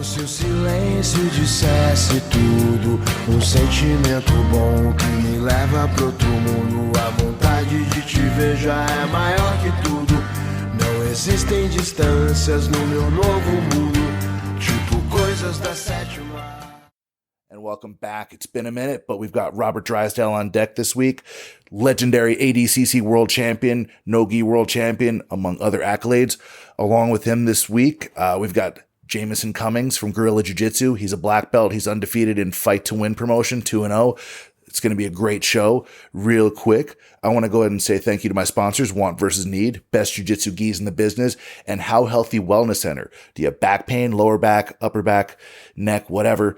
Se o silêncio dissesse tudo, sentimento bom que me leva pro outro mundo. A vontade de te ver já é maior que tudo. Não existem distâncias no meu novo mundo, tipo coisas da sétima. And welcome back. It's been a minute, but we've got Robert Drysdale on deck this week. Legendary ADCC world champion, no-gi world champion, among other accolades. Along with him this week, we've got Jamison Cummings from Guerrilla Jiu Jitsu. He's a black belt. He's undefeated in Fight to Win promotion, 2-0. It's going to be a great show. Real quick, I want to go ahead and say thank you to my sponsors, Want vs. Need, best jiu-jitsu gis in the business, and How Healthy Wellness Center. Do you have back pain, lower back, upper back, neck, whatever?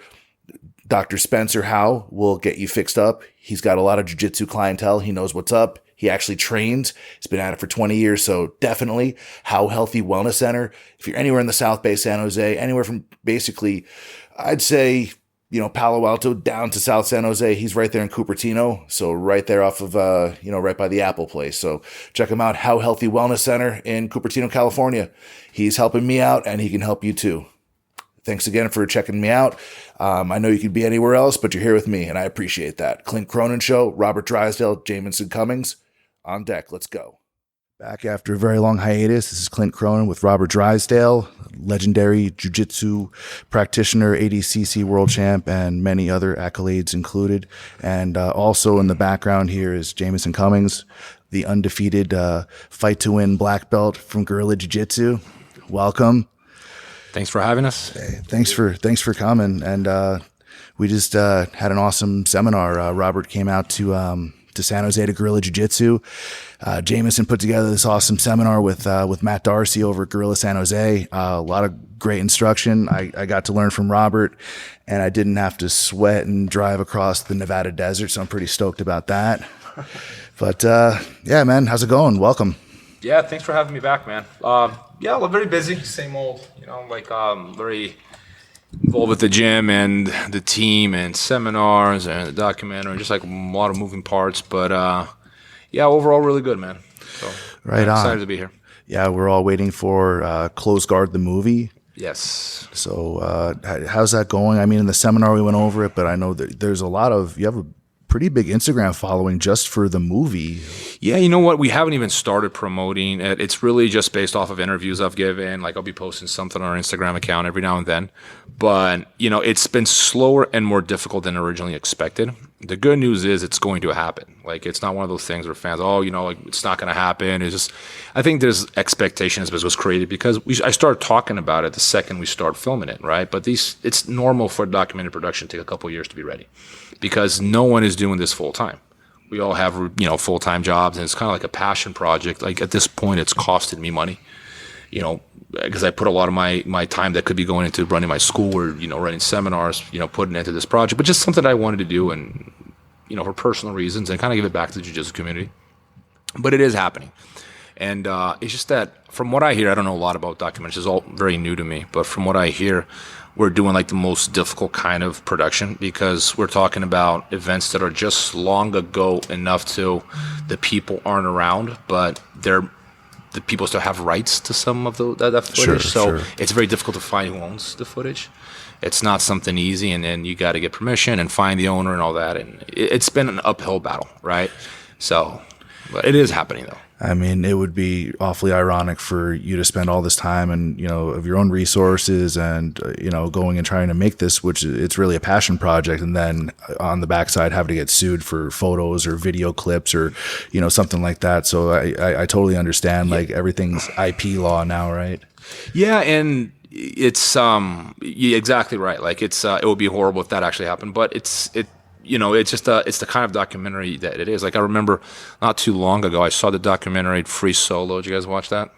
Dr. Spencer Howe will get you fixed up. He's got a lot of jiu-jitsu clientele. He knows what's up. He actually trains. He's been at it for 20 years. So definitely How Healthy Wellness Center. If you're anywhere in the South Bay, San Jose, anywhere from basically, I'd say, Palo Alto down to South San Jose, he's right there in Cupertino. So right there off of, right by the Apple place. So check him out. How Healthy Wellness Center in Cupertino, California. He's helping me out and he can help you too. Thanks again for checking me out. I know you could be anywhere else, but you're here with me, and I appreciate that. Clint Cronin Show, Robert Drysdale, Jamison Cummings, on deck. Let's go. Back after a very long hiatus, this is Clint Cronin with Robert Drysdale, legendary jiu-jitsu practitioner, ADCC world champ, and many other accolades included. And also in the background here is Jamison Cummings, the undefeated Fight to Win black belt from Guerrilla Jiu Jitsu. Welcome. Thanks for having us. Hey, thanks for coming. And we just had an awesome seminar. Robert came out to San Jose to Guerrilla Jiu Jitsu. Jamison put together this awesome seminar with Matt Darcy over at Guerrilla San Jose. A lot of great instruction. I got to learn from Robert, and I didn't have to sweat and drive across the Nevada desert, so I'm pretty stoked about that. But yeah, man, how's it going? Welcome. Yeah, thanks for having me back, man. Yeah, we're very busy, same old, very involved with the gym and the team and seminars and the documentary, just like a lot of moving parts. But yeah, overall really good, man. So right I'm on. excited to be here. Yeah, we're all waiting for Close Guard the movie. Yes. So how's that going? I mean, in the seminar we went over it, but I know that there's you have a pretty big Instagram following just for the movie. Yeah, you know what? We haven't even started promoting it. It's really just based off of interviews I've given. Like I'll be posting something on our Instagram account every now and then. But, it's been slower and more difficult than originally expected. The good news is it's going to happen. Like it's not one of those things where fans, it's not going to happen. It's just, I think there's expectations that was created because I started talking about it the second we start filming it, right? But it's normal for documentary production to take a couple of years to be ready because no one is doing this full time. We all have, full-time jobs, and it's kind of like a passion project. Like at this point, it's costed me money, because I put a lot of my time that could be going into running my school or, running seminars, putting into this project, but just something I wanted to do and, for personal reasons and kind of give it back to the jiu-jitsu community. But it is happening. And it's just that from what I hear, I don't know a lot about documentaries. It's all very new to me. But from what I hear, we're doing like the most difficult kind of production because we're talking about events that are just long ago enough to the people aren't around, but the people still have rights to some of that footage. Sure. It's very difficult to find who owns the footage. It's not something easy, and then you got to get permission and find the owner and all that. And it's been an uphill battle, right? So, but it is happening though. I mean, it would be awfully ironic for you to spend all this time and, of your own resources and, going and trying to make this, which it's really a passion project. And then on the backside, having to get sued for photos or video clips or, something like that. So I totally understand, like everything's IP law now, right? Yeah. And it's, you're exactly right. Like it would be horrible if that actually happened, but it's just it's the kind of documentary that it is. Like I remember not too long ago, I saw the documentary Free Solo. Did you guys watch that?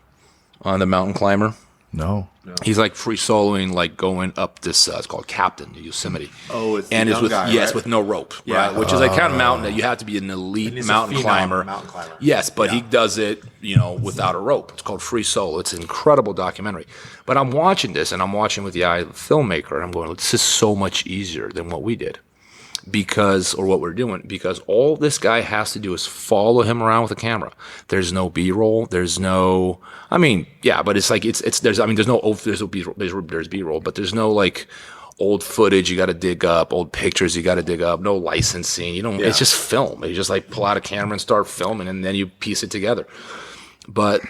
On the mountain climber? No. He's like free soloing, like going up this. It's called Captain, the Yosemite. Oh, it's and the it's with guy, yes, right? with no rope, Yeah. right? Which is like kind of mountain that you have to be an elite mountain climber. Yes, but he does it, without a rope. It's called Free Solo. It's an incredible documentary. But I'm watching this, and I'm watching with the eye of a filmmaker, and I'm going, this is so much easier than what we did. or what we're doing, because all this guy has to do is follow him around with a camera. There's no B-roll. There's no, I mean, yeah, but it's like, there's B-roll, but there's no like old footage you got to dig up, old pictures you got to dig up, no licensing. It's just film. You just like pull out a camera and start filming, and then you piece it together. But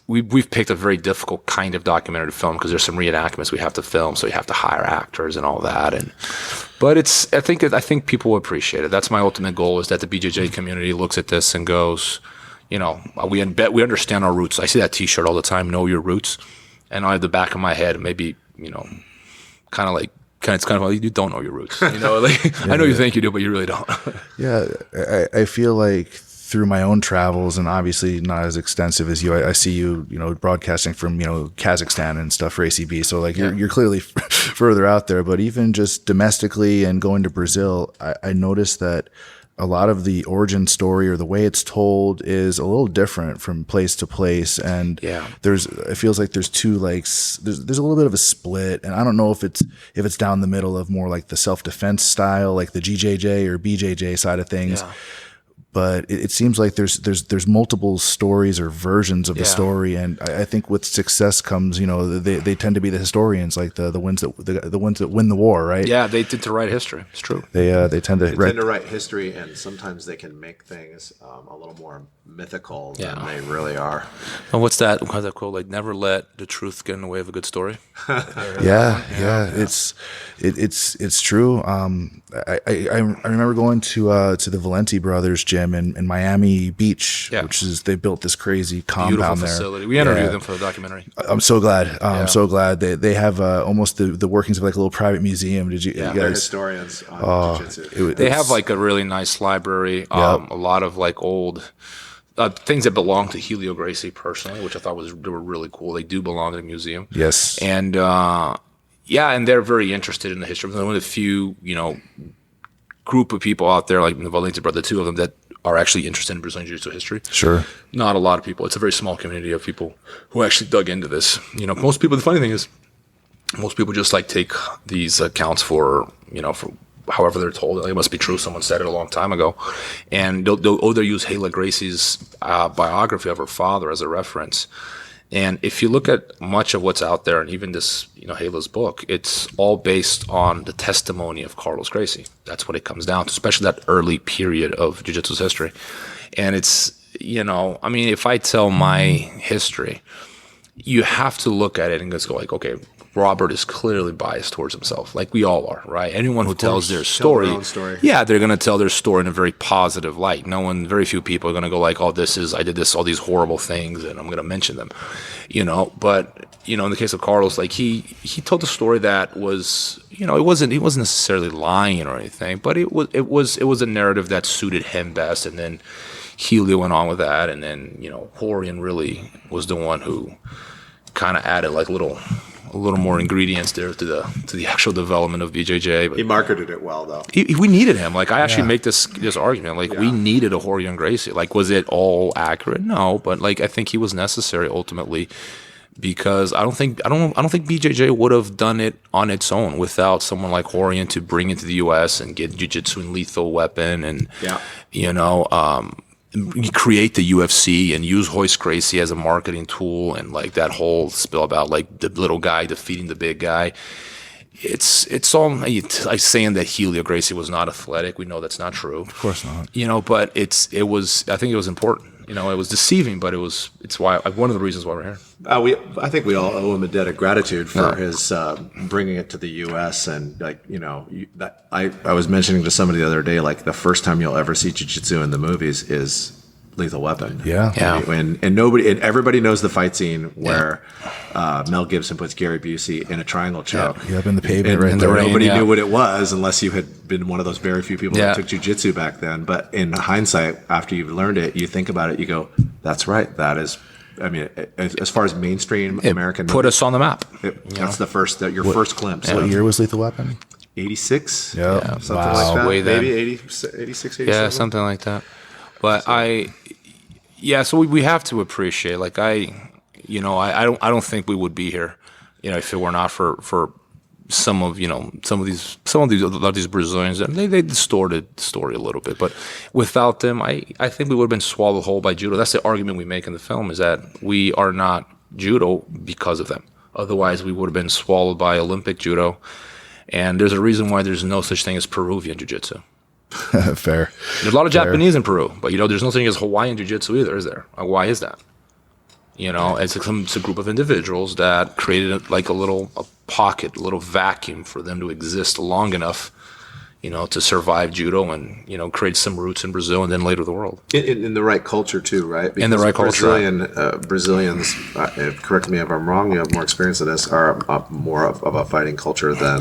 we've picked a very difficult kind of documentary to film because there's some reenactments we have to film, so you have to hire actors and all that. But I think people will appreciate it. That's my ultimate goal, is that the BJJ community looks at this and goes, we understand our roots. I see that T-shirt all the time, know your roots, and I have the back of my head maybe it's kind of like you don't know your roots. I know you think you do, but you really don't. Yeah, I feel like through my own travels, and obviously not as extensive as you, I see you, broadcasting from, Kazakhstan and stuff for ACB. So like you're clearly further out there, but even just domestically and going to Brazil, I noticed that a lot of the origin story or the way it's told is a little different from place to place. And it feels like there's two, like there's a little bit of a split, and I don't know if it's down the middle of more like the self-defense style, like the GJJ or BJJ side of things. Yeah. But it seems like there's multiple stories or versions of the story, and I think with success comes, they tend to be the historians, like the ones that win the war, right? Yeah, they tend to write history. It's true. They tend to write history, and sometimes they can make things a little more mythical than they really are. And what's that quote? Like, never let the truth get in the way of a good story. Yeah. It's true. I remember going to the Valenti brothers gym in Miami Beach, which is, they built this crazy compound. Beautiful there. Facility. We interviewed them for the documentary. I'm so glad. I'm so glad they have almost the workings of like a little private museum. Did you? Yeah, you guys? They're historians on jiu-jitsu. They have like a really nice library. A lot of like old things that belong to Helio Gracie personally, which I thought they were really cool. They do belong to the museum. Yes. And and they're very interested in the history. One of the few, group of people out there, like the Valenti brothers, the two of them, that are actually interested in Brazilian Jiu-Jitsu history. Sure. Not a lot of people. It's a very small community of people who actually dug into this. Most people, the funny thing is, most people just like take these accounts for however they're told. It must be true. Someone said it a long time ago. And they'll use Hela Gracie's biography of her father as a reference. And if you look at much of what's out there, and even this, Hela's book, it's all based on the testimony of Carlos Gracie. That's what it comes down to, especially that early period of Jiu-Jitsu's history. And it's, if I tell my history, you have to look at it and just go like, okay, Robert is clearly biased towards himself, like we all are, right? Anyone who tells their story, they're going to tell their story in a very positive light. Very few people are going to go like, oh, I did this, all these horrible things, and I'm going to mention them, But in the case of Carlos, like he told a story that was, he wasn't necessarily lying or anything, but it was a narrative that suited him best, and then Helio went on with that, and then Horian really was the one who kind of added like a little more ingredients there to the actual development of BJJ. But he marketed it well, though. We needed him. Like, I actually make this argument. Like, we needed a Horian Gracie. Like, was it all accurate? No, but like I think he was necessary ultimately, because I don't think BJJ would have done it on its own without someone like Horian to bring it to the U.S. and get jiu-jitsu and lethal weapon and create the UFC and use Royce Gracie as a marketing tool, and like that whole spill about like the little guy defeating the big guy. It's all like saying that Helio Gracie was not athletic. We know that's not true. Of course not. But it was. I think it was important. It was deceiving, but it's why one of the reasons why we're here. I think we all owe him a debt of gratitude for his bringing it to the U.S. And I was mentioning to somebody the other day, like the first time you'll ever see jiu-jitsu in the movies is Lethal Weapon. Yeah. And everybody knows the fight scene where Mel Gibson puts Gary Busey in a triangle choke. Yeah, up in the pavement right there. Nobody knew what it was unless you had been one of those very few people that took jiu-jitsu back then. But in hindsight, after you've learned it, you think about it, you go, that's right. That is, as far as mainstream American put us on the map. That's the first, your first glimpse. What year was Lethal Weapon? 86? Yeah. Something like that. Way then. Maybe 86, 87? Yeah, something like that. But so we have to appreciate, like I don't think we would be here, if it were not for some of these Brazilians, they distorted the story a little bit. But without them, I think we would have been swallowed whole by judo. That's the argument we make in the film, is that we are not judo because of them. Otherwise, we would have been swallowed by Olympic judo. And there's a reason why there's no such thing as Peruvian jiu-jitsu. Fair. There's a lot of Japanese in Peru, but there's no such thing as Hawaiian jiu-jitsu either, is there? Why is that? It's a group of individuals that created a pocket, a little vacuum for them to exist long enough, to survive judo and, create some roots in Brazil and then later the world. In the right culture too, right? Because in the right culture. Brazilians, correct me if I'm wrong, you have more experience in this, are more of a fighting culture than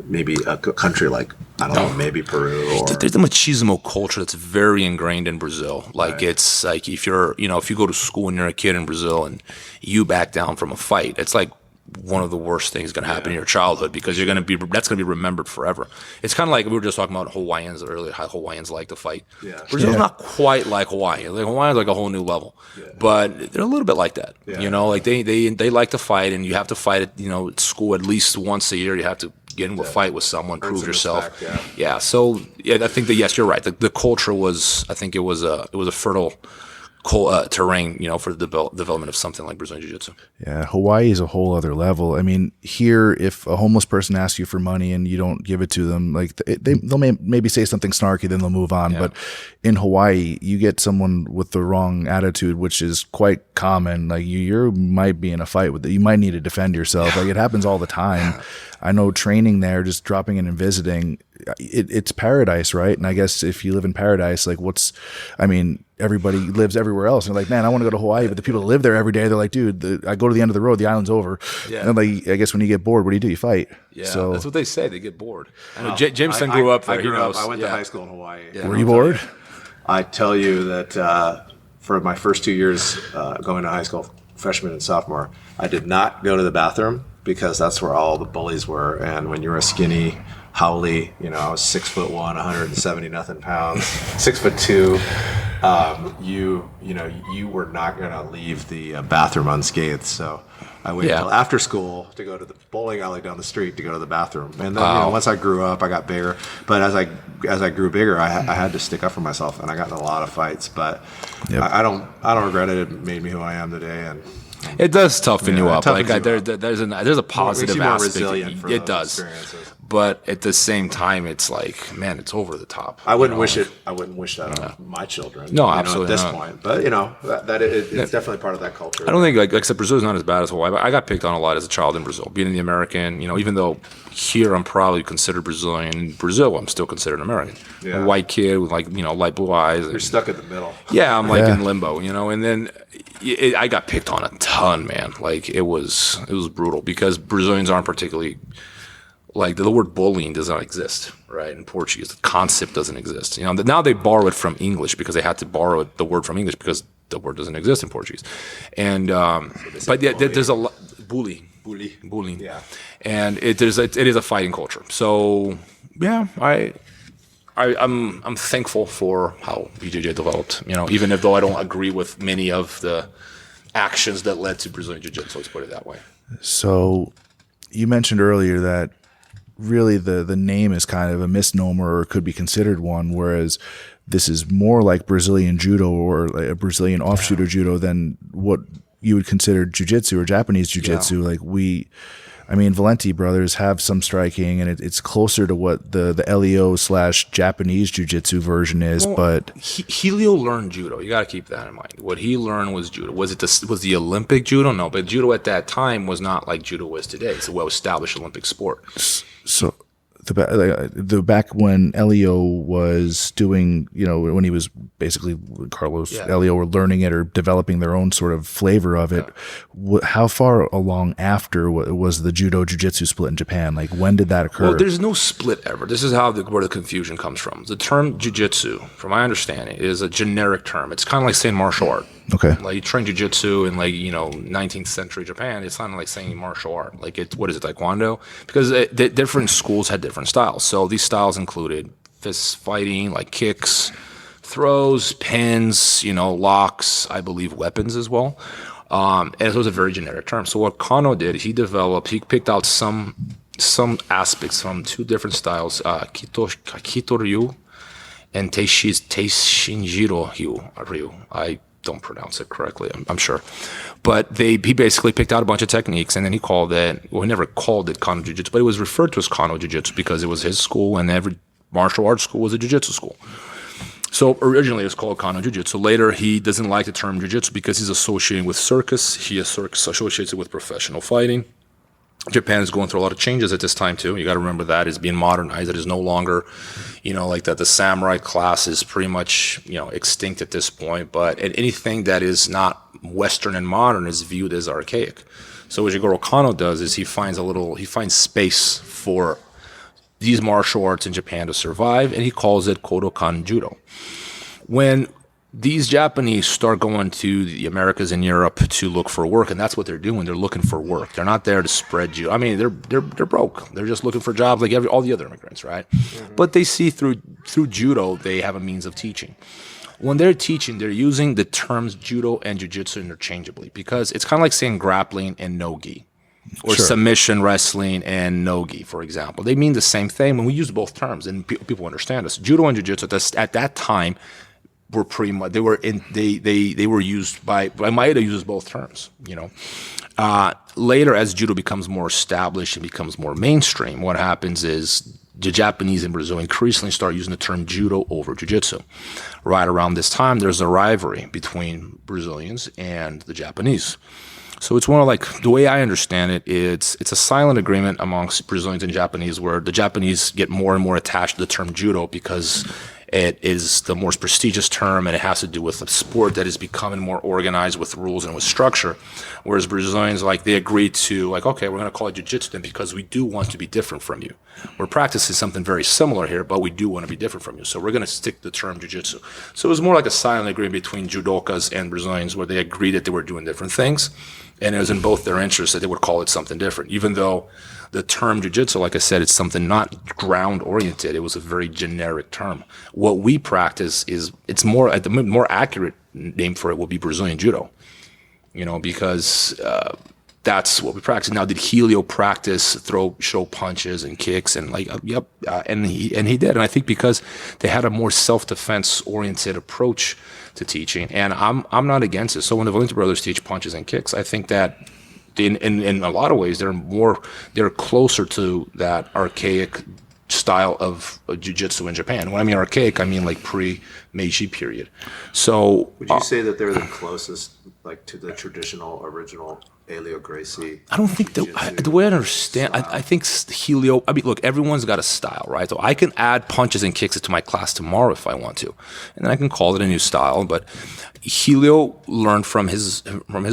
maybe a country like, I don't know, maybe Peru or... There's the machismo culture that's very ingrained in Brazil. It's like if you're, if you go to school and you're a kid in Brazil and you back down from a fight, it's like one of the worst things going to happen in your childhood, because that's going to be remembered forever. It's kind of like we were just talking about Hawaiians earlier, how Hawaiians like to fight. Yeah. Brazil's not quite like Hawaii. Hawaii's like a whole new level, but they're a little bit like that. Yeah. They like to fight, and you have to fight at school at least once a year. You have to get into a fight with someone, prove yourself. Respect, So I think that yes, you're right. The culture was, I think it was a fertile terrain, for the development of something like Brazilian Jiu-Jitsu. Yeah, Hawaii is a whole other level. I mean, here, if a homeless person asks you for money and you don't give it to them, they'll maybe say something snarky, then they'll move on. Yeah. But in Hawaii, you get someone with the wrong attitude, which is quite common. Like you might be in a fight with it. You might need to defend yourself. It happens all the time. I know training there, just dropping in and visiting, it's paradise, right? And I guess if you live in paradise, everybody lives everywhere else. And they're like, man, I want to go to Hawaii. But the people that live there every day, they're like, dude, I go to the end of the road, the island's over. Yeah. And I guess when you get bored, what do? You fight. Yeah, so that's what they say. They get bored. I know Jamison grew up there. I went to high school in Hawaii. Yeah. Were you bored? I tell you that for my first 2 years going to high school, freshman and sophomore, I did not go to the bathroom, because that's where all the bullies were. And when you're a skinny howly, I was 6'1", 170 nothing pounds, 6'2", you were not going to leave the bathroom unscathed. So I waited until after school to go to the bowling alley down the street to go to the bathroom. And then once I grew up, I got bigger. But as I grew bigger, I had to stick up for myself, and I got in a lot of fights. But I don't regret it. It made me who I am today. And it does toughen you up. There's a positive aspect. It does. But at the same time, it's like, man, it's over the top. I wouldn't wish that on my children. No, absolutely at this point. But it's definitely part of that culture. I don't think except Brazil's not as bad as Hawaii. But I got picked on a lot as a child in Brazil, being the American. Even though here I'm probably considered Brazilian, in Brazil I'm still considered American. Yeah. A white kid with light blue eyes. You're stuck in the middle. Yeah, I'm in limbo. And then I got picked on a ton, man. It was brutal, because Brazilians aren't particularly. The word bullying does not exist, right? In Portuguese, the concept doesn't exist. Now they borrow it from English, because they had to borrow the word from English because the word doesn't exist in Portuguese. And there's a lot bullying. Yeah. And it is a fighting culture. So yeah, I'm thankful for how BJJ developed. Even though I don't agree with many of the actions that led to Brazilian Jiu-Jitsu, let's put it that way. So you mentioned earlier that really the name is kind of a misnomer, or could be considered one, whereas this is more like Brazilian judo, or like a Brazilian offshoot of judo, than what you would consider jiu-jitsu or Japanese jiu-jitsu. Valenti brothers have some striking, and it's closer to what the LEO/Japanese jiu-jitsu version is. But Helio learned judo. You got to keep that in mind. What he learned was judo. Was the Olympic judo? No, but judo at that time was not like judo is today. It's a well-established Olympic sport. So the back when Elio was doing, when he was basically Carlos Elio were learning it or developing their own sort of flavor of it, how far along after was the judo jiu-jitsu split in Japan? When did that occur? Well, there's no split ever. This is where the confusion comes from. The term jiu-jitsu, from my understanding, is a generic term. It's kind of like saying martial art. Okay. You train jiu-jitsu in 19th century Japan. It's not like saying martial art. What is it, taekwondo? Because different schools had different styles. So these styles included fist fighting, kicks, throws, pins, locks, I believe weapons as well. And it was a very generic term. So what Kano did, he picked out some some aspects from two different styles, Kito-ryu and Teishinjiro-ryu. I don't pronounce it correctly, I'm sure. But he basically picked out a bunch of techniques, and then he called it, well, he never called it Kano Jiu-Jitsu, but it was referred to as Kano Jiu-Jitsu because it was his school, and every martial arts school was a Jiu-Jitsu school. So originally it was called Kano Jiu-Jitsu. Later, he doesn't like the term Jiu-Jitsu because he's associating with circus. He associates it with professional fighting. Japan is going through a lot of changes at this time too. You got to remember that it's being modernized. It is no longer, like that. The samurai class is pretty much, extinct at this point. But anything that is not Western and modern is viewed as archaic. So what Jigoro Kano does is he finds space for these martial arts in Japan to survive, and he calls it Kodokan Judo. When these Japanese start going to the Americas and Europe to look for work, and that's what they're doing. They're looking for work. They're not there to spread judo. I mean, they're broke. They're just looking for jobs like all the other immigrants, right? Mm-hmm. But they see through judo, they have a means of teaching. When they're teaching, they're using the terms judo and jiu-jitsu interchangeably because it's kind of like saying grappling and no-gi. Or sure. Submission wrestling and no-gi, for example. They mean the same thing when we use both terms, and people understand us. Judo and jiu-jitsu at that time were pretty much they were used by Maeda uses both terms. Later, as judo becomes more established and becomes more mainstream, what happens is the Japanese and Brazil increasingly start using the term judo over jiu-jitsu. Right around this time, there's a rivalry between Brazilians and the Japanese. So it's one of the way I understand it, it's a silent agreement amongst Brazilians and Japanese where the Japanese get more and more attached to the term judo because it is the most prestigious term and it has to do with a sport that is becoming more organized with rules and with structure. Whereas Brazilians, they agreed to, okay, we're going to call it jiu-jitsu then because we do want to be different from you. We're practicing something very similar here, but we do want to be different from you. So we're going to stick to the term jiu-jitsu. So it was more like a silent agreement between judokas and Brazilians where they agreed that they were doing different things. And it was in both their interests that they would call it something different, even though the term jiu-jitsu, like I said, it's something not ground-oriented. It was a very generic term. What we practice it's more, the more accurate name for it will be Brazilian Judo, because that's what we practice. Now, did Helio practice show punches and kicks and yep, and he did. And I think because they had a more self-defense oriented approach to teaching, and I'm not against it. So when the Valente brothers teach punches and kicks, I think that in a lot of ways they're closer to that archaic style of jiu-jitsu in Japan. When I mean archaic, I mean pre-Meiji period. So would you say that they're the closest to the traditional original Helio Gracie? I don't think the way I understand, I think Helio, look, everyone's got a style, right? So I can add punches and kicks to my class tomorrow if I want to, and then I can call it a new style. But Helio learned from his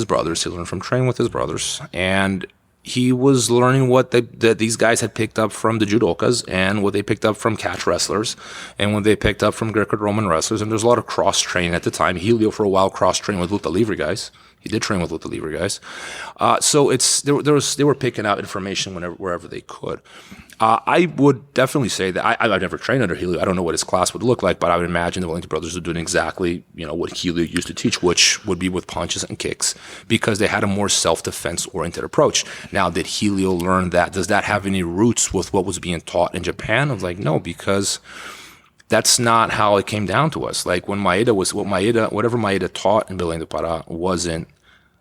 brothers. He learned from training with his brothers, and he was learning what these guys had picked up from the judokas and what they picked up from catch wrestlers and what they picked up from Greco-Roman wrestlers. And there's a lot of cross-training at the time. Helio, for a while, cross-trained with Luta Livre guys. He did train with Luta Livre guys. So they were picking out information wherever they could. I would definitely say that I've never trained under Helio. I don't know what his class would look like, but I would imagine the Valente brothers are doing exactly what Helio used to teach, which would be with punches and kicks, because they had a more self-defense oriented approach. Now, did Helio learn that? Does that have any roots with what was being taught in Japan? I was like, no, because that's not how it came down to us. When whatever Maeda taught in Belém do Pará wasn't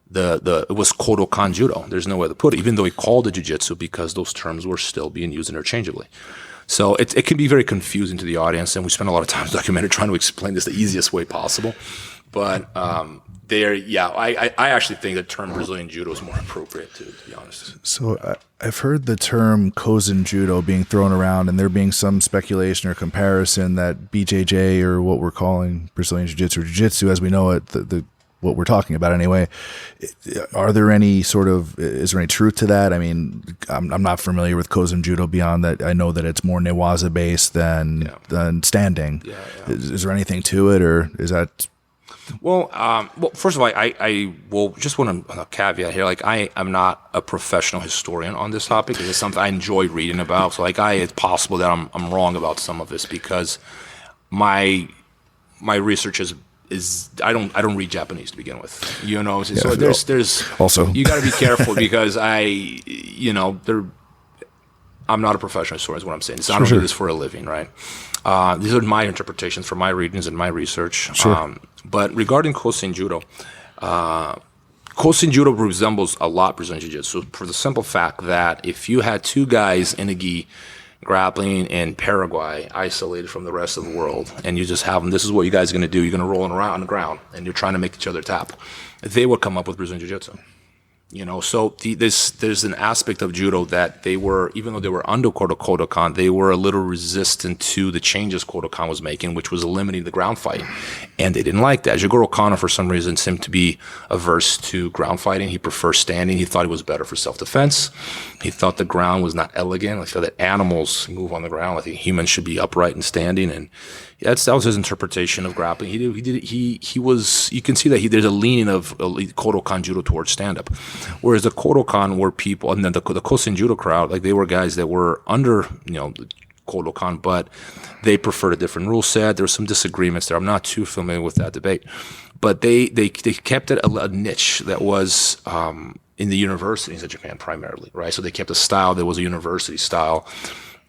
it was Kodokan Judo. There's no way to put it, even though he called it jiu-jitsu, because those terms were still being used interchangeably. So it can be very confusing to the audience, and we spend a lot of time in the documentary trying to explain this the easiest way possible. But I actually think the term Brazilian Judo is more appropriate, to be honest. So I've heard the term Kozen Judo being thrown around, and there being some speculation or comparison that BJJ, or what we're calling Brazilian Jiu-Jitsu or Jiu-Jitsu as we know it, what we're talking about anyway. Is there any truth to that? I'm not familiar with Kozen Judo beyond that. I know that it's more Newaza based than standing. Yeah. Is there anything to it, or is that? Well, first of all, I will just want to caveat here. I am not a professional historian on this topic. It's something I enjoy reading about. So it's possible that I'm wrong about some of this, because my research is I don't read Japanese to begin with, So there's also, you got to be careful because I'm not a professional historian, is what I'm saying. I don't do this for a living, right? These are my interpretations from my readings and my research. Sure. But regarding Kosen Judo, Kosen Judo resembles a lot Brazilian Jiu-Jitsu for the simple fact that if you had two guys in a gi grappling in Paraguay, isolated from the rest of the world, and you just have them, this is what you guys are going to do. You're going to roll around on the ground, and you're trying to make each other tap. They would come up with Brazilian Jiu-Jitsu. So there's an aspect of judo that they were, even though they were under Kodokan, they were a little resistant to the changes Kodokan was making, which was eliminating the ground fight. And they didn't like that. Jigoro Kano, for some reason, seemed to be averse to ground fighting. He preferred standing. He thought it was better for self-defense. He thought the ground was not elegant. I feel that animals move on the ground. I think humans should be upright and standing. And that was his interpretation of grappling. He was, you can see that there's a leaning of Kodokan judo towards stand-up. Whereas the Kodokan were people, and then the Kosen Judo crowd, like they were guys that were under, the Kodokan, but they preferred a different rule set. There were some disagreements there. I'm not too familiar with that debate, but they kept it a niche that was in the universities of Japan primarily, right? So they kept a style that was a university style,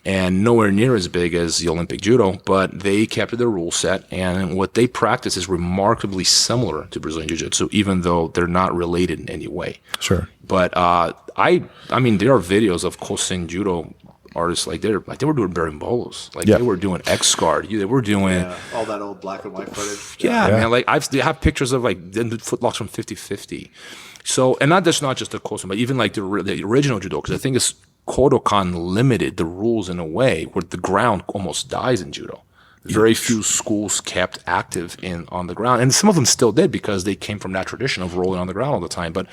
and nowhere near as big as the Olympic Judo, but they kept their rule set, and what they practice is remarkably similar to Brazilian Jiu-Jitsu, even though they're not related in any way. Sure. But I mean, there are videos of Kosen Judo artists like they were doing berimbolos, they were doing X guard, they were doing all that old black and white footage. Man, like I have pictures of like the footlocks from 50-50. So, and not just the Kosen, but even like the original judo, because I think it's Kodokan limited the rules in a way where the ground almost dies in judo. Very few schools kept active on the ground, and some of them still did because they came from that tradition of rolling on the ground all the time. But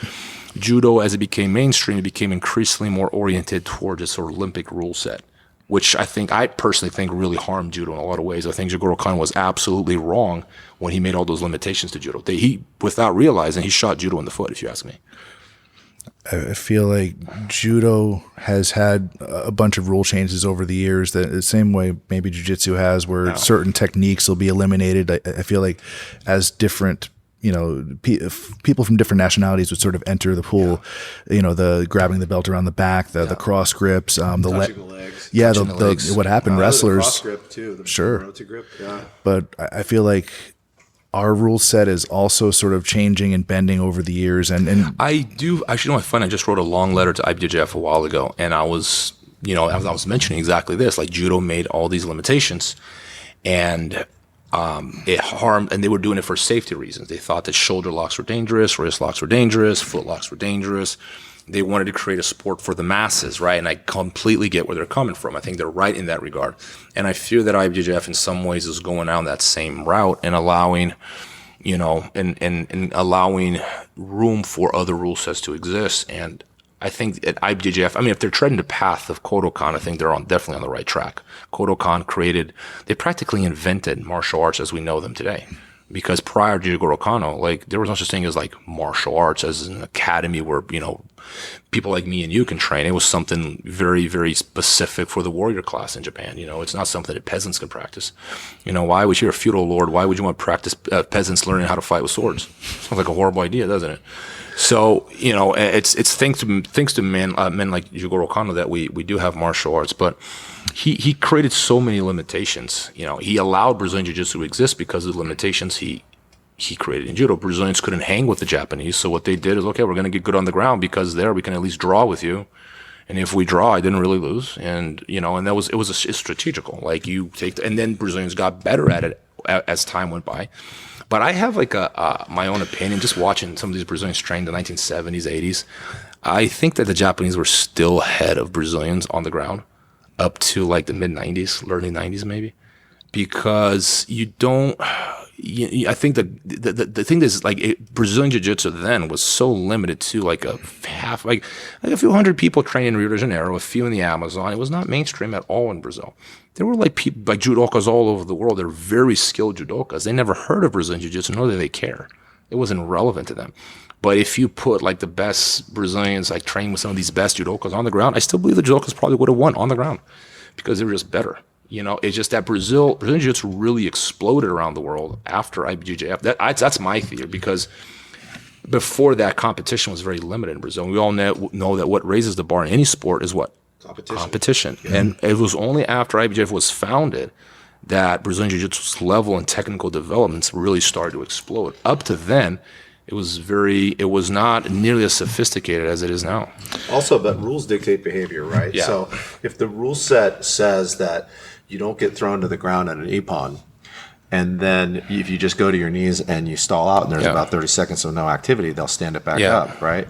judo, as it became mainstream, it became increasingly more oriented toward this sort of Olympic rule set, which I personally think really harmed judo in a lot of ways. I think Jigoro Kano was absolutely wrong when he made all those limitations to judo. He, without realizing, he shot judo in the foot, if you ask me. I feel like judo has had a bunch of rule changes over the years, that the same way maybe jiu-jitsu has, where certain techniques will be eliminated. I feel like as different, people from different nationalities would sort of enter the pool, the grabbing the belt around the back, the cross grips, touching the legs. Yeah, the legs. What happened, wrestlers. The cross grip too. Sure. Grip, yeah. But I feel like our rule set is also sort of changing and bending over the years. And I do actually know. It's funny. I just wrote a long letter to IBJJF a while ago, and I was mentioning exactly this. Like judo made all these limitations, and it harmed. And they were doing it for safety reasons. They thought that shoulder locks were dangerous, wrist locks were dangerous, foot locks were dangerous. They wanted to create a sport for the masses, right? And I completely get where they're coming from. I think they're right in that regard. And I fear that IBJJF in some ways is going down that same route and allowing, and allowing room for other rule sets to exist. And I think at IBJJF, if they're treading the path of Kodokan, I think they're definitely on the right track. Kodokan they practically invented martial arts as we know them today. Because prior to Jigoro Kano, there was no such thing as martial arts as an academy where, people like me and you can train. It was something very, very specific for the warrior class in Japan. It's not something that peasants can practice. Why would you, a feudal lord, why would you want to practice peasants learning how to fight with swords? Sounds like a horrible idea, doesn't it? So, it's thanks to men like Jigoro Kano that we do have martial arts, but he created so many limitations. He allowed Brazilian Jiu-Jitsu to exist because of the limitations he created in judo. Brazilians couldn't hang with the Japanese, so what they did is, okay, we're going to get good on the ground because there we can at least draw with you. And if we draw, I didn't really lose. And, and it's strategical. And then Brazilians got better at it as time went by. But I have my own opinion, just watching some of these Brazilians train in the 1970s, 80s. I think that the Japanese were still ahead of Brazilians on the ground up to the mid-90s, early 90s maybe. Because I think the thing is Brazilian Jiu-Jitsu then was so limited to a few hundred people training in Rio de Janeiro, a few in the Amazon. It was not mainstream at all in Brazil. There were people judokas all over the world. They're very skilled judokas. They never heard of Brazilian Jiu-Jitsu, nor did they care. It wasn't relevant to them. But if you put the best Brazilians train with some of these best judokas on the ground, I still believe the judokas probably would have won on the ground because they were just better. It's just that Brazilian Jiu-Jitsu really exploded around the world after IBJJF. That's my theory, because before that, competition was very limited in Brazil. We all know that what raises the bar in any sport is what? competition. And it was only after IBJJF was founded that Brazilian Jiu-Jitsu's level and technical developments really started to explode. Up to then, it was not nearly as sophisticated as it is now. Also, but rules dictate behavior, right? Yeah. So if the rule set says that you don't get thrown to the ground at an ippon, and then if you just go to your knees and you stall out and there's about 30 seconds of no activity, they'll stand it back up, right?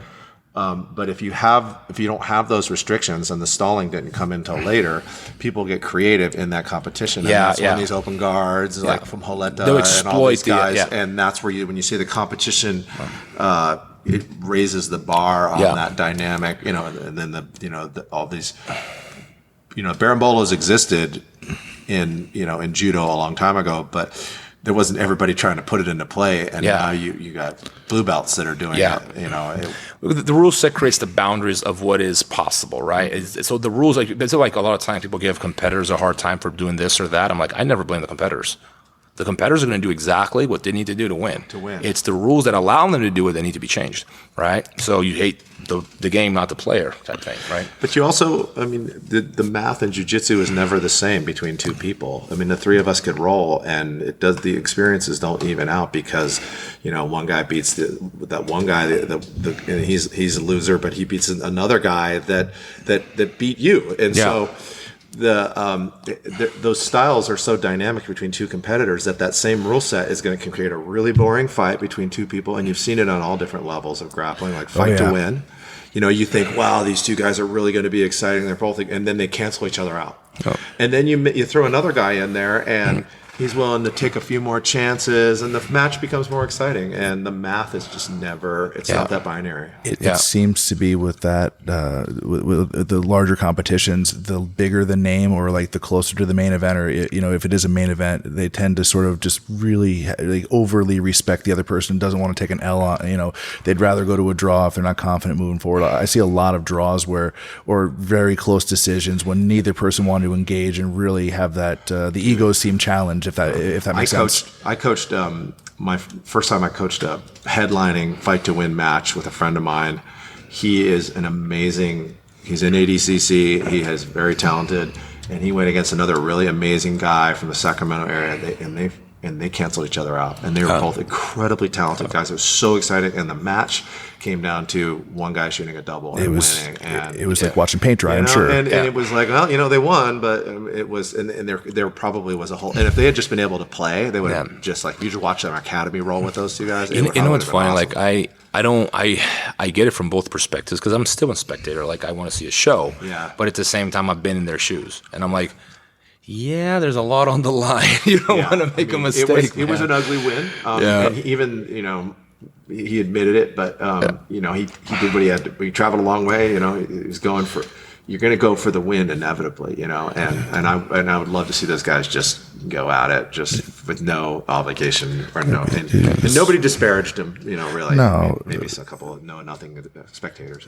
But if you don't have those restrictions and the stalling didn't come in until later, people get creative in that competition. And that's when these open guards, like from Holeta and all these guys, and that's where when you see the competition, it raises the bar on that dynamic, and then all these, Barambolas existed in judo a long time ago, but there wasn't everybody trying to put it into play, and now you got blue belts that are doing it. The rule set creates the boundaries of what is possible, right? So the rules, like a lot of times people give competitors a hard time for doing this or that. I'm like, I never blame the competitors. The competitors are going to do exactly what they need to do to win. It's the rules that allow them to do it that need to be changed, right? So you hate the game, not the player, type thing, right? But you also, the math in jiu-jitsu is never the same between two people. The three of us could roll, and the experiences don't even out because, one guy beats that one guy, and he's a loser, but he beats another guy that beat you, and so. Those styles are so dynamic between two competitors that same rule set is going to create a really boring fight between two people, and you've seen it on all different levels of grappling, like fight to win. You think, wow, these two guys are really going to be exciting. They're both, and then they cancel each other out. And then you throw another guy in there, and he's willing to take a few more chances, and the match becomes more exciting. And the math is just it's not that binary. It seems to be with that, with the larger competitions, the bigger the name or like the closer to the main event, or, if it is a main event, they tend to sort of just really overly respect the other person, doesn't want to take an L on, they'd rather go to a draw if they're not confident moving forward. I see a lot of draws or very close decisions when neither person wanted to engage and really have that, the egos seem challenged. If that makes sense. I coached my first time I coached a headlining fight to win match with a friend of mine. He is he's in ADCC. He is very talented, and he went against another really amazing guy from the Sacramento area. And they canceled each other out. And they were both incredibly talented guys. It was so exciting. And the match came down to one guy shooting a double and winning. And it was like watching paint dry, I'm sure. And it was like, well, they won, but it was, and there probably was a whole, and if they had just been able to play, they would have just you just watch them academy roll with those two guys. What's funny? Awesome. I get it from both perspectives because I'm still a spectator. I want to see a show. But at the same time, I've been in their shoes. And I'm like, yeah, there's a lot on the line. You don't want to make a mistake. It was an ugly win. And even, he admitted it, but, he did what he had to. He traveled a long way, he was going for, you're going to go for the win inevitably, and I would love to see those guys just go at it just with no obligation or no, and nobody disparaged him, really. No. Maybe a couple of nothing spectators.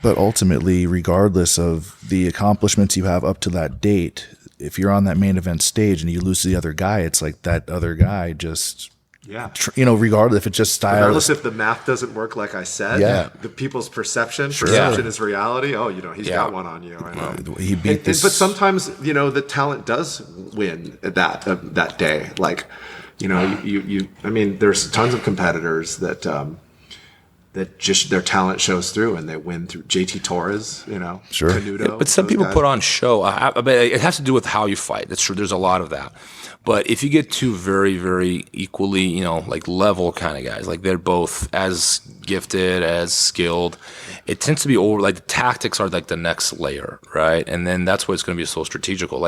But ultimately, regardless of the accomplishments you have up to that date, if you're on that main event stage and you lose to the other guy, it's like that other guy just, regardless if it's just style. Regardless if the math doesn't work, like I said, the people's perception is reality. Oh, he's got one on you. I know. He beat this. But sometimes, the talent does win that day. There's tons of competitors that just their talent shows through and they win through. JT Torres, sure. Canuto, but some people put on show. It has to do with how you fight. That's true. There's a lot of that. But if you get two very, very equally, level kind of guys, they're both as gifted, as skilled, it tends to be over. The tactics are the next layer, right? And then that's why it's going to be so strategical.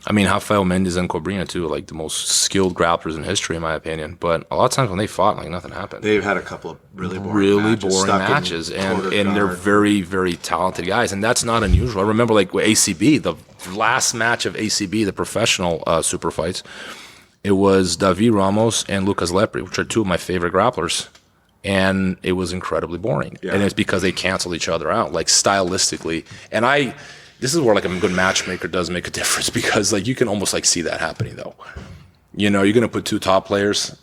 Rafael Mendes and Cobrinha too, the most skilled grapplers in history, in my opinion. But a lot of times when they fought, nothing happened. They've had a couple of really boring matches, and they're very, very talented guys, and that's not unusual. I remember with ACB, the last match of ACB, the professional super fights, it was Davi Ramos and Lucas Lepre, which are two of my favorite grapplers. And it was incredibly boring. And it's because they canceled each other out, stylistically. And this is where a good matchmaker does make a difference because you can almost see that happening though. You're going to put two top players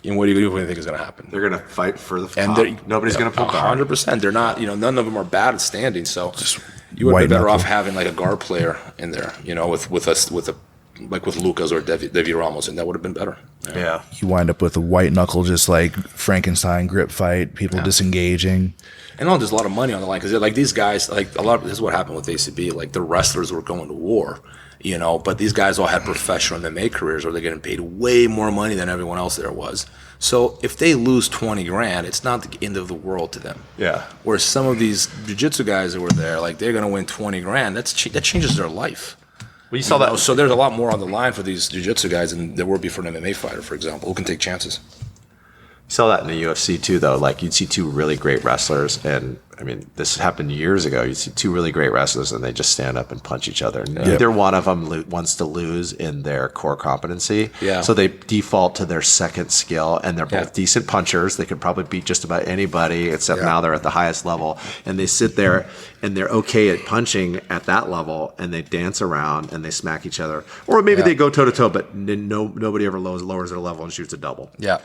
And what do you think is going to happen? They're going to fight for the And top. Nobody's going to put guard. 100%. They're not, none of them are bad at standing. So you would be better off having like a guard player in there, with Lucas or Devi Ramos, and that would have been better. Yeah. You wind up with a white knuckle, just like Frankenstein grip fight, people disengaging. And there's a lot of money on the line because like these guys, like this is what happened with ACB. Like the wrestlers were going to war, but these guys all had professional MMA careers, or they're getting paid way more money than everyone else there was. So if they lose $20,000, it's not the end of the world to them. Yeah. Whereas some of these jiu-jitsu guys that were there, like they're going to win $20,000. That changes their life. Well, you saw that. So there's a lot more on the line for these jiu-jitsu guys than there would be for an MMA fighter, for example, who can take chances. You saw that in the UFC too, though. Like you'd see two really great wrestlers, and I mean, this happened years ago. You'd see two really great wrestlers, and they just stand up and punch each other. Neither one of them wants to lose in their core competency. Yeah. So they default to their second skill, and they're both decent punchers. They could probably beat just about anybody, except now they're at the highest level. And they sit there, and they're okay at punching at that level, and they dance around and they smack each other, or maybe they go toe to toe, but nobody ever lowers their level and shoots a double. Yeah.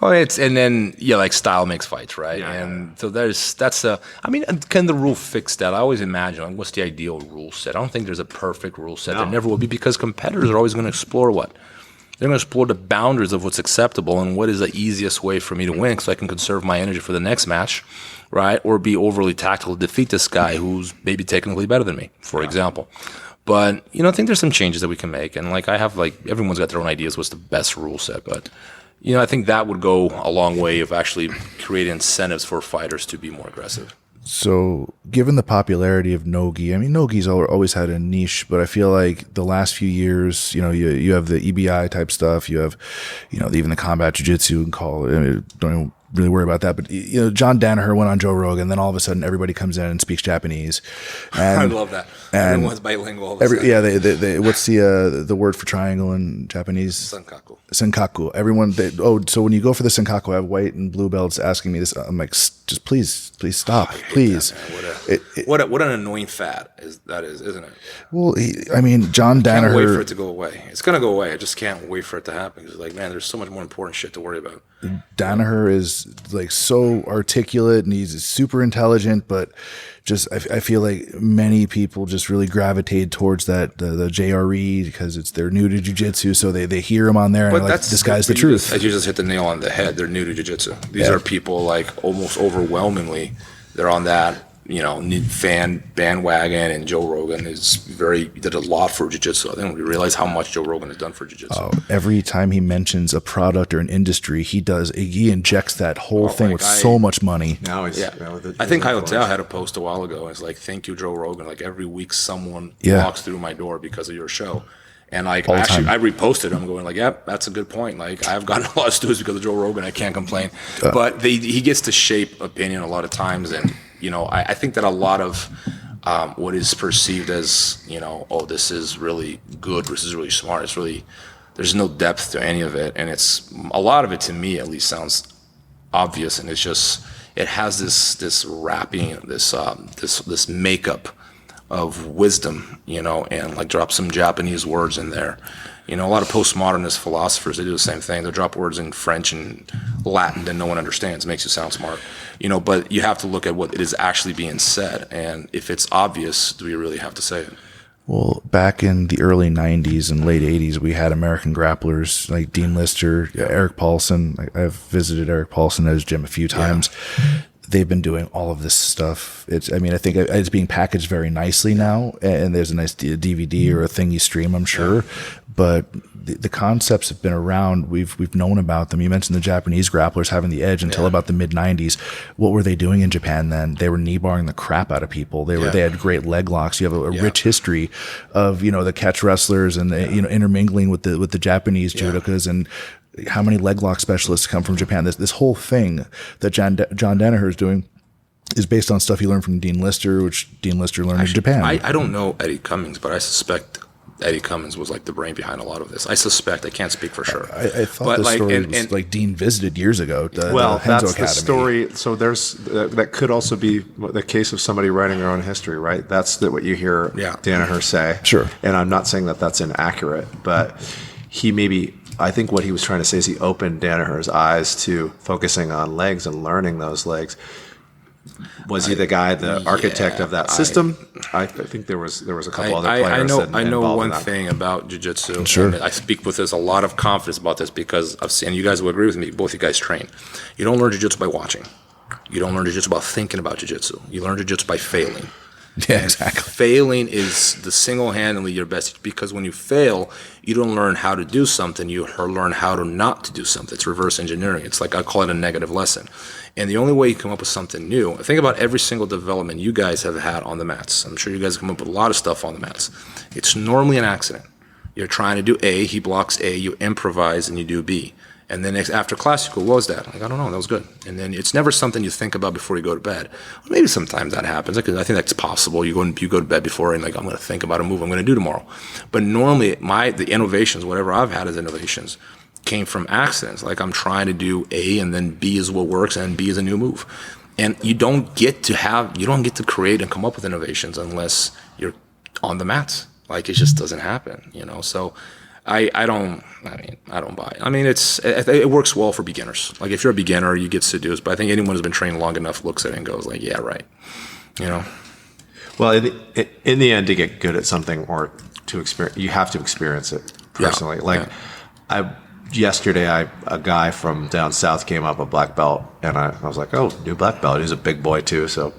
Oh, like style makes fights, right? So can the rule fix that? I always imagine, like, what's the ideal rule set? I don't think there's a perfect rule set. There never will be, because competitors are always going to explore what? They're going to explore the boundaries of what's acceptable and what is the easiest way for me to win, so I can conserve my energy for the next match, right? Or be overly tactical to defeat this guy who's maybe technically better than me, for example. But, I think there's some changes that we can make. And everyone's got their own ideas what's the best rule set, but I think that would go a long way of actually creating incentives for fighters to be more aggressive. So, given the popularity of Nogi, I mean, Nogi's always had a niche, but I feel like the last few years, you have the EBI type stuff, you have, even the combat jiu-jitsu and don't even really worry about that. But, John Danaher went on Joe Rogan, and then all of a sudden everybody comes in and speaks Japanese. And, I love that. Everyone's bilingual. They what's the word for triangle in Japanese? Senkaku. Everyone, so when you go for the Senkaku, I have white and blue belts asking me this. I'm like, just please stop, please. What an annoying fad isn't it? Well, John Danaher. Can't wait for it to go away. It's gonna go away. I just can't wait for it to happen. It's like, man, there's so much more important shit to worry about. Danaher is like so articulate and he's super intelligent, but just I feel like many people just really gravitate towards that the JRE because they're new to jiu-jitsu, so they hear him on there and this guy's the truth. You just hit the nail on the head. They're new to jiu-jitsu. These are people like almost overwhelmingly they're on that fan bandwagon, and Joe Rogan did a lot for jiu-jitsu. I didn't realize how much Joe Rogan has done for jiu-jitsu. Every time he mentions a product or an industry, he injects that whole thing with so much money. Now he's I think Hiatus had a post a while ago. It's like, thank you, Joe Rogan. Like every week someone walks through my door because of your show. And I reposted him going like, yep, that's a good point. Like I've gotten a lot of students because of Joe Rogan. I can't complain. But he gets to shape opinion a lot of times. And, I think that a lot of what is perceived as, this is really good, this is really smart. It's really, there's no depth to any of it. And it's a lot of it, to me at least, sounds obvious. And it's just, it has this wrapping, this makeup of wisdom, and like drop some Japanese words in there. A lot of postmodernist philosophers, they do the same thing. They'll drop words in French and Latin that no one understands. It makes you sound smart. But you have to look at what it is actually being said. And if it's obvious, do we really have to say it? Well, back in the early 90s and late 80s, we had American grapplers like Dean Lister, Eric Paulson. I've visited Eric Paulson at his gym a few times. Yeah. They've been doing all of this stuff. I think it's being packaged very nicely now, and there's a nice DVD or a thing you stream, I'm sure. But the concepts have been around. We've known about them. You mentioned the Japanese grapplers having the edge until about the mid 90s. What were they doing in Japan then? They were knee barring the crap out of people. They had great leg locks. You have a rich history of the catch wrestlers and intermingling with the Japanese judokas and how many leg lock specialists come from Japan. This whole thing that John Danaher is doing is based on stuff he learned from Dean Lister, which Dean Lister learned in Japan. I don't know Eddie Cummings, but I suspect Eddie Cummings was like the brain behind a lot of this. I suspect. I can't speak for sure. I thought the story was like Dean visited years ago. The Henzo that's Academy. The story. So there's that could also be the case of somebody writing their own history, right? That's what you hear Danaher say. Sure. And I'm not saying that that's inaccurate, but he maybe I think what he was trying to say is he opened Danaher's eyes to focusing on legs and learning those legs. Was he the guy, the architect of that system? I think there was a couple other players. I know one thing about jiu-jitsu. Sure. And I speak with this a lot of confidence about this because I've seen, and you guys will agree with me, both you guys train. You don't learn jiu-jitsu by watching. You don't learn jiu-jitsu by thinking about jiu-jitsu. You learn jiu-jitsu by failing. Yeah, exactly. Failing is the single-handedly your best, because when you fail, you don't learn how to do something. You learn how to not to do something. It's reverse engineering. It's like, I call it a negative lesson. And the only way you come up with something new, think about every single development you guys have had on the mats. I'm sure you guys come up with a lot of stuff on the mats. It's normally an accident. You're trying to do A, he blocks A, you improvise, and you do B. And then after class, you go, what was that? Like, I don't know, that was good. And then it's never something you think about before you go to bed. Well, maybe sometimes that happens. I think that's possible. You go to bed before and like, I'm going to think about a move I'm going to do tomorrow. But normally the innovations, whatever I've had as innovations, came from accidents. Like, I'm trying to do A and then B is what works and B is a new move. And you don't get to create and come up with innovations unless you're on the mats. Like, it just doesn't happen, So I don't buy it. I mean, it works well for beginners. Like, if you're a beginner, you get seduced. But I think anyone who's been trained long enough looks at it and goes like, yeah, right. Well, in the end, to get good at something or to experience, you have to experience it personally. Yesterday, a guy from down south came up, a black belt, and I was like, oh, new black belt. He's a big boy too. So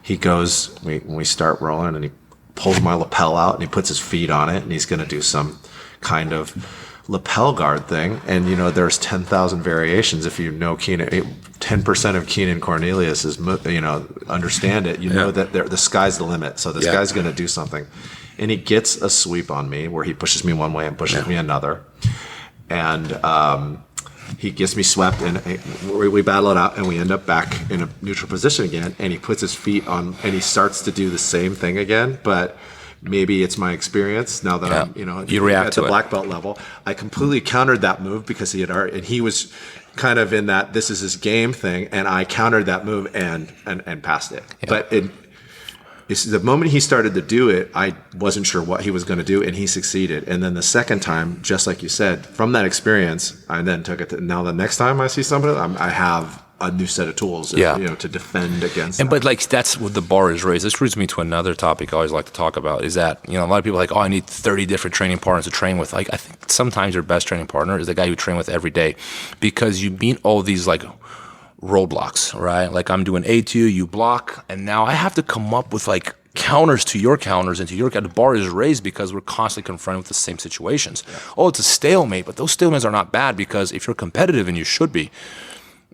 he goes, we start rolling, and he pulls my lapel out and he puts his feet on it, and he's going to do some kind of lapel guard thing. And there's 10,000 variations. If you know 10% of Keenan Cornelius is understand it. Know that the sky's the limit. So this guy's going to do something, and he gets a sweep on me where he pushes me one way and pushes me another. And he gets me swept, and we battle it out, and we end up back in a neutral position again. And he puts his feet on, and he starts to do the same thing again. But maybe it's my experience now that I'm, you react at to the it. black belt level. I completely countered that move because he had already, and he was kind of in that this is his game thing, and I countered that move and passed it. Yeah. But it's the moment he started to do it, I wasn't sure what he was going to do, and he succeeded. And then the second time, just like you said, from that experience, I then took it to, now the next time I see somebody, I have a new set of tools, to defend against. But like, that's what the bar is raised. This brings me to another topic I always like to talk about, is that, a lot of people are like, oh, I need 30 different training partners to train with. Like, I think sometimes your best training partner is the guy you train with every day, because you meet all these like roadblocks, right? Like, I'm doing A to you, you block, and now I have to come up with like counters to your counters and to your, the bar is raised because we're constantly confronted with the same situations. Yeah. Oh, it's a stalemate, but those stalemates are not bad, because if you're competitive, and you should be,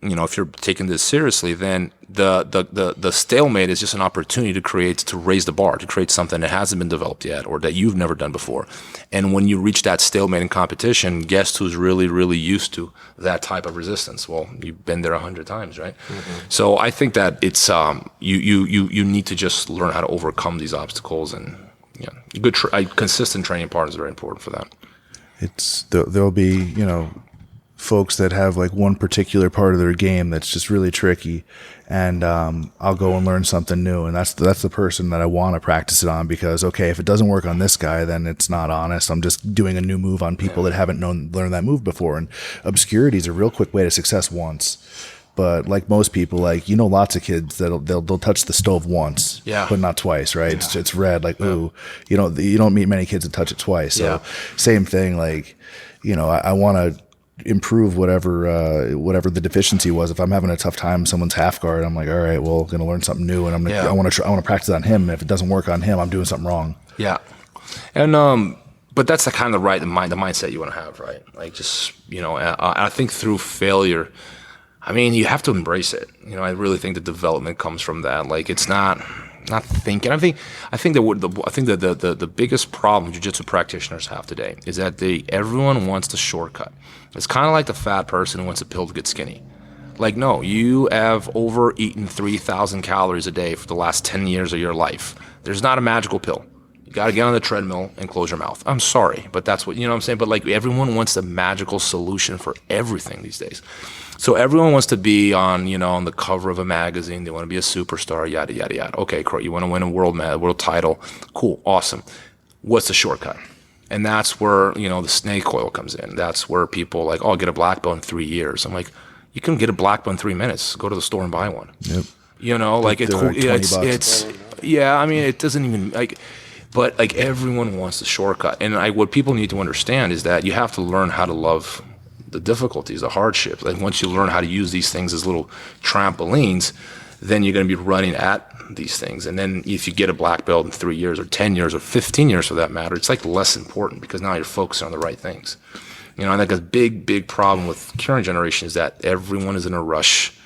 if you're taking this seriously, then the stalemate is just an opportunity to raise the bar, to create something that hasn't been developed yet or that you've never done before. And when you reach that stalemate in competition, guess who's really, really used to that type of resistance? Well, you've been there 100 times, right? Mm-hmm. So I think that it's you need to just learn how to overcome these obstacles, and consistent training partners are very important for that. There'll be folks that have like one particular part of their game that's just really tricky, and I'll go and learn something new, and that's the person that I want to practice it on, because okay, if it doesn't work on this guy, then it's not honest. I'm just doing a new move on people that haven't learned that move before, and obscurity is a real quick way to success once. But like most people, like, lots of kids they'll touch the stove once, but not twice, right? Yeah. It's red, like, ooh, you don't meet many kids that touch it twice. So same thing, like, I want to improve whatever the deficiency was. If I'm having a tough time, someone's half guard, I'm like, all right, well, I'm gonna learn something new, and I want to practice on him. And if it doesn't work on him, I'm doing something wrong. Yeah, and but that's the kind of the mindset you want to have, right? Like, just I think through failure, I mean, you have to embrace it. I really think the development comes from that. Like, it's not thinking. I think the biggest problem jiu-jitsu practitioners have today is that everyone wants the shortcut. It's kind of like the fat person who wants a pill to get skinny. Like, no, you have overeaten 3,000 calories a day for the last 10 years of your life. There's not a magical pill. You got to get on the treadmill and close your mouth. I'm sorry, but that's what, what I'm saying? But like, everyone wants the magical solution for everything these days. So everyone wants to be on, on the cover of a magazine. They want to be a superstar, yada, yada, yada. Okay, you want to win a world title. Cool, awesome. What's the shortcut? And that's where, you know, the snake oil comes in. That's where people like, oh, I'll get a black belt in 3 years. I'm like, you can get a black belt in 3 minutes. Go to the store and buy one. Yep. You know, like They're like $20. Yeah, I mean, it doesn't even like, but like everyone wants the shortcut. And what people need to understand is that you have to learn how to love the difficulties, the hardships. Like once you learn how to use these things as little trampolines, then you're going to be running at these things. And then if you get a black belt in 3 years or 10 years or 15 years for that matter, it's like less important because now you're focusing on the right things. You know, I think a big problem with current generation is that everyone is in a rush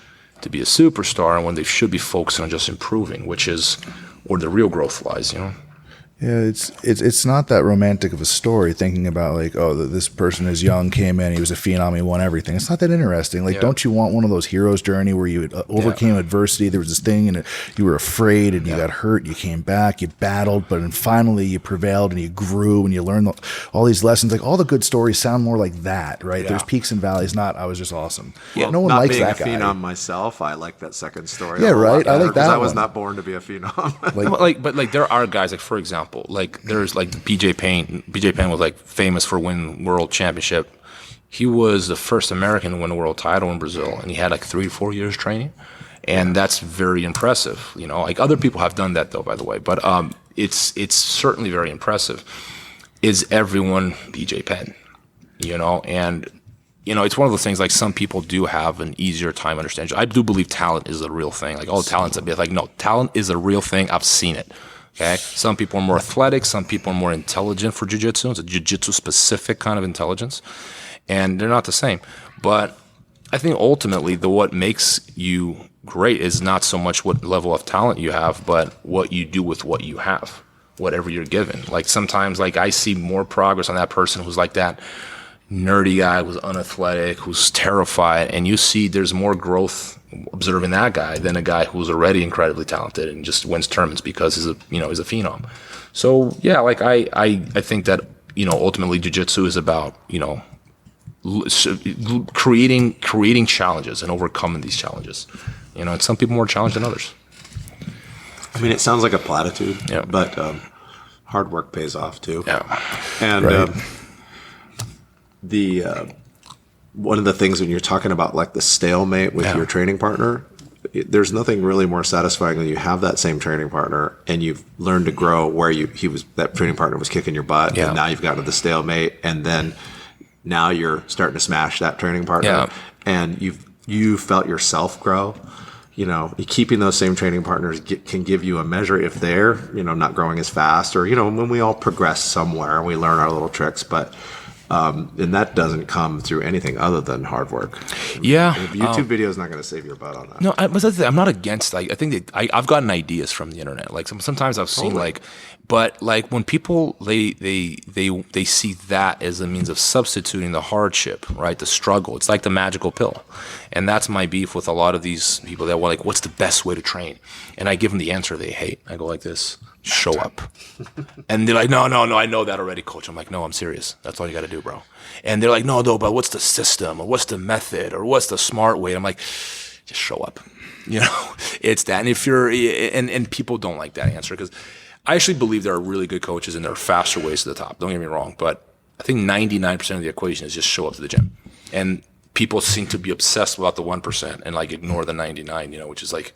to be a superstar and when they should be focusing on just improving, which is where the real growth lies, you know? Yeah, it's not that romantic of a story thinking about like, oh, this person is young, came in, he was a phenom, he won everything. It's not that interesting. Like, don't you want one of those hero's journey where you overcame adversity? There was this thing and you were afraid and you got hurt, you came back, you battled, but then finally you prevailed and you grew and you learned all these lessons. Like all the good stories sound more like that, right? There's peaks and valleys, not I was just awesome. Yeah, no one likes that guy. Not being a phenom myself, I like that second story. Yeah, right. I like that. I was not born to be a phenom. But there are guys like, for example, like there's like BJ Penn. BJ Penn was like famous for winning world championship. He was the first American to win a world title in Brazil, and he had like 3 to 4 years training, and that's very impressive. You know, like other people have done that though, by the way, but it's certainly very impressive. Is everyone BJ Penn? You know, and you know, it's one of those things like some people do have an easier time understanding. I do believe talent is a real thing. Like all talent's a bit like, no, talent is a real thing. I've seen it. Okay. Some people are more athletic. Some people are more intelligent for jiu-jitsu. It's a jiu-jitsu specific kind of intelligence. And they're not the same. But I think ultimately what makes you great is not so much what level of talent you have, but what you do with what you have, whatever you're given. Like sometimes like I see more progress on that person who's like that nerdy guy who's unathletic, who's terrified, and you see there's more growth observing that guy than a guy who's already incredibly talented and just wins tournaments because he's a phenom. So yeah, like I think that, you know, ultimately jiu-jitsu is about, you know, creating challenges and overcoming these challenges. You know, and some people more challenged than others. I mean, it sounds like a platitude, yeah, but hard work pays off too. Yeah, and one of the things when you're talking about like the stalemate with your training partner, there's nothing really more satisfying than you have that same training partner and you've learned to grow where that training partner was kicking your butt, and now you've gotten to the stalemate, and then now you're starting to smash that training partner, and you felt yourself grow. You know, keeping those same training partners can give you a measure if they're, you know, not growing as fast, or, you know, when we all progress somewhere and we learn our little tricks, but and that doesn't come through anything other than hard work. Yeah, and a YouTube video is not going to save your butt on that. No, I'm not against. Like, I think that I've gotten ideas from the internet. Like sometimes I've seen like, but like when people they see that as a means of substituting the hardship, right? The struggle. It's like the magical pill, and that's my beef with a lot of these people that were like, "What's the best way to train?" And I give them the answer they hate. I go like this. Show up. And they're like, no, I know that already, coach. I'm like, no, I'm serious. That's all you got to do, bro. And they're like, no, but what's the system, or what's the method, or what's the smart way? I'm like, just show up. You know, it's that. And if you're, and people don't like that answer, because I actually believe there are really good coaches and there are faster ways to the top. Don't get me wrong. But I think 99% of the equation is just show up to the gym. And people seem to be obsessed about the 1% and like ignore the 99, you know, which is like,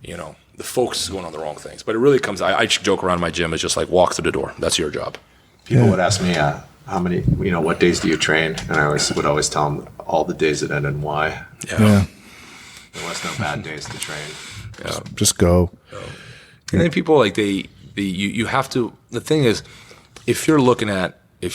you know, the focus is going on the wrong things. But it really comes, I joke around in my gym, it's just like walk through the door. That's your job. People would ask me, how many, you know, what days do you train? And I would always tell them all the days that end in Y. Yeah. There was no bad days to train. Yeah. Just go. And then people like you have to, the thing is, if you're looking at like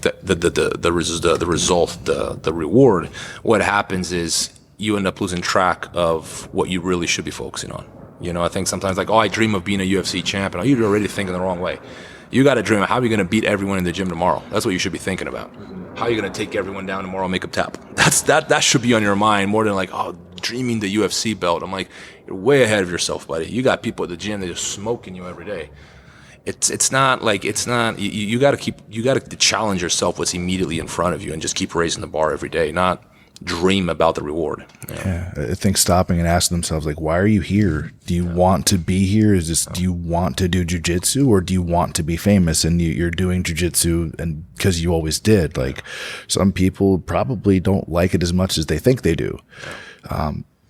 the result, the reward, what happens is you end up losing track of what you really should be focusing on. You know, I think sometimes like, I dream of being a UFC champion. You're already thinking the wrong way. You got to dream of how are you going to beat everyone in the gym tomorrow. That's what you should be thinking about. How are you going to take everyone down tomorrow and make them tap? That should be on your mind more than like, dreaming the UFC belt. I'm like, you're way ahead of yourself, buddy. You got people at the gym that are smoking you every day. It's not you got to challenge yourself what's immediately in front of you and just keep raising the bar every day. Not dream about the reward. Yeah, I think stopping and asking themselves, like, why are you here? Do you want to be here? Do you want to do jujitsu, or do you want to be famous? And you're doing jujitsu and because you always did. Like, some people probably don't like it as much as they think they do.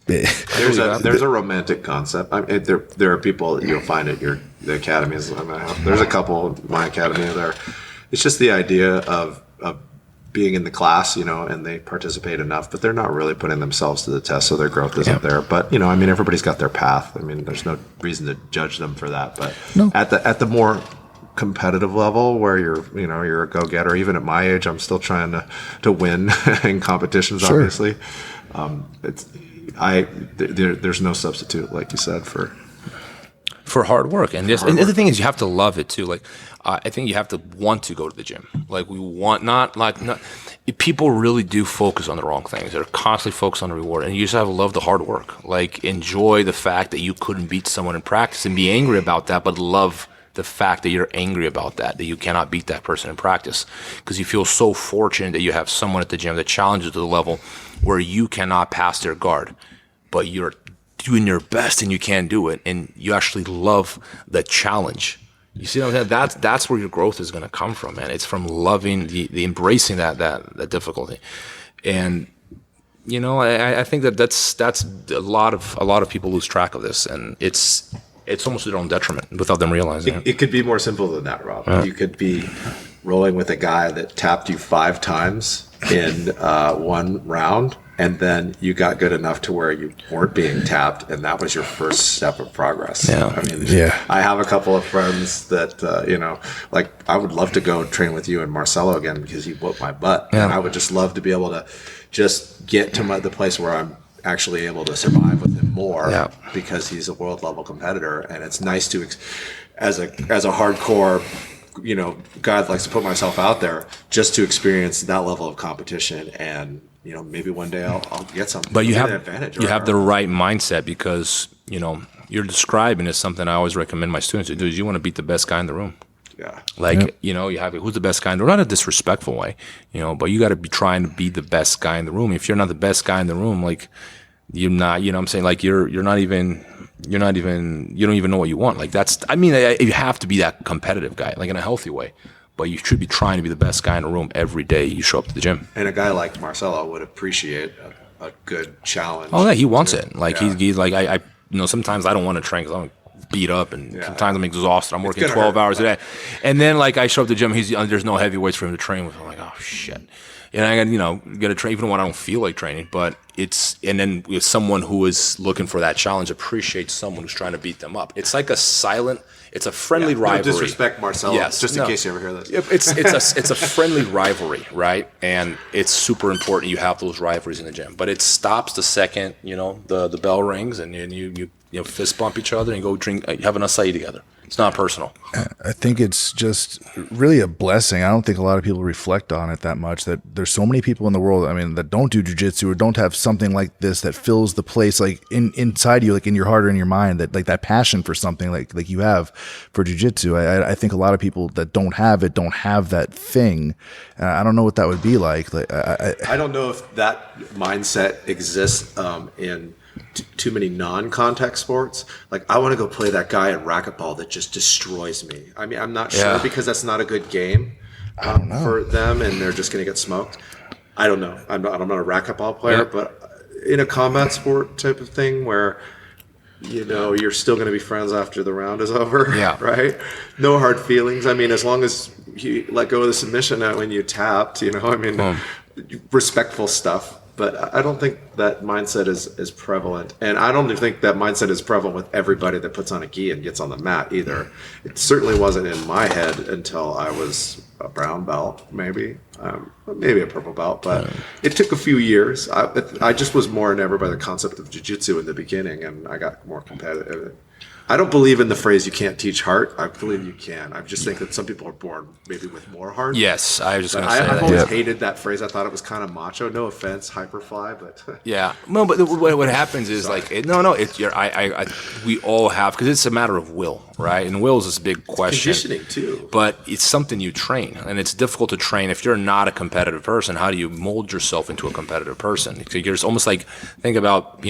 There's a romantic concept. I mean, there are people that you'll find at the academies. There's a couple in my academy there. It's just the idea of being in the class, and they participate enough, but they're not really putting themselves to the test, so their growth isn't there. But I mean, everybody's got their path. I mean, there's no reason to judge them for that. But at the more competitive level, where you're a go-getter, even at my age, I'm still trying to win in competitions. Sure. Obviously, there's no substitute, like you said, for hard work. And the thing is, you have to love it too. Like, I think you have to want to go to the gym. Like, we want not people really do focus on the wrong things. They're constantly focused on the reward, and you just have to love the hard work. Like, enjoy the fact that you couldn't beat someone in practice and be angry about that, but love the fact that you're angry about that you cannot beat that person in practice, because you feel so fortunate that you have someone at the gym that challenges you to the level where you cannot pass their guard, but you're doing your best and you can't do it, and you actually love the challenge. You see what I'm saying? That's where your growth is going to come from, man. It's from loving the embracing that difficulty. And I think that's a lot of people lose track of this, and it's almost their own detriment without them realizing it. It could be more simple than that, Rob. Yeah. You could be rolling with a guy that tapped you 5 times in one round, and then you got good enough to where you weren't being tapped, and that was your first step of progress. Yeah. I mean, I have a couple of friends that, like, I would love to go train with you and Marcelo again, because he whooped my butt. Yeah. And I would just love to be able to just get to the place where I'm actually able to survive with him more, because he's a world level competitor. And it's nice to, as a hardcore, guy that likes to put myself out there, just to experience that level of competition. And maybe one day I'll get something. But you have the right mindset, because you're describing is something I always recommend my students to do. Is you want to beat the best guy in the room. Yeah. Like, you have who's the best guy in the room, not in a disrespectful way, but you got to be trying to be the best guy in the room. If you're not the best guy in the room, like, you're not, I'm saying, like, you don't even know what you want. Like, you have to be that competitive guy, like, in a healthy way. But you should be trying to be the best guy in the room every day you show up to the gym. And a guy like Marcelo would appreciate a good challenge. Oh yeah, he wants it. Like, he's like, I sometimes I don't want to train because I'm beat up, and sometimes I'm exhausted. I'm working 12 hours a day, and then, like, I show up to the gym. There's no heavyweights for him to train with. I'm like, oh shit. And I got to train even when I don't feel like training. But and then with someone who is looking for that challenge, appreciates someone who's trying to beat them up. It's like it's a friendly rivalry. No disrespect, Marcelo. Yes, just in case you ever hear this. It's a friendly rivalry, right? And it's super important you have those rivalries in the gym. But it stops the second the bell rings, and you fist bump each other and go drink, have an acai together. It's not personal. I think it's just really a blessing. I don't think a lot of people reflect on it that much, that there's so many people in the world, I mean, that don't do jiu-jitsu or don't have something like this that fills the place, like, inside you, like, in your heart or in your mind, that, like, that passion for something like you have for jiu-jitsu. I think a lot of people that don't have that thing. I don't know what that would be like. I don't know if that mindset exists in too many non-contact sports. Like, I want to go play that guy in racquetball that just destroys me. I mean, I'm not sure, because that's not a good game for them, and they're just going to get smoked. I don't know. I'm not a racquetball player, but in a combat sport type of thing where you're still going to be friends after the round is over, right? No hard feelings. I mean, as long as you let go of the submission when you tapped, respectful stuff. But I don't think that mindset is prevalent. And I don't think that mindset is prevalent with everybody that puts on a gi and gets on the mat either. It certainly wasn't in my head until I was a brown belt, maybe a purple belt. But it took a few years. I just was more enamored by the concept of jiu-jitsu in the beginning, and I got more competitive. I don't believe in the phrase "you can't teach heart." I believe you can. I just think that some people are born maybe with more heart. Yes, I was just going to say I've that. always hated that phrase. I thought it was kind of macho. No offense, Hyperfly, but Yeah, no, but what happens is we all have, because it's a matter of will, right? And will is this big question. conditioning too. But it's something you train, and it's difficult to train if you're not a competitive person. How do you mold yourself into a competitive person? It's almost like, think about,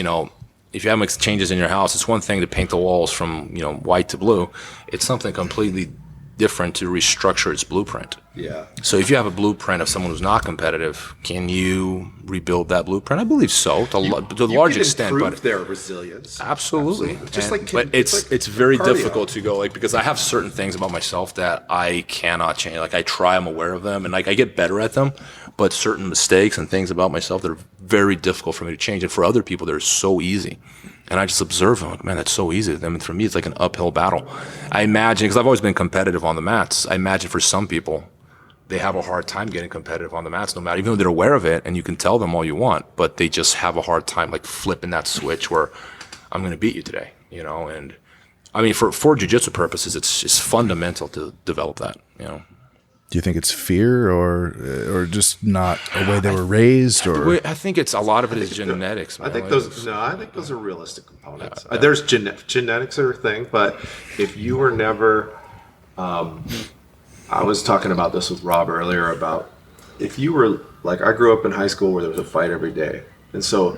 if you have changes in your house, it's one thing to paint the walls from white to blue. It's something completely different to restructure its blueprint. Yeah. So if you have a blueprint of someone who's not competitive, can you rebuild that blueprint? I believe so, to a large extent. Improve but their resilience. Absolutely. Just but it's very cardio. difficult to go, because I have certain things about myself that I cannot change. I try, I'm aware of them, and I get better at them, but certain mistakes and things about myself that are very difficult for me to change, and for other people they're so easy. And I just observe them, man, that's so easy. For me, it's like an uphill battle. I imagine, because I've always been competitive on the mats, I imagine for some people, they have a hard time getting competitive on the mats, no matter, even though they're aware of it, and you can tell them all you want, but they just have a hard time flipping that switch where I'm going to beat you today, And I mean, for jiu-jitsu purposes, it's fundamental to develop that, Do you think it's fear or just not a way they were raised? Or I think a lot of it is genetics. Man. I think those are realistic components. There's genetics are a thing, but if you were never, I was talking about this with Rob earlier about if you were I grew up in high school where there was a fight every day, and so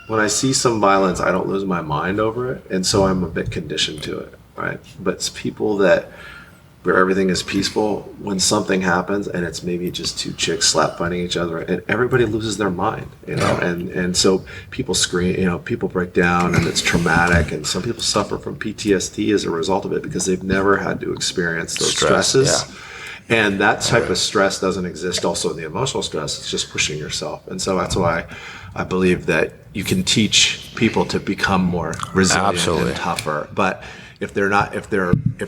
when I see some violence, I don't lose my mind over it, and so I'm a bit conditioned to it, right? But it's people where everything is peaceful, when something happens and it's maybe just two chicks slap fighting each other, and everybody loses their mind, and so people scream, people break down, and it's traumatic, and some people suffer from PTSD as a result of it because they've never had to experience those stresses. Yeah. And that type of stress doesn't exist also in the emotional stress. It's just pushing yourself. And so that's why I believe that you can teach people to become more resilient and tougher. But if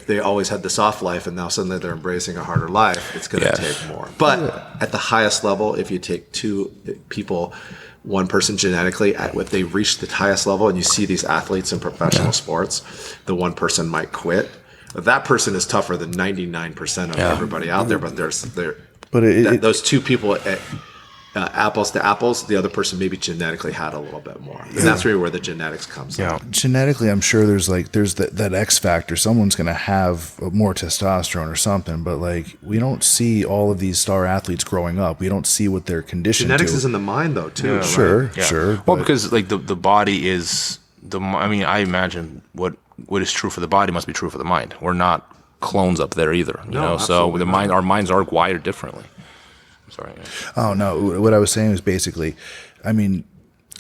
they always had the soft life and now suddenly they're embracing a harder life, it's going to take more. But at the highest level, if you take two people, one person genetically, if they reach the highest level, and you see these athletes in professional sports, the one person might quit. That person is tougher than 99% of everybody out there, but those two people at apples to apples, the other person maybe genetically had a little bit more, and that's really where the genetics comes in. Genetically, I'm sure there's that X factor. Someone's going to have more testosterone or something, but we don't see all of these star athletes growing up. We don't see what they're conditioned Genetics to. is in the mind though too. Sure. Well, because the body is I imagine what is true for the body must be true for the mind. We're not clones up there either, so our minds are wired differently. Sorry. Oh no, what I was saying was basically,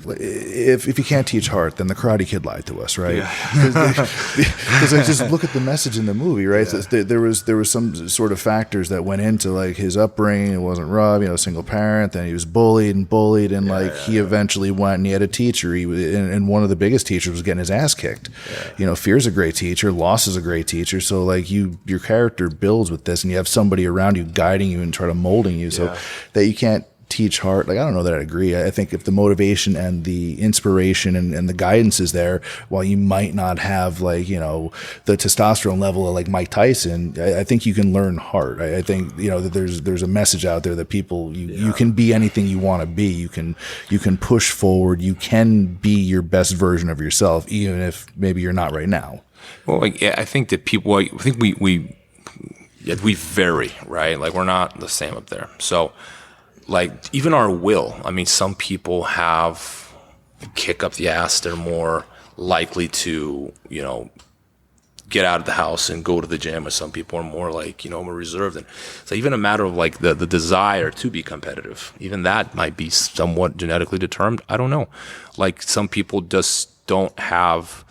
if you can't teach heart, then the Karate Kid lied to us, right? Because I just look at the message in the movie, right? So there was some sort of factors that went into his upbringing. It wasn't rough, single parent. Then he was bullied, and he eventually went and he had a teacher. And one of the biggest teachers was getting his ass kicked. Fear's a great teacher, loss is a great teacher. So your character builds with this, and you have somebody around you guiding you and try to molding you, so that you can't teach heart. I don't know that I agree. I think if the motivation and the inspiration and the guidance is there, while you might not have the testosterone level of Mike Tyson, I think you can learn heart. I think that there's a message out there that people you can be anything you want to be. You can push forward. You can be your best version of yourself, even if maybe you're not right now. Well, I think that people. I think we vary, right? We're not the same up there. So. Even our will, some people have kick up the ass. They're more likely to, get out of the house and go to the gym, or some people are more more reserved. And so even a matter of the desire to be competitive, even that might be somewhat genetically determined. I don't know. Some people just don't have,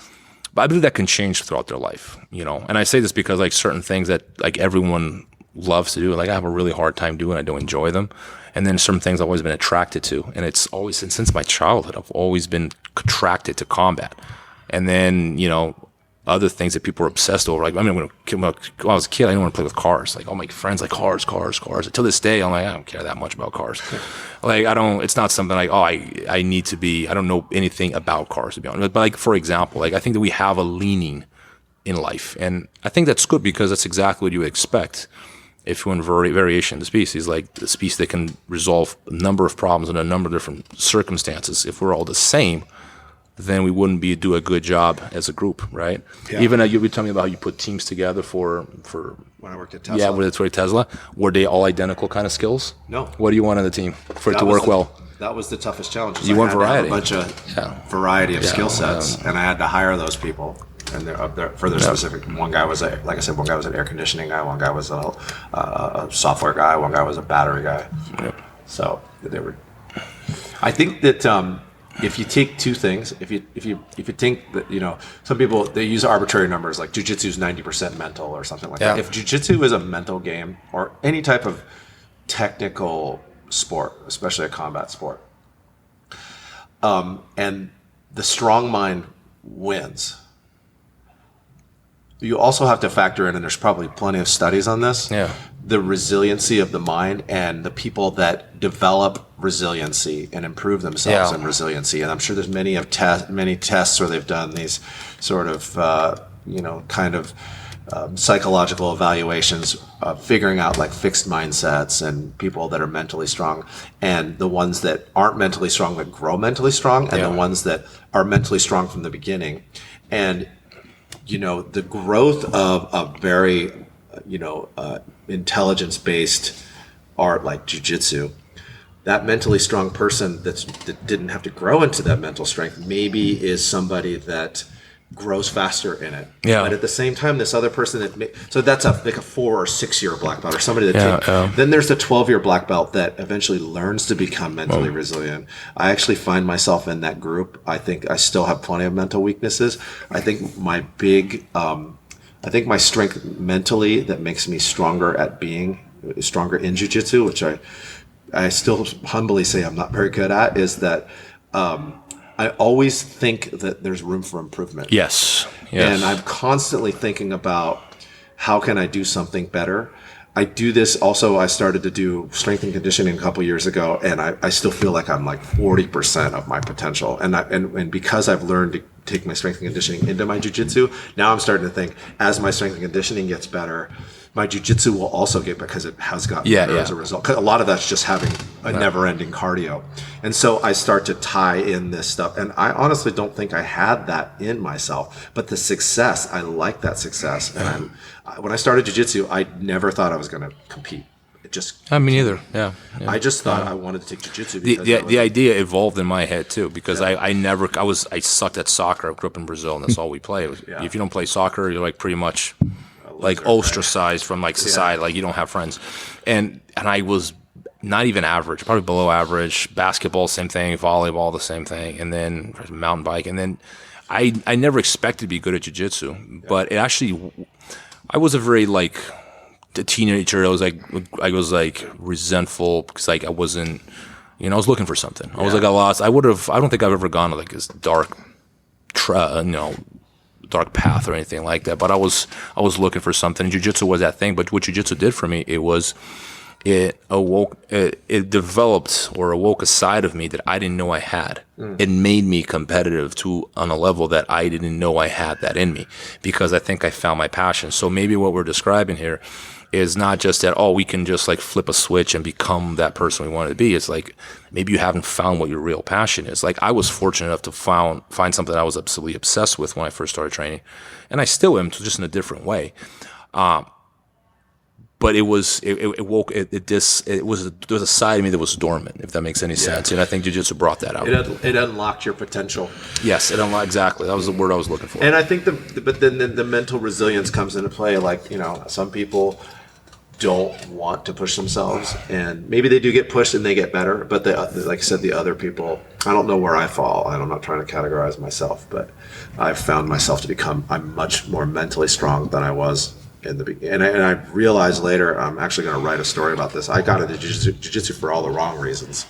but I believe that can change throughout their life, And I say this because certain things that everyone loves to do, I have a really hard time doing, I don't enjoy them. And then some things I've always been attracted to. And it's always, since my childhood, I've always been attracted to combat. And then, other things that people are obsessed over. When I was a kid, I didn't want to play with cars. All my friends cars. Until this day, I'm I don't care that much about cars. It's not something I need to be, I don't know anything about cars, to be honest. But for example, I think that we have a leaning in life. And I think that's good because that's exactly what you would expect if you're in variation of the species, like the species that can resolve a number of problems in a number of different circumstances. If we're all the same, then we wouldn't do a good job as a group, right? Yeah. Even you were telling me about how you put teams together for when I worked at Tesla. Yeah, with Tesla. Were they all identical kind of skills? No. What do you want on the team for it to work well? That was the toughest challenge. You want variety. A bunch of variety of skill sets, and I had to hire those people. And they're up there for their specific. One guy was one guy was an air conditioning guy. One guy was a software guy. One guy was a battery guy. Yep. So they were. I think that if you take two things, if you think that some people they use arbitrary numbers like jiu-jitsu is 90% mental or something like that. If jiu-jitsu is a mental game or any type of technical sport, especially a combat sport, and the strong mind wins. You also have to factor in, and there's probably plenty of studies on this, the resiliency of the mind and the people that develop resiliency and improve themselves in resiliency. And I'm sure there's many tests where they've done these sort of, psychological evaluations, figuring out like fixed mindsets and people that are mentally strong, and the ones that aren't mentally strong that grow mentally strong, and the ones that are mentally strong from the beginning. And the growth of a very, intelligence-based art like jiu-jitsu, that mentally strong person that didn't have to grow into that mental strength maybe is somebody that grows faster in it. Yeah. But at the same time, this other person so that's like a 4 or 6 year black belt or somebody that then there's the 12-year black belt that eventually learns to become mentally resilient. I actually find myself in that group. I think I still have plenty of mental weaknesses. I think my strength mentally that makes me stronger at being stronger in jiu-jitsu, which I still humbly say I'm not very good at, is that I always think that there's room for improvement. Yes. And I'm constantly thinking about how can I do something better. I do this also. I started to do strength and conditioning a couple years ago, and I still feel like I'm like 40% of my potential. And because I've learned to take my strength and conditioning into my jiu-jitsu, now I'm starting to think as my strength and conditioning gets better, my jiu-jitsu will also get, because it has gotten better as a result. 'Cause a lot of that's just having a never-ending cardio. And so I start to tie in this stuff. And I honestly don't think I had that in myself. But the success, I like that success. And when I started jiu-jitsu, I never thought I was going to compete. It just... me neither. Yeah. I just thought I wanted to take jiu-jitsu. The idea evolved in my head too, because I sucked at soccer. I grew up in Brazil, and that's all we play. If you don't play soccer, you're like pretty much... like ostracized from like society, like you don't have friends. And I was not even average, probably below average. Basketball, same thing. Volleyball, the same thing. And then mountain bike. And then I never expected to be good at jiu-jitsu, but it actually, I was a very like a teenager. I was like resentful because like I wasn't, I was looking for something. I was like, I lost. I don't think I've ever gone to like this dark path or anything like that, but I was looking for something. Jiu-jitsu was that thing, but what jiu-jitsu did for me, it developed or awoke a side of me that I didn't know I had. It made me competitive on a level that I didn't know I had that in me, because I think I found my passion. So maybe what we're describing here is not just that, we can just like flip a switch and become that person we wanted to be. It's like maybe you haven't found what your real passion is. Like I was fortunate enough to find something I was absolutely obsessed with when I first started training, and I still am, just in a different way. But there was a side of me that was dormant, if that makes any sense. And I think jiu-jitsu brought that out. It unlocked your potential. Yes, it unlocked, exactly. That was the word I was looking for. And I think but then the mental resilience comes into play. Like, some people don't want to push themselves, and maybe they do get pushed and they get better, but like I said, the other people, I don't know where I fall, and I'm not trying to categorize myself, but I've found myself I'm much more mentally strong than I was in the beginning. And I realized later, I'm actually going to write a story about this. I got into jiu-jitsu for all the wrong reasons.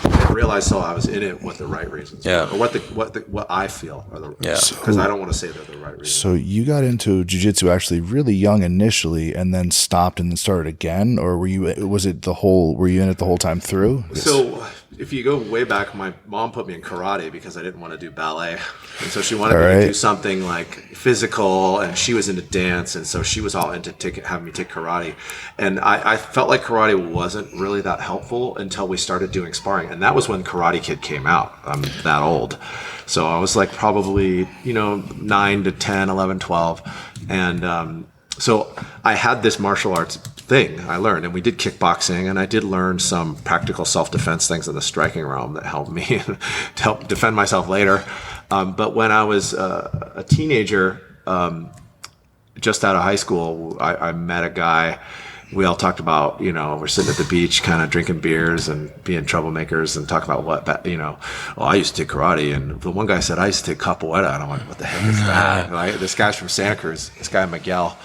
I realized I was in it with the right reasons. Or what I feel are because I don't want to say they're the right reasons. So you got into jiu-jitsu actually really young initially, and then stopped and then started again, or were you in it the whole time through? So if you go way back, my mom put me in karate because I didn't want to do ballet. And so she wanted me to do something like physical, and she was into dance. And so she was all into having me take karate. And I felt like karate wasn't really that helpful until we started doing sparring. And that was when Karate Kid came out. I'm that old. So I was like probably, 9 to 10, 11, 12. And so I had this martial arts thing I learned, and we did kickboxing, and I did learn some practical self-defense things in the striking realm that helped me to help defend myself later. But when I was a teenager, just out of high school, I met a guy. We all talked about, we're sitting at the beach kind of drinking beers and being troublemakers and talking about I used to take karate. And the one guy said, I used to take capoeira. And I'm like, what the heck is that? Right? This guy's from Santa Cruz, this guy Miguel.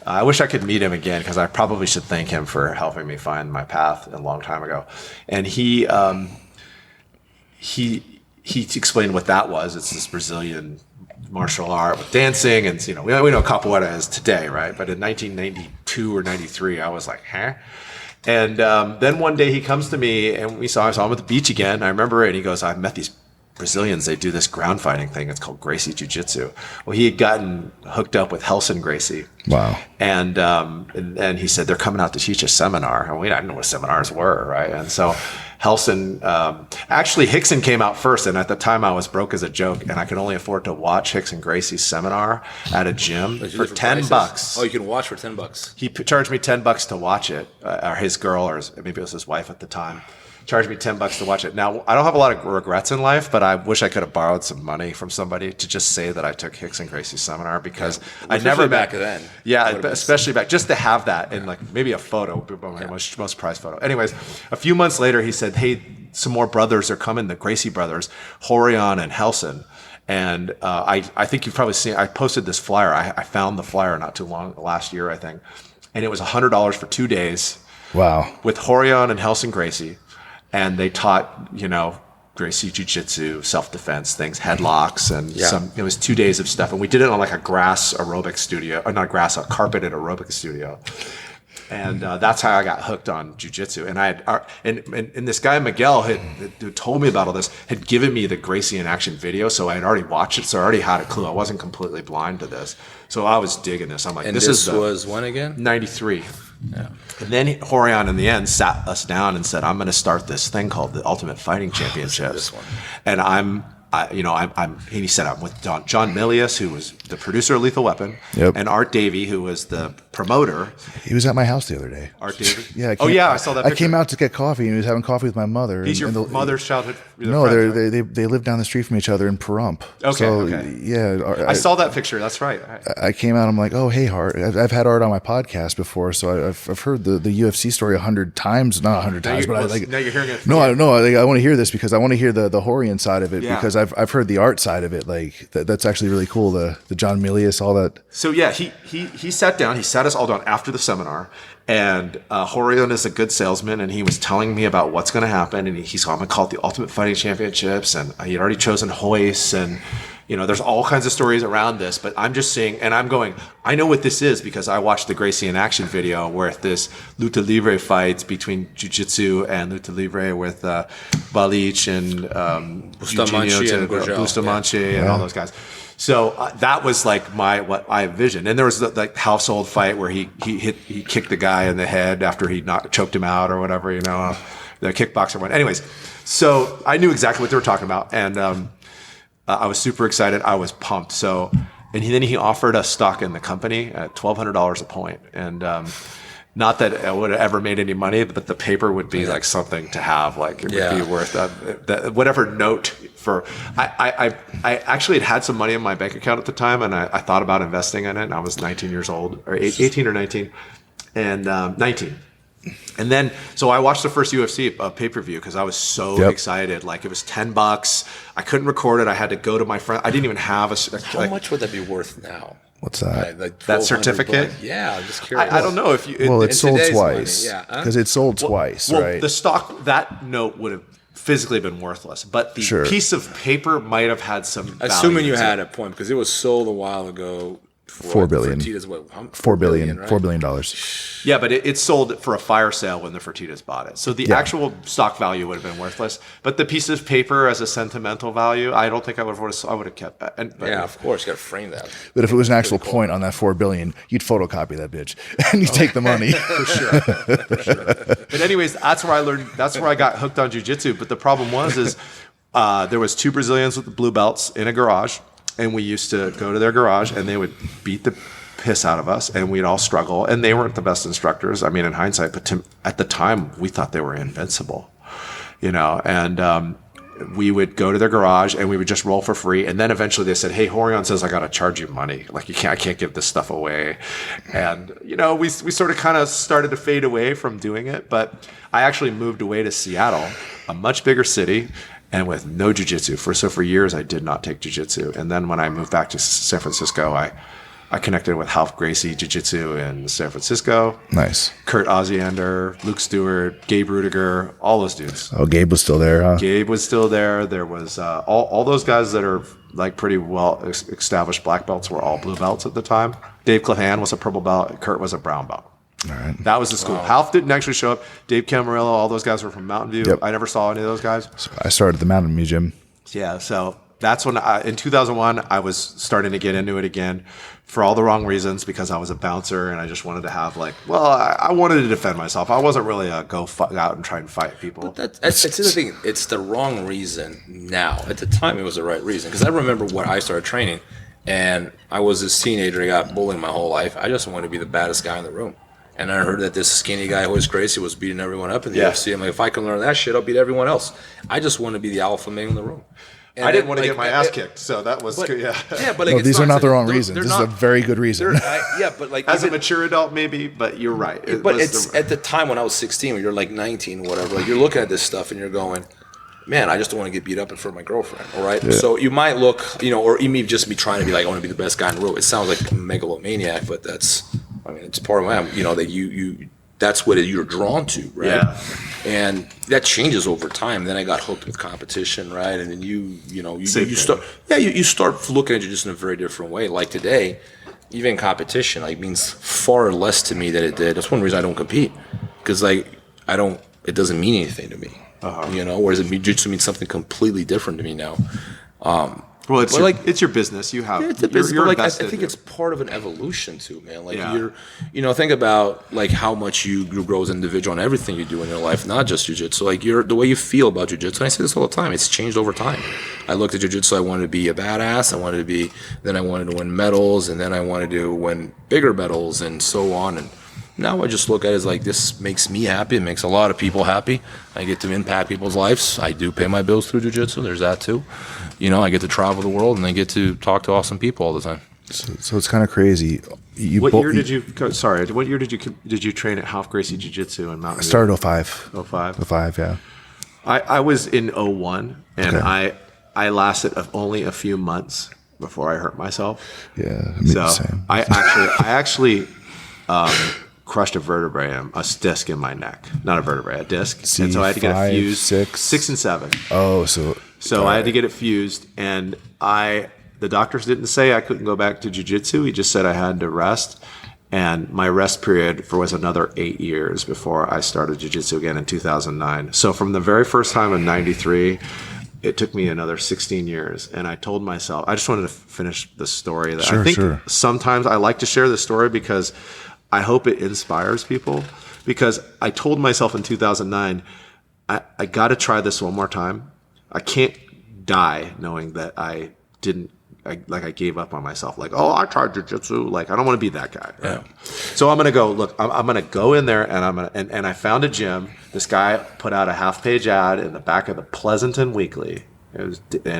I wish I could meet him again because I probably should thank him for helping me find my path a long time ago. And he explained what that was. It's this Brazilian martial art with dancing, and we know capoeira is today, right? But in 1992 or 93, I was like, huh? And then one day he comes to me, and I saw him at the beach again. I remember it. And he goes, I've met these Brazilians. They do this ground fighting thing. It's called Gracie Jiu Jitsu. Well, he had gotten hooked up with Helson Gracie. Wow. And he said, they're coming out to teach a seminar. And I didn't know what seminars were, right? And so Helson, actually Hickson came out first. And at the time I was broke as a joke, and I could only afford to watch Hickson Gracie's seminar at a gym for $10. Oh, you can watch for $10. He charged me $10 to watch it, or his girl, or maybe it was his wife at the time. Charged me $10 to watch it. Now, I don't have a lot of regrets in life, but I wish I could have borrowed some money from somebody to just say that I took Hickson Gracie's seminar, because I never back then. Yeah, especially back, just to have that in like maybe a photo, my most prized photo. Anyways, a few months later, he said, hey, some more brothers are coming, the Gracie brothers, Horion and Helson. And I think you've probably seen, I posted this flyer. I found the flyer not too long, last year, I think. And it was $100 for 2 days. Wow. With Horion and Helson Gracie. And they taught, Gracie Jiu Jitsu, self-defense things, headlocks, and it was 2 days of stuff. And we did it on like a grass aerobic studio, or not grass, a carpeted aerobic studio. And that's how I got hooked on Jiu Jitsu. And I had, and this guy, Miguel, who told me about all this, had given me the Gracie in action video. So I had already watched it. So I already had a clue. I wasn't completely blind to this. So I was digging this. I'm like, and this was when again? 93. Yeah. And then Horion in the end sat us down and said, I'm going to start this thing called the Ultimate Fighting Championships. This one. And he said, I'm with John Milius, who was the producer of Lethal Weapon, and Art Davey, who was the promoter. He was at my house the other day. Art Davey? Yeah. I saw that picture. I came out to get coffee, and he was having coffee with my mother. He's your mother's childhood friend? No, they live down the street from each other in Pahrump. Okay. Yeah. I saw that picture. That's right. I came out. I'm like, oh, hey, Art. I've had Art on my podcast before, so I've heard the UFC story 100 times. Not 100 times, but now you're hearing it. No, I want to hear this because I want to hear the Horion side of it, because I've heard the art side of it. Like that's actually really cool. The John Milius, all that. So yeah, he sat down. He sat us all down after the seminar, and Horion is a good salesman, and he was telling me about what's going to happen. And he's going to call it the Ultimate Fighting Championships, and he had already chosen Hoist, and there's all kinds of stories around this. But I'm just saying, and I'm going, I know what this is because I watched the Gracie in action video where this luta libre fights between jiu-jitsu and luta libre with Balich and Bustamante and all those guys. So that was like what I envisioned. And there was the household fight where he kicked the guy in the head after he choked him out or whatever, the kickboxer one. Anyways, so I knew exactly what they were talking about, and I was super excited. I was pumped. So, and then he offered us stock in the company at $1,200 a point, and not that I would have ever made any money, but the paper would be like something to have. Like it would be worth whatever note for. I actually had some money in my bank account at the time, and I thought about investing in it. And I was 19 years old, or 18 or 19, and 19. And then, so I watched the first UFC pay-per-view because I was so excited. Like it was $10. I couldn't record it. I had to go to my friend. I didn't even have How much would that be worth now? What's that? That certificate? Yeah, I'm just curious. I don't know if you. It's sold twice. Because it's sold twice, right? The stock, that note would have physically been worthless, but the piece of paper might have had some value. Assuming you had a point, because it was sold a while ago 4 billion. Fertitta's what? $4 billion. Right? $4 billion. Yeah, but it sold for a fire sale when the Fertittas bought it. So the actual stock value would have been worthless. But the piece of paper as a sentimental value, I don't think I would have kept that. Yeah, of course, you got to frame that. But if it was an actual point on that $4 billion, you'd photocopy that bitch and you take the money. For sure. But anyways, that's where I learned. That's where I got hooked on jiu-jitsu. But the problem is there was 2 Brazilians with the blue belts in a garage, and we used to go to their garage, and they would beat the piss out of us, and we'd all struggle. And they weren't the best instructors. I mean, in hindsight, but at the time, we thought they were invincible, And we would go to their garage, and we would just roll for free. And then eventually they said, "Hey, Horion says I got to charge you money. Like I can't give this stuff away." And we sort of kind of started to fade away from doing it. But I actually moved away to Seattle, a much bigger city, and with no jiu-jitsu. So for years, I did not take jiu-jitsu. And then when I moved back to San Francisco, I connected with Ralph Gracie Jiu-Jitsu in San Francisco. Nice. Kurt Osiander, Luke Stewart, Gabe Rudiger, all those dudes. Oh, Gabe was still there, huh? Gabe was still there. There was all those guys that are like pretty well established black belts were all blue belts at the time. Dave Clahan was a purple belt. Kurt was a brown belt. All right. That was the school. Wow. Ralph didn't actually show up. Dave Camarillo, all those guys were from Mountain View. Yep. I never saw any of those guys. So I started at the Mountain View Gym. Yeah, so that's when in 2001, I was starting to get into it again for all the wrong reasons because I was a bouncer and I just wanted to have I wanted to defend myself. I wasn't really a go out and try and fight people. But that's the thing. It's the wrong reason now. At the time, it was the right reason. Because I remember when I started training and I was this teenager. I got bullied my whole life. I just wanted to be the baddest guy in the room. And I heard that this skinny guy who was crazy was beating everyone up in the UFC. I'm like, if I can learn that shit, I'll beat everyone else. I just want to be the alpha male in the room. And I didn't want to get my ass kicked, so that was good. Yeah. Yeah, but No, these are not the wrong reasons. This is a very good reason. But as a mature adult, maybe. But you're right. It's at the time when I was 16, when you're like 19, whatever. Like you're looking at this stuff and you're going, man, I just don't want to get beat up in front of my girlfriend. All right. Yeah. So you might look, or you may just be trying to be like, I want to be the best guy in the room. It sounds like a megalomaniac, but it's part of my, that you. That's what you're drawn to, right? Yeah. And that changes over time. Then I got hooked with competition, right? And then you start looking at it just in a very different way. Like today, even competition means far less to me than it did. That's one reason I don't compete, because it doesn't mean anything to me. Whereas jiu-jitsu means something completely different to me now. Well, it's your business. You have it's a business. You're I think it's part of an evolution too, man. You're think about how much you grow as an individual and everything you do in your life, not just jiu-jitsu. The way you feel about jiu-jitsu. And I say this all the time. It's changed over time. I looked at jiu-jitsu. I wanted to be a badass. Then I wanted to win medals, and then I wanted to win bigger medals, and so on. And now I just look at it as this makes me happy. It makes a lot of people happy. I get to impact people's lives. I do pay my bills through jiu-jitsu. There's that too. I get to travel the world and I get to talk to awesome people all the time. So it's kind of crazy. What year did you train at Ralph Gracie Jiu-Jitsu in Mountain View? I started 05. 05? 05, yeah. I was in 01, and okay. I lasted only a few months before I hurt myself. Yeah, so same. I actually crushed a vertebrae, a disc in my neck. Not a vertebrae, a disc. And so I had to get it fused. 6 and 7. Oh, so I had to get it fused, and the doctors didn't say I couldn't go back to jiu-jitsu. He just said I had to rest, and my rest period was another 8 years before I started jiu-jitsu again in 2009. So from the very first time in 93, it took me another 16 years, and I told myself, I just wanted to finish the story. Sometimes I like to share the story because I hope it inspires people, because I told myself in 2009, I got to try this one more time. I can't die knowing that I gave up on myself. I tried jiu-jitsu. I don't want to be that guy. Right? Yeah. So I'm going to go, look, I'm going to go in there, and I found a gym. This guy put out a half-page ad in the back of the Pleasanton Weekly. It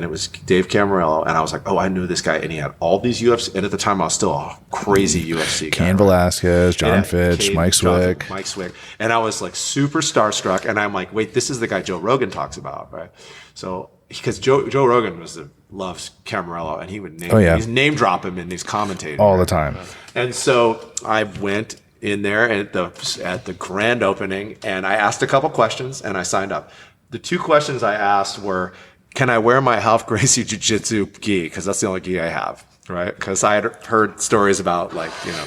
was Dave Camarillo, and I was like, I knew this guy, and he had all these UFC, and at the time I was still a crazy UFC guy. Cain Velasquez, John Fitch, Mike Swick. And I was super starstruck, and I'm like, wait, this is the guy Joe Rogan talks about, right? So, because Joe Rogan loves Camarillo, and he would name drop him in these commentators all the time. And so I went in there at the grand opening, and I asked a couple questions, and I signed up. The 2 questions I asked were, can I wear my Ralph Gracie Jiu-Jitsu gi? Because that's the only gi I have. right? Because I had heard stories about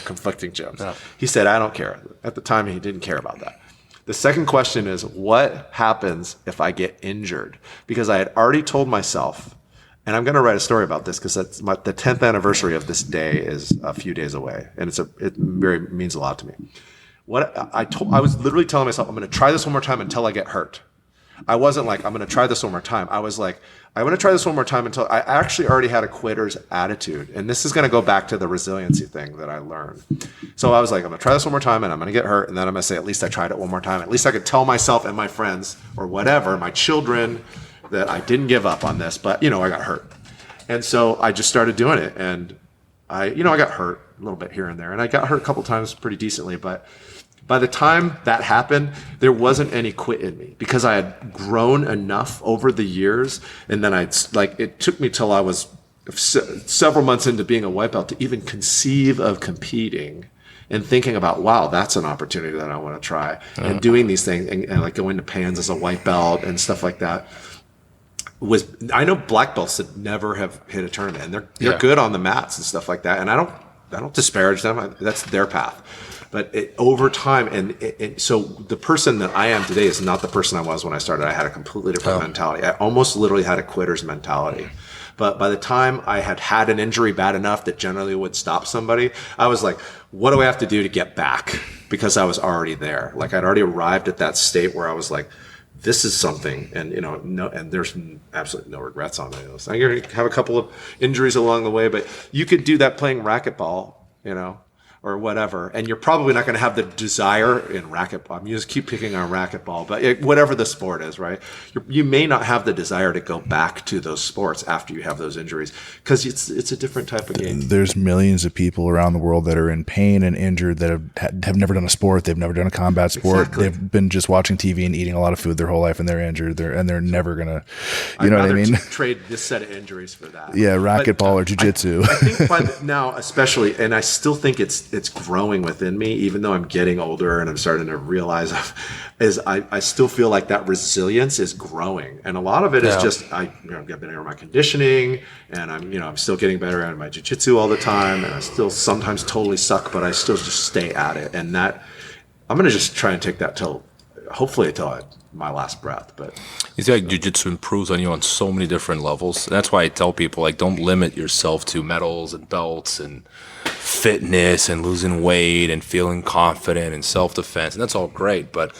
conflicting gyms. Yeah. He said, I don't care. At the time, he didn't care about that. The second question is, what happens if I get injured? Because I had already told myself, and I'm going to write a story about this because the 10th anniversary of this day is a few days away, and it means a lot to me. I was literally telling myself, I'm going to try this one more time until I get hurt. I wasn't like, I'm going to try this one more time. I was like, I'm going to try this one more time until I actually already had a quitter's attitude. And this is going to go back to the resiliency thing that I learned. So I was like, I'm going to try this one more time and I'm going to get hurt. And then I'm going to say, at least I tried it one more time. At least I could tell myself and my friends or whatever, my children, that I didn't give up on this, but I got hurt. And so I just started doing it. And I got hurt a little bit here and there. And I got hurt a couple times pretty decently, but by the time that happened, there wasn't any quit in me because I had grown enough over the years. And then it took me till I was several months into being a white belt to even conceive of competing and thinking about, wow, that's an opportunity that I want to try. And doing these things and like going to Pans as a white belt and stuff like that. I know black belts that never have hit a tournament and they're good on the mats and stuff like that. And I don't disparage them. That's their path. But over time, and so the person that I am today is not the person I was when I started. I had a completely different mentality. I almost literally had a quitter's mentality. But by the time I had an injury bad enough that generally would stop somebody, I was like, what do I have to do to get back? Because I was already there. Like I'd already arrived at that state where I was like, this is something, and and there's absolutely no regrets on it. So I'm going to have a couple of injuries along the way, but you could do that playing racquetball, or whatever, and you're probably not going to have the desire in racquetball. You just keep picking on racquetball, but whatever the sport is, right? You may not have the desire to go back to those sports after you have those injuries because it's a different type of game. There's millions of people around the world that are in pain and injured that have never done a sport. They've never done a combat sport. Exactly. They've been just watching TV and eating a lot of food their whole life, and they're injured. They're never gonna, know what I mean? Trade this set of injuries for that. Yeah, racquetball or jiu-jitsu. I think now, especially, and I still think it's growing within me, even though I'm getting older and I'm starting to realize I still feel like that resilience is growing. And a lot of it is just, I've get better at my conditioning and I'm still getting better at my jiu-jitsu all the time. And I still sometimes totally suck, but I still just stay at it. And that, I'm going to just try and take that hopefully till my last breath. But you see, like jiu-jitsu improves on you on so many different levels. And that's why I tell people, like, don't limit yourself to medals and belts and fitness and losing weight and feeling confident and self-defense. And that's all great. But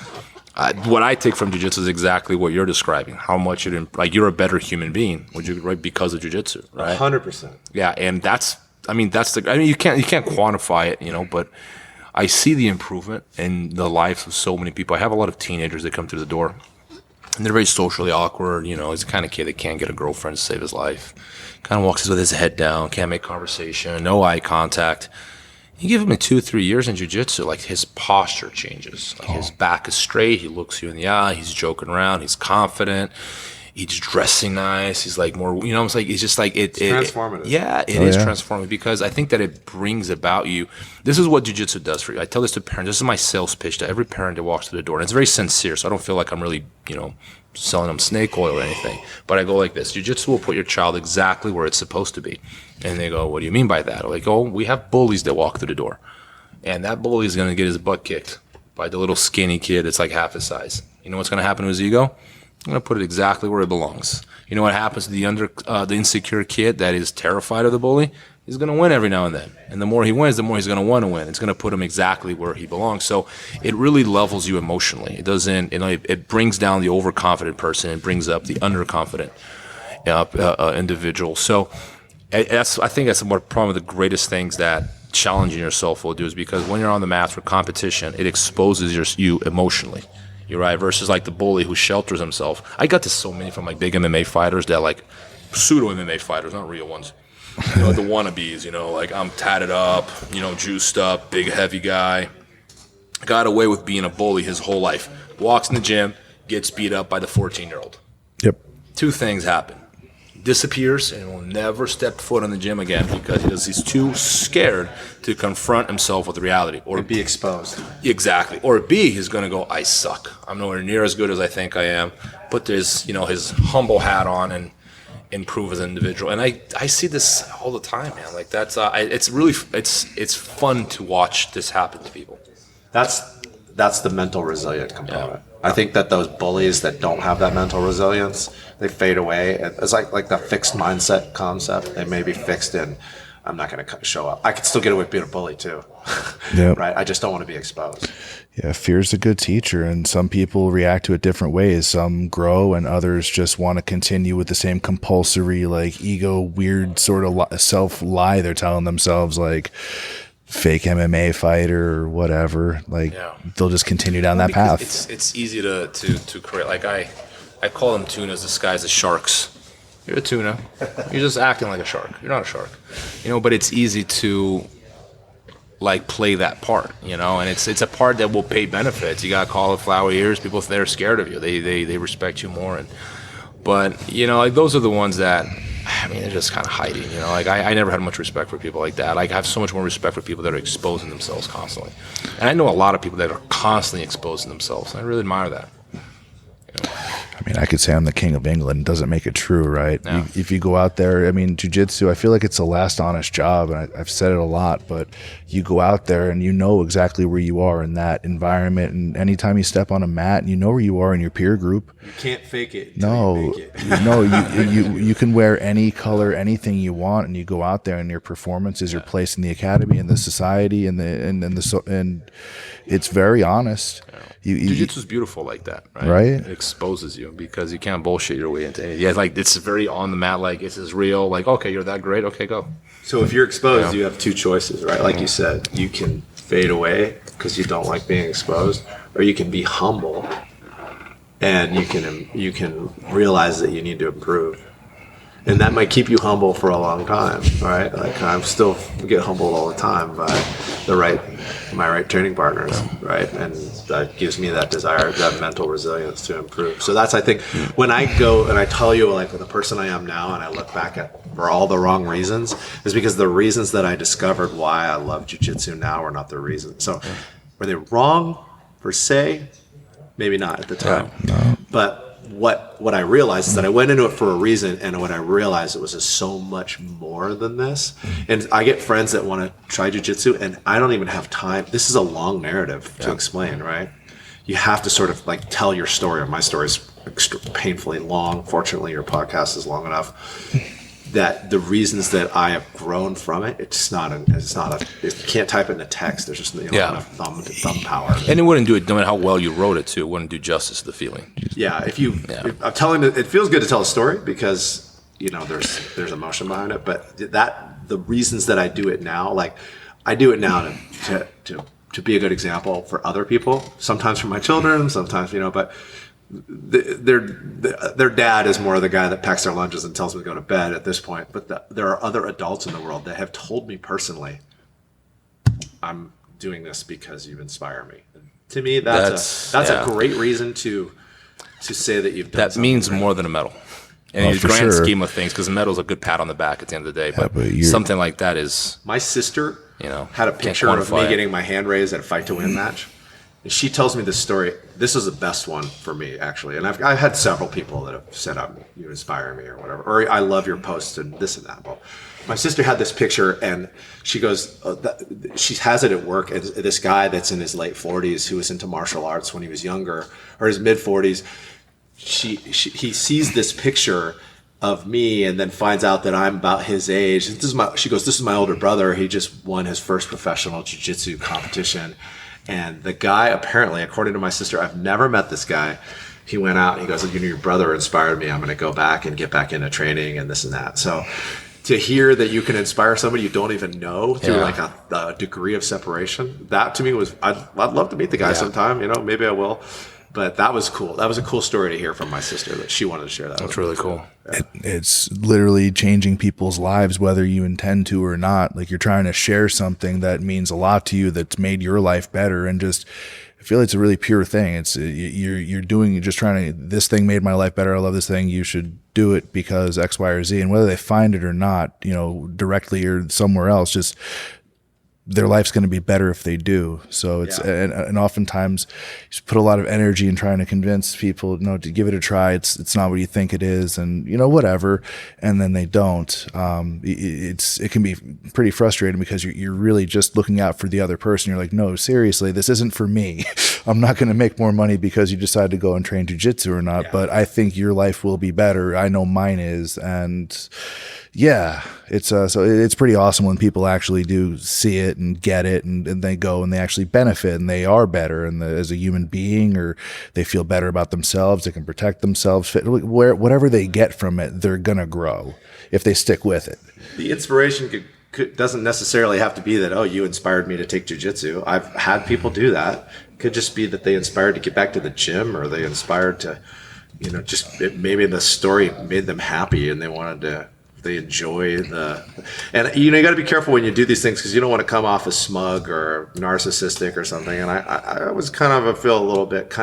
what I take from jiu-jitsu is exactly what you're describing. How much you're a better human being, right? Because of jiu-jitsu, right? 100%. Yeah. And you can't quantify it, but I see the improvement in the lives of so many people. I have a lot of teenagers that come through the door, and they're very socially awkward. He's the kind of kid that can't get a girlfriend to save his life. Kind of walks with his head down, can't make conversation, no eye contact. You give him 2-3 years in jiu-jitsu, like his posture changes. Like his back is straight, he looks you in the eye, he's joking around, he's confident. He's dressing nice. He's like more, it's like, it's just like it's transformative. It is transformative because I think that it brings about you. This is what jiu-jitsu does for you. I tell this to parents. This is my sales pitch to every parent that walks through the door. And it's very sincere, so I don't feel like I'm really, selling them snake oil or anything. But I go like this. Jiu-jitsu will put your child exactly where it's supposed to be. And they go, what do you mean by that? I'm like, we have bullies that walk through the door. And that bully is going to get his butt kicked by the little skinny kid that's like half his size. You know what's going to happen to his ego? I'm going to put it exactly where it belongs. You know what happens to the insecure kid that is terrified of the bully? He's going to win every now and then. And the more he wins, the more he's going to want to win. It's going to put him exactly where he belongs. So it really levels you emotionally. It doesn't, it brings down the overconfident person and brings up the underconfident individual. So I think that's probably the greatest things that challenging yourself will do is because when you're on the mat for competition, it exposes you emotionally. You're right, versus like the bully who shelters himself. I got this so many from like big MMA fighters that like pseudo MMA fighters, not real ones. The wannabes, like I'm tatted up, juiced up, big heavy guy. Got away with being a bully his whole life. Walks in the gym, gets beat up by the 14-year-old. Yep. 2 things happen. Disappears and will never step foot in the gym again because he's too scared to confront himself with reality or be exposed. Exactly. Or B, he's going to go, I suck. I'm nowhere near as good as I think I am. Put his, his humble hat on and improve as an individual. And I see this all the time, man. Like that's it's really it's fun to watch this happen to people. That's the mental resilient component. I think that those bullies that don't have that mental resilience, they fade away. It's like the fixed mindset concept. They may be fixed in, I'm not going to show up. I could still get away with being a bully too. Yep. Right? I just don't want to be exposed. Yeah, fear's a good teacher, and some people react to it different ways. Some grow, and others just want to continue with the same compulsory, like ego, weird sort of self lie they're telling themselves, like fake MMA fighter or whatever. Like they'll just continue down that path. It's easy to create. Like I call them tunas disguised as sharks. You're a tuna. You're just acting like a shark. You're not a shark, But it's easy to like play that part, and it's a part that will pay benefits. You got cauliflower ears. People, they're scared of you. They respect you more, but like those are the ones that, they're just kind of hiding. Like I never had much respect for people like that. Like I have so much more respect for people that are exposing themselves constantly, and I know a lot of people that are constantly exposing themselves. And I really admire that. I could say I'm the king of England. Doesn't make it true, right? Yeah. If you go out there, jiu-jitsu, I feel like it's the last honest job, and I've said it a lot, but you go out there and you know exactly where you are in that environment, and anytime you step on a mat, you know where you are in your peer group. You can't fake it. No, you make it. No, you can wear any color, anything you want, and you go out there, and your performance is your place in the academy, in the society, and it's very honest. Jiu-jitsu is beautiful like that, right? Right? It exposes you because you can't bullshit your way into anything. Yeah, like it's very on the mat, like it's as real. Like, okay, you're that great. Okay, go. So if you're exposed, you have two choices, right? Like you said, you can fade away because you don't like being exposed, or you can be humble, and you can realize that you need to improve. And that might keep you humble for a long time, right? Like I'm still get humbled all the time by my right training partners, right? And that gives me that desire, that mental resilience to improve. So that's, I think, when I go and I tell you like the person I am now, and I look back at for all the wrong reasons, is because the reasons that I discovered why I love jiu-jitsu now are not the reasons. So were they wrong per se? Maybe not at the time, but what I realized is that I went into it for a reason, and what I realized it was just so much more than this. And I get friends that want to try jiu-jitsu, and I don't even have time. This is a long narrative to explain, right? You have to sort of like tell your story, or my story is painfully long. Fortunately, your podcast is long enough that the reasons that I have grown from it, it can't type it in a text. There's just enough thumb power. And it wouldn't do it, no matter how well you wrote it too, it wouldn't do justice to the feeling. Yeah, if I'm telling it feels good to tell a story because, there's emotion behind it, but the reasons that I do it now, like I do it now to be a good example for other people, sometimes for my children, sometimes, but their dad is more the guy that packs their lunches and tells them to go to bed at this point. But there are other adults in the world that have told me personally, I'm doing this because you inspire me. And to me, that's a great reason to say that you've done that means right. more than a medal. In the grand scheme of things, because a medal is a good pat on the back at the end of the day. But something like that is... My sister had a picture of me getting my hand raised at a fight to win match. And she tells me this story. This is the best one for me, actually. And I've had several people that have said, you inspire me or whatever. Or I love your posts and this and that. Well, my sister had this picture, and she goes, she has it at work. And this guy that's in his late 40s who was into martial arts when he was younger, or his mid 40s, he sees this picture of me and then finds out that I'm about his age. She goes, this is my older brother. He just won his first professional jiu-jitsu competition. And the guy, apparently, according to my sister, I've never met this guy. He went out and he goes, your brother inspired me. I'm going to go back and get back into training and this and that. So to hear that you can inspire somebody you don't even know through like a degree of separation, that to me was, I'd love to meet the guy sometime, maybe I will. But that was cool. That was a cool story to hear from my sister that she wanted to share that. That's really cool. Yeah. It's literally changing people's lives, whether you intend to or not. Like you're trying to share something that means a lot to you, that's made your life better. And just, I feel like it's a really pure thing. It's you're just trying to, this thing made my life better. I love this thing. You should do it because X, Y, or Z. And whether they find it or not, directly or somewhere else, just their life's going to be better if they do. So it's and oftentimes you put a lot of energy in trying to convince people, no, to give it a try. It's not what you think it is, and whatever, and then they don't. It can be pretty frustrating because you're really just looking out for the other person. You're like, no, seriously, this isn't for me. I'm not going to make more money because you decide to go and train jiu-jitsu or not, but I think your life will be better. I know mine is, and it's so it's pretty awesome when people actually do see it and get it, and they go and they actually benefit and they are better and as a human being, or they feel better about themselves. They can protect themselves. Whatever they get from it, they're gonna grow if they stick with it. The inspiration doesn't necessarily have to be that, oh, you inspired me to take jiu-jitsu. I've had people do that. It could just be that they inspired to get back to the gym, or they inspired to, maybe the story made them happy and they enjoy and you got to be careful when you do these things, because you don't want to come off as smug or narcissistic or something. And I was feel a little bit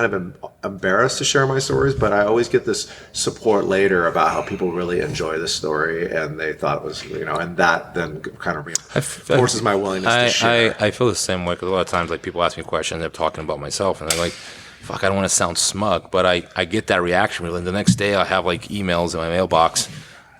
embarrassed to share my stories, but I always get this support later about how people really enjoy the story and they thought it was, and that then kind of reinforces my willingness to share. I feel the same way, because a lot of times, like, people ask me questions, they're talking about myself, and they're like, fuck, I don't want to sound smug, but I get that reaction. The next day I have like emails in my mailbox,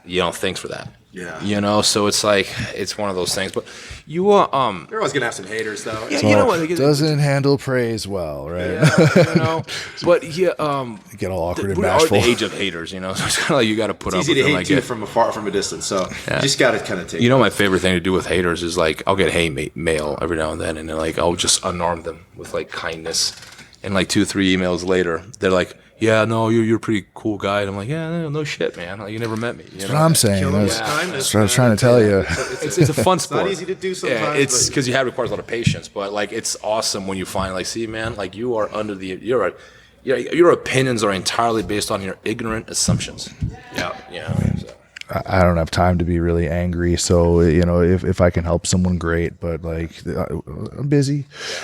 thanks for that. Yeah. So it's like, it's one of those things. But you're always gonna have some haters, though. Yeah, you know what? Doesn't handle praise well, right? Yeah, But get all awkward and we're bashful. at the age of haters, so it's kind of like you got to put up with easy them. to hate you from a distance, so you just got to kind of take. My favorite thing to do with haters is, like, I'll get hate mail every now and then, and then, like, I'll just unarm them with, like, kindness, and like 2-3 emails later, they're like, yeah, no, you're a pretty cool guy. And I'm like, yeah, no shit, man. Like, you never met me. That's what I'm saying. That's what I was trying to tell you. It's a fun sport. It's not easy to do sometimes. Yeah, it's because it requires a lot of patience. But, like, it's awesome when you find, like, see, man, like, you are your opinions are entirely based on your ignorant assumptions. So. I don't have time to be really angry, so if I can help someone, great. But, like, I'm busy,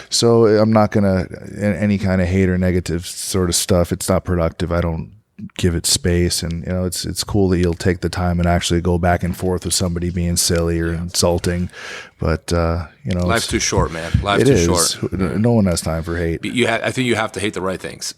so I'm not gonna any kind of hate or negative sort of stuff. It's not productive. I don't give it space, and it's cool that you'll take the time and actually go back and forth with somebody being silly or insulting. But life's too short, man. Life's too short. No one has time for hate. I think you have to hate the right things.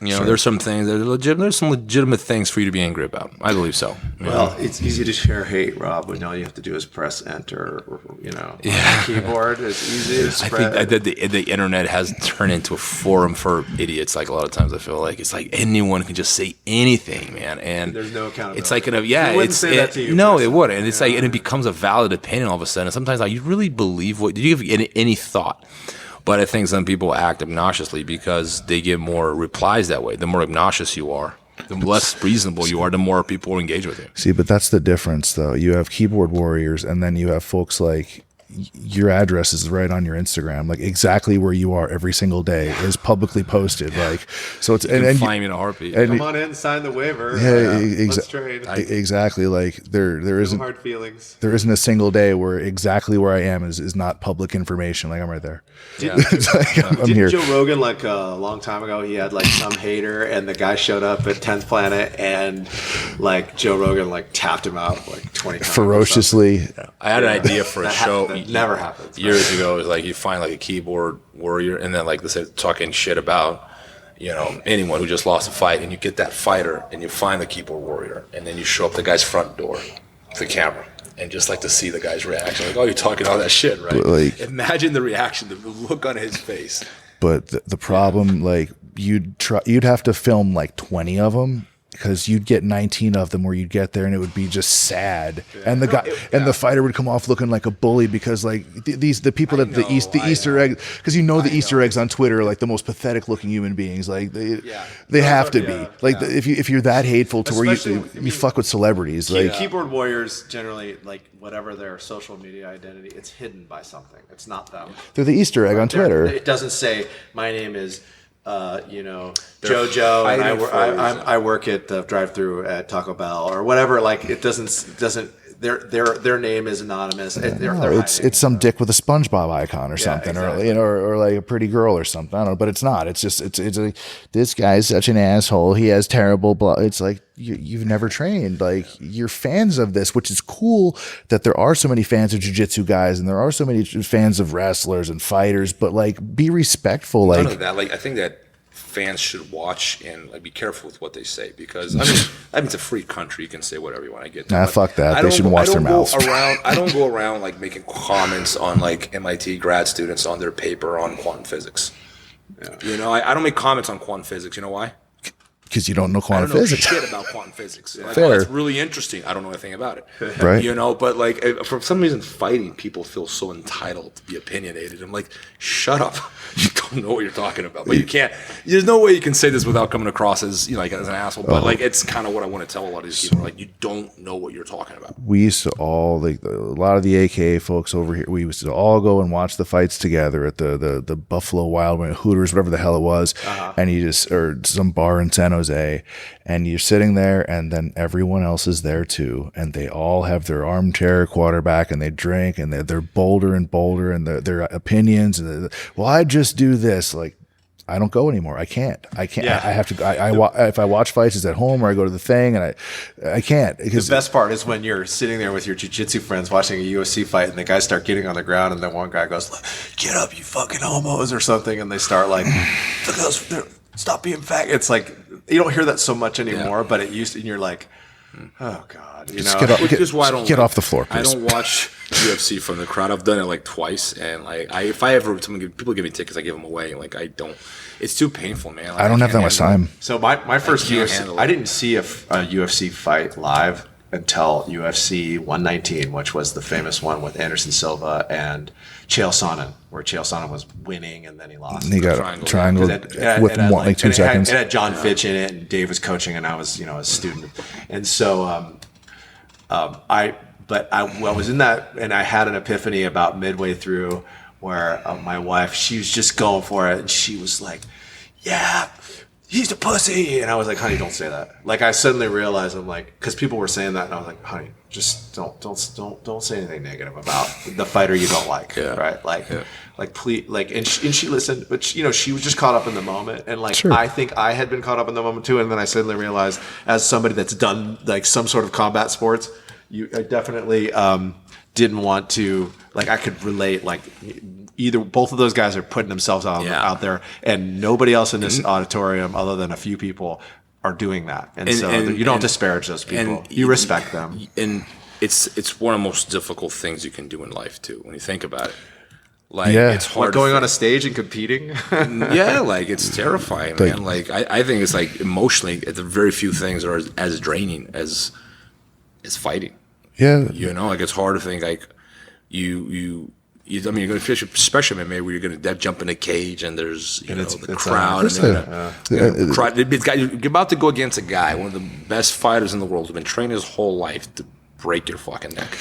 There's some things that are legitimate. There's some legitimate things for you to be angry about. I believe so. Well, it's easy to share hate, Rob, when all you have to do is press enter. On the keyboard. It's easy to spread. I think that the internet has turned into a forum for idiots. Like, a lot of times, I feel like it's like anyone can just say anything, man. And there's no accountability. It's like you wouldn't say that to you. No, it wouldn't. And it's like, and it becomes a valid opinion all of a sudden. And sometimes, like, you really believe what? Did you give any thought? But I think some people act obnoxiously because they get more replies that way. The more obnoxious you are, the less reasonable you are, the more people will engage with you. See, but that's the difference, though. You have keyboard warriors, and then you have folks like your address is right on your Instagram, like exactly where you are every single day is publicly posted. Like, so it's you can find me in a heartbeat. Come on in, sign the waiver. Let's trade. Exactly. Like there isn't hard feelings. There isn't a single day where exactly where I am is not public information. Like, I'm right there. I'm here. Joe Rogan, like a long time ago, he had like some hater, and the guy showed up at 10th Planet, and like Joe Rogan like tapped him out like 20 times ferociously. I had an idea for a show. That never happens. Years ago, it was like you find like a keyboard warrior, and then like let's say talking shit about anyone who just lost a fight, and you get that fighter, and you find the keyboard warrior, and then you show up the guy's front door, the camera. And just like to see the guy's reaction, like, oh, you're talking all that shit, right? Like, imagine the reaction, the look on his face. But the problem, like, you'd have to film like 20 of them, because you'd get 19 of them where you'd get there and it would be just sad, and the fighter would come off looking like a bully because like the people that the Easter egg, because the Easter eggs on Twitter are like the most pathetic looking human beings. Like they have to be like if you're that hateful to especially, where you fuck with celebrities. Like keyboard warriors generally, like whatever their social media identity, it's hidden by something. It's not them. They're the Easter egg on Twitter. It doesn't say my name is JoJo, and I work at the drive-thru at Taco Bell or whatever. Like it doesn't. their name is anonymous. It's some dick with a SpongeBob icon or something, exactly. or like a pretty girl or something. I don't know, but it's not. It's just it's like, this guy's such an asshole. He has terrible It's like you've never trained. Like, you're fans of this, which is cool that there are so many fans of jiu-jitsu guys and there are so many fans of wrestlers and fighters. But like, be respectful. Like, none of that. Like, I think that fans should watch and like be careful with what they say, because I mean it's a free country. You can say whatever you want. I get that. Nah, fuck that. They should watch their mouths. I don't go around like making comments on like MIT grad students on their paper on quantum physics. Yeah. You know, I don't make comments on quantum physics. You know why? Because you don't know quantum I don't know physics. Shit about quantum physics. Like, Fair. oh, that's really interesting. I don't know anything about it. Right. You know, but like, for some reason, fighting people feel so entitled to be opinionated. I'm like, shut up. You don't know what you're talking about. But you can't. There's no way you can say this without coming across as, you know, like as an asshole. But like, it's kind of what I want to tell a lot of these people. Like, you don't know what you're talking about. We used to all, like, a lot of the AKA folks over here, we used to all go and watch the fights together at the Buffalo Wild Wing, Hooters, whatever the hell it was, and you just, or some bar in San Jose, and you're sitting there, and then everyone else is there too, and they all have their armchair quarterback, and they drink, and they're bolder and bolder, and their opinions, and well, I just do this. Like, I don't go anymore. I can't. Yeah. I have to. If I watch fights, it's at home, or I go to the thing, and I can't. The best part is when you're sitting there with your jiu-jitsu friends watching a UFC fight, and the guys start getting on the ground, and then one guy goes, "Get up, you fucking homos," or something, and they start like, "Look at those, stop being fat." It's like, you don't hear that so much anymore, but it used to, and you're like, oh God, you know. Which is why I don't get off the floor, please. I don't watch UFC from the crowd. I've done it like twice, and like, if I ever people give me tickets, I give them away. Like, I don't. It's too painful, man. Like, I don't have that much time. So my first UFC, I it. didn't see a UFC fight live until UFC 119, which was the famous one with Anderson Silva and Chael Sonnen, where Chael Sonnen was winning and then he lost. And he got triangle within like 2 seconds. It had John Fitch in it, and Dave was coaching, and I was, you know, a student. And so I was in that, and I had an epiphany about midway through where my wife, she was just going for it, and she was like, "Yeah, he's a pussy," and I was like, "Honey, don't say that." Like, I suddenly realized, I'm like, because people were saying that, and I was like, "Honey, just don't say anything negative about the fighter you don't like." Yeah. Right? Like, Yeah. like, please, like, and she listened, but you know, she was just caught up in the moment, and like, Sure. I think I had been caught up in the moment too, and then I suddenly realized, as somebody that's done like some sort of combat sports, I definitely didn't want to, like, I could relate, like, either both of those guys are putting themselves out there, and nobody else in this auditorium other than a few people are doing that, and so you don't disparage those people, you respect them, and it's one of the most difficult things you can do in life too, when you think about it. Like, Yeah. it's hard like going on a stage and competing. Yeah, like, it's terrifying, man. Like, I think it's like, emotionally, it's very few things are as draining as fighting. Yeah. You know, like, it's hard to think like you I mean, you're going to fish, especially MMA, where you're going to jump in a cage and there's, you know, the crowd. You're about to go against a guy, one of the best fighters in the world, who's been training his whole life to break your fucking neck.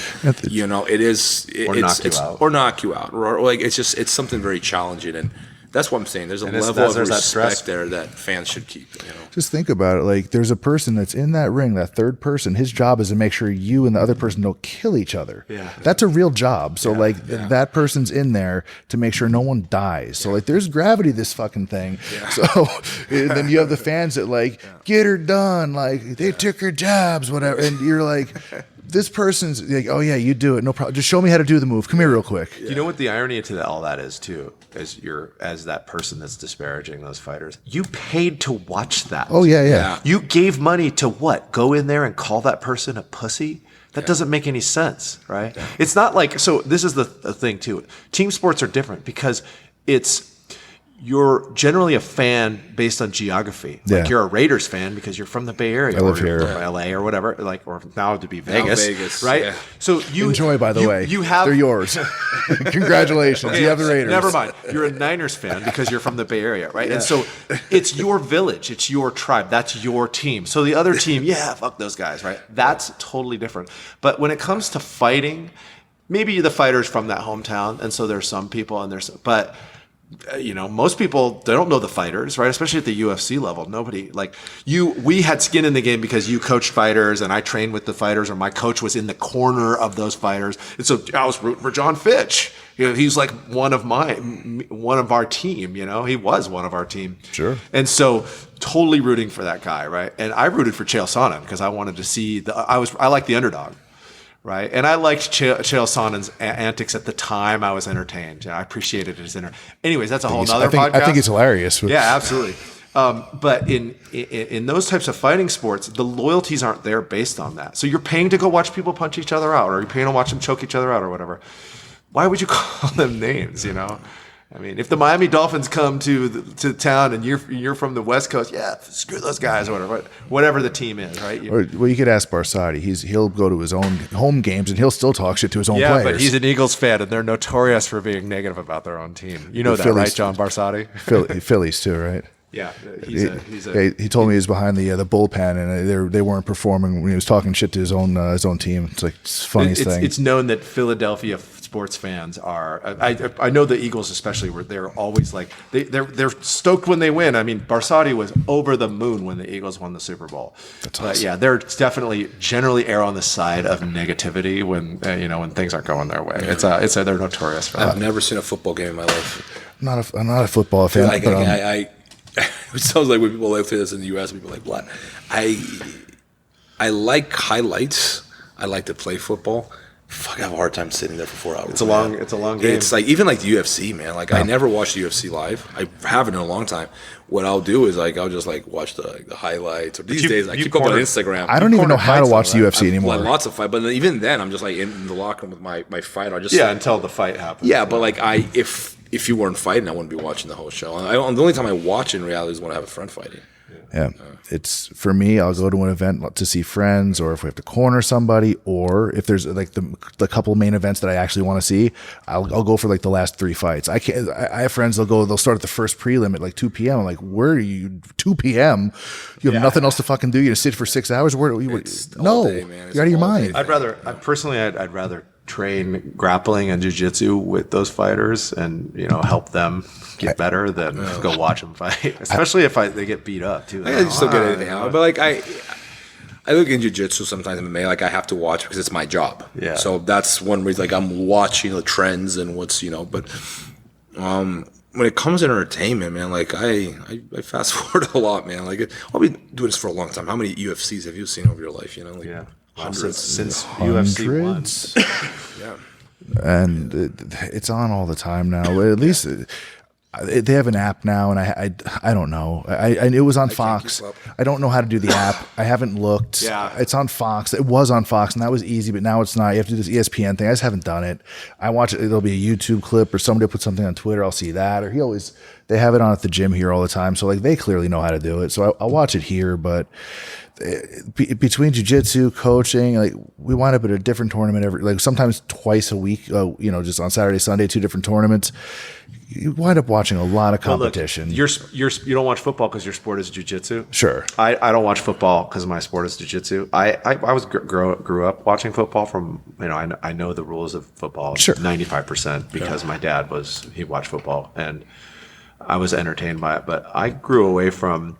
You know, or knock you out, or like, it's something very challenging, and that's what I'm saying. There's a level of respect there that fans should keep. You know, just think about it. Like, there's a person that's in that ring, that third person. His job is to make sure you and the other person don't kill each other. Yeah. That's a real job. So that person's in there to make sure no one dies. So like, there's gravity to this fucking thing. Yeah. So and then you have the fans that like, get her done. Like, they took her jabs, whatever. And you're like, this person's like, oh yeah, you do it, no problem. Just show me how to do the move. Come here real quick. You know what the irony to all that is too, as that person that's disparaging those fighters, you paid to watch that. Oh yeah. You gave money to what? Go in there and call that person a pussy? That doesn't make any sense, right? Yeah. It's not like, so this is the thing too. Team sports are different because you're generally a fan based on geography. Like, you're a Raiders fan because you're from the Bay Area, I live here, or LA or whatever. Like, or now to be Vegas, right? Yeah. So you enjoy. By the way, you have, they're yours. Congratulations, you have the Raiders. Never mind. You're a Niners fan because you're from the Bay Area, right? Yeah. And so it's your village, it's your tribe, that's your team. So the other team, fuck those guys, right? That's totally different. But when it comes to fighting, maybe the fighter's from that hometown, and so there's some people, but most people, they don't know the fighters, right? Especially at the UFC level. Nobody we had skin in the game because you coached fighters and I trained with the fighters, or my coach was in the corner of those fighters. And so I was rooting for John Fitch. He's like one of our team, he was one of our team. Sure. And so totally rooting for that guy. Right. And I rooted for Chael Sonnen because I wanted to see I like the underdog. Right. And I liked Chael Sonnen's antics at the time. I was entertained. I appreciated his anyways, that's a whole nother podcast. I think it's hilarious. Yeah, absolutely. But in those types of fighting sports, the loyalties aren't there based on that. So you're paying to go watch people punch each other out, or you're paying to watch them choke each other out, or whatever. Why would you call them names? I mean, if the Miami Dolphins come to town and you're from the West Coast, yeah, screw those guys or whatever the team is, right? Well, you could ask Barsati. He'll go to his own home games and he'll still talk shit to his own players. Yeah, but he's an Eagles fan and they're notorious for being negative about their own team. You know that, Phillies, right, John Barsati? Phillies too, right? Yeah, he told me he was behind the bullpen and they weren't performing when he was talking shit to his own team. It's like it's the funniest thing. It's known that Philadelphia sports fans are. I know the Eagles especially, where they're always like they're stoked when they win. I mean, Barsati was over the moon when the Eagles won the Super Bowl. That's but awesome. Yeah, they're definitely generally err on the side of negativity when when things aren't going their way. They're notorious for that. I've never seen a football game in my life. I'm not a football fan. It sounds like when people like this in the U.S., people are like, what? I like highlights. I like to play football. Fuck, I have a hard time sitting there for 4 hours. It's a long game. It's like even like the UFC, man. Like I never watched the UFC live. I haven't in a long time. What I'll do is I'll just watch the highlights. Or these days I keep up on Instagram. I don't even know how to watch the UFC anymore. Lots of fight, but even then I'm just in the locker room with my fighter. Until the fight happens. Yeah, but if you weren't fighting, I wouldn't be watching the whole show. The only time I watch in reality is when I have a friend fighting. Yeah, it's for me. I'll go to an event to see friends, or if we have to corner somebody, or if there's like the couple main events that I actually want to see, I'll go for like the last 3 fights. I have friends. They'll start at the first prelim at like 2 p.m. I'm like, where are you? 2 p.m. You have nothing else to fucking do. You sit for 6 hours. Where? No, day, man. You're out of your mind. I'd rather train grappling and jiu-jitsu with those fighters and help them get better than go watch them fight, especially if they get beat up too. I just don't get anything out. But I look in jiu-jitsu sometimes MMA, I have to watch because it's my job. Yeah. So that's one reason I'm watching the trends and what's but when it comes to entertainment, man, I fast forward a lot, man. I'll be doing this for a long time. How many UFCs have you seen over your life? Hundreds since UFC won. Yeah. And it's on all the time now. At least they have an app now, and I don't know. It was on Fox. I don't know how to do the app. I haven't looked. Yeah. It's on Fox. It was on Fox, and that was easy, but now it's not. You have to do this ESPN thing. I just haven't done it. I watch it. It'll be a YouTube clip, or somebody will put something on Twitter. I'll see that. Or they have it on at the gym here all the time. So they clearly know how to do it. So I'll watch it here, but between jiu-jitsu, coaching, we wind up at a different tournament sometimes twice a week, just on Saturday, Sunday, 2 different tournaments. You wind up watching a lot of competition. Well, look, you don't watch football because your sport is jiu-jitsu. Sure. I don't watch football because my sport is jiu-jitsu. I grew up watching football from, I know the rules of football 95% because my dad he watched football and I was entertained by it. But I grew away from,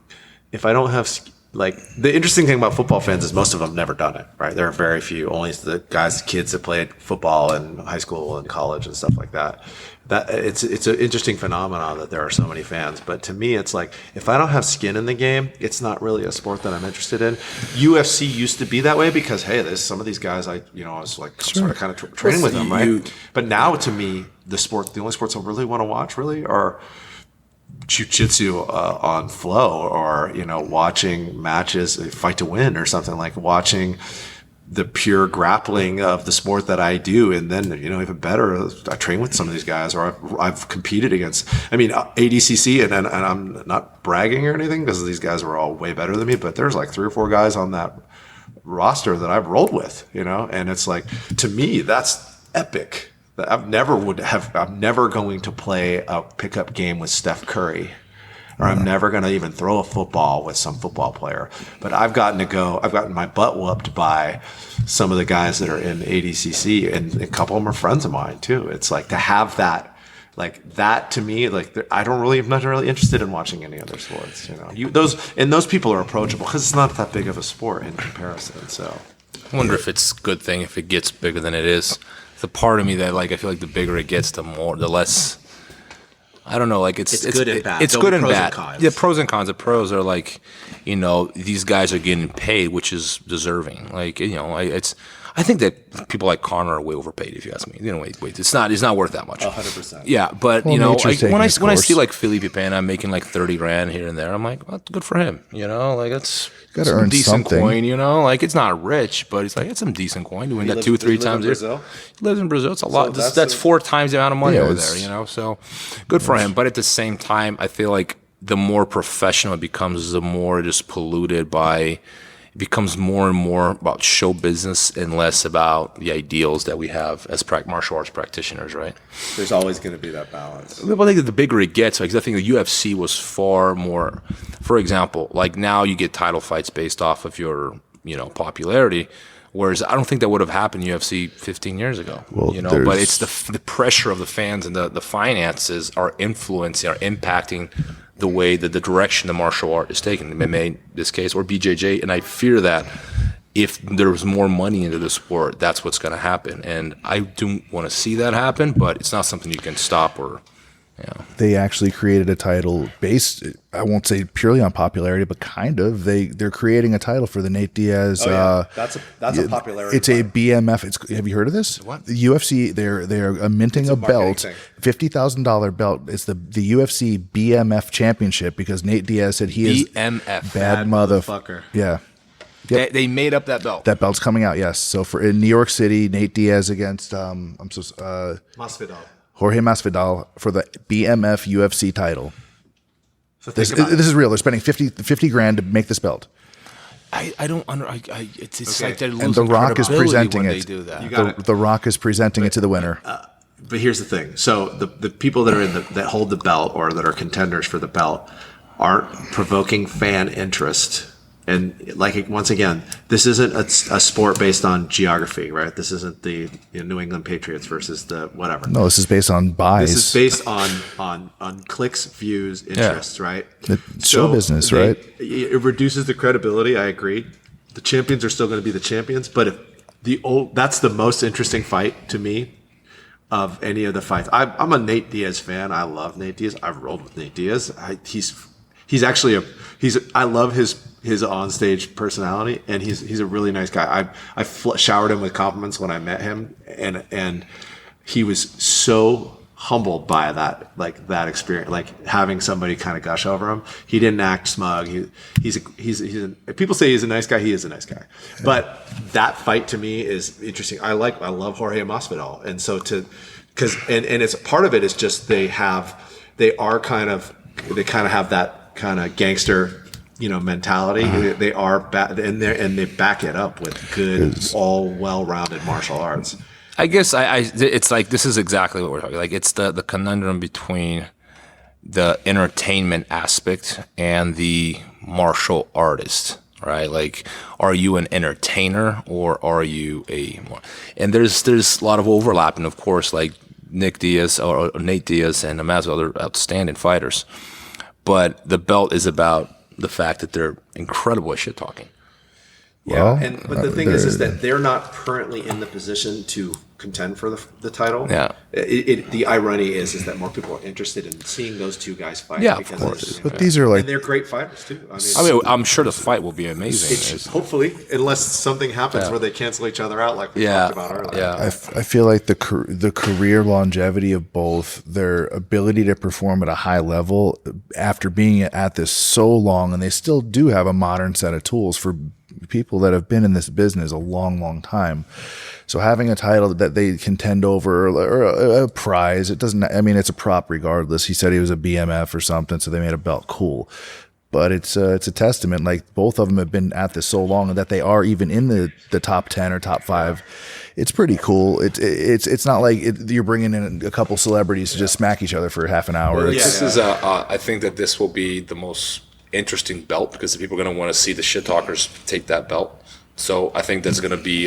if I don't have, the interesting thing about football fans is most of them never done it, right? There are very few, only the kids that played football in high school and college and stuff like that. That it's an interesting phenomenon that there are so many fans. But to me, it's like, if I don't have skin in the game, it's not really a sport that I'm interested in. UFC used to be that way because, hey, there's some of these guys I was sort of kind of training with them, right? But now to me, the only sports I really want to watch are jiu-jitsu on flow, or watching matches, fight to win, or something, like watching the pure grappling of the sport that I do. And then even better, I train with some of these guys, or I've competed against, ADCC, and I'm not bragging or anything because these guys are all way better than me, but there's 3 or 4 guys on that roster that I've rolled with, and it's to me that's epic. I'm never going to play a pickup game with Steph Curry, or I'm never going to even throw a football with some football player. But I've gotten my butt whooped by some of the guys that are in ADCC, and a couple of them are friends of mine too. It's to have that Like that to me, like I'm not really interested in watching any other sports. Those people are approachable because it's not that big of a sport in comparison. So I wonder if it's a good thing if it gets bigger than it is. The part of me that I feel like the bigger it gets, the less. I don't know. It's good and bad. It's There'll good be and pros bad. and cons. Yeah, pros and cons. The pros are these guys are getting paid, which is deserving. I think that people like Conor are way overpaid. If you ask me, it's not worth that much. 100%. Yeah, but nature's taking when I its see course. Felipe Pena making like 30 grand here and there, I'm like, well, good for him. That's Gotta some earn decent something. coin. It's not rich, but it's some decent coin. Doing that 2-3 times a year. Brazil? He lives in Brazil. It's a lot. that's That's 4 times the amount of money Yeah, over it's- there. So good for him. But at the same time, I feel like the more professional it becomes, the more it is polluted by. It becomes more and more about show business and less about the ideals that we have as martial arts practitioners, right? There's always going to be that balance. Well, I think that the bigger it gets, because I think the UFC was far more. For example, now you get title fights based off of your, popularity, whereas I don't think that would have happened in UFC 15 years ago. Well, But it's the pressure of the fans and the finances are influencing, are impacting the way that the direction the martial art is taken, MMA in this case, or BJJ, and I fear that if there's more money into the sport, that's what's going to happen. And I do want to see that happen, but it's not something you can stop or. They actually created a title based, I won't say purely on popularity, but kind of. They're creating a title for the Nate Diaz. That's a popularity. It's a BMF. Have you heard of this? What? The UFC. They're minting a marketing belt, thing. $50,000 belt. It's the UFC BMF championship because Nate Diaz said he is BMF. bad motherfucker. Yeah. They made up that belt. That belt's coming out, yes. So in New York City, Nate Diaz against Masvidal. Jorge Masvidal for the BMF UFC title. So This think about it. is real. They're spending 50 grand to make this belt. I don't under. It's Okay. like they're losing And The Rock is credibility presenting when it. They do that. You got it. The Rock is presenting it to the winner. But here's the thing. So the people that are that hold the belt or that are contenders for the belt aren't provoking fan interest. And once again, this isn't a sport based on geography, right? This isn't the New England Patriots versus the whatever. No, this is based on buys. This is based on clicks, views, interests, right? Show business, right? It reduces the credibility. I agree. The champions are still going to be the champions, but if that's the most interesting fight to me of any of the fights. I'm a Nate Diaz fan. I love Nate Diaz. I've rolled with Nate Diaz. He's actually I love his onstage personality, and he's a really nice guy. I showered him with compliments when I met him, and he was so humbled by that experience, having somebody kind of gush over him. He didn't act smug. If people say he's a nice guy, he is a nice guy. But that fight to me is interesting. I love Jorge Masvidal, and so and it's part of it is just they kind of have that kind of gangster mentality. They are and they back it up with good, all well-rounded martial arts. I guess it's like this is exactly what we're talking. It's the conundrum between the entertainment aspect and the martial artist, right? Are you an entertainer or are you and there's a lot of overlap, and of course, Nick Diaz or Nate Diaz and Masvidal are outstanding fighters, but the belt is about the fact that they're incredible at shit talking. Well, But the thing is that they're not currently in the position to contend for the title. Yeah. The irony is that more people are interested in seeing those two guys fight. Yeah, of because course. But these are and they're great fighters too. I'm sure the fight will be amazing. Hopefully, unless something happens where they cancel each other out, like we talked about earlier. Yeah. I feel like the career longevity of both, their ability to perform at a high level after being at this so long, and they still do have a modern set of tools for people that have been in this business a long, long time. So having a title that they contend over or a prize, it's a prop regardless. He said he was a BMF or something, so they made a belt. Cool. But it's a testament. Both of them have been at this so long, and that they are even in the top 10 or top 5. It's pretty cool. It's not like you're bringing in a couple celebrities to just smack each other for half an hour. I think that this will be the most interesting belt because the people are going to want to see the shit talkers take that belt. So I think that's going to be,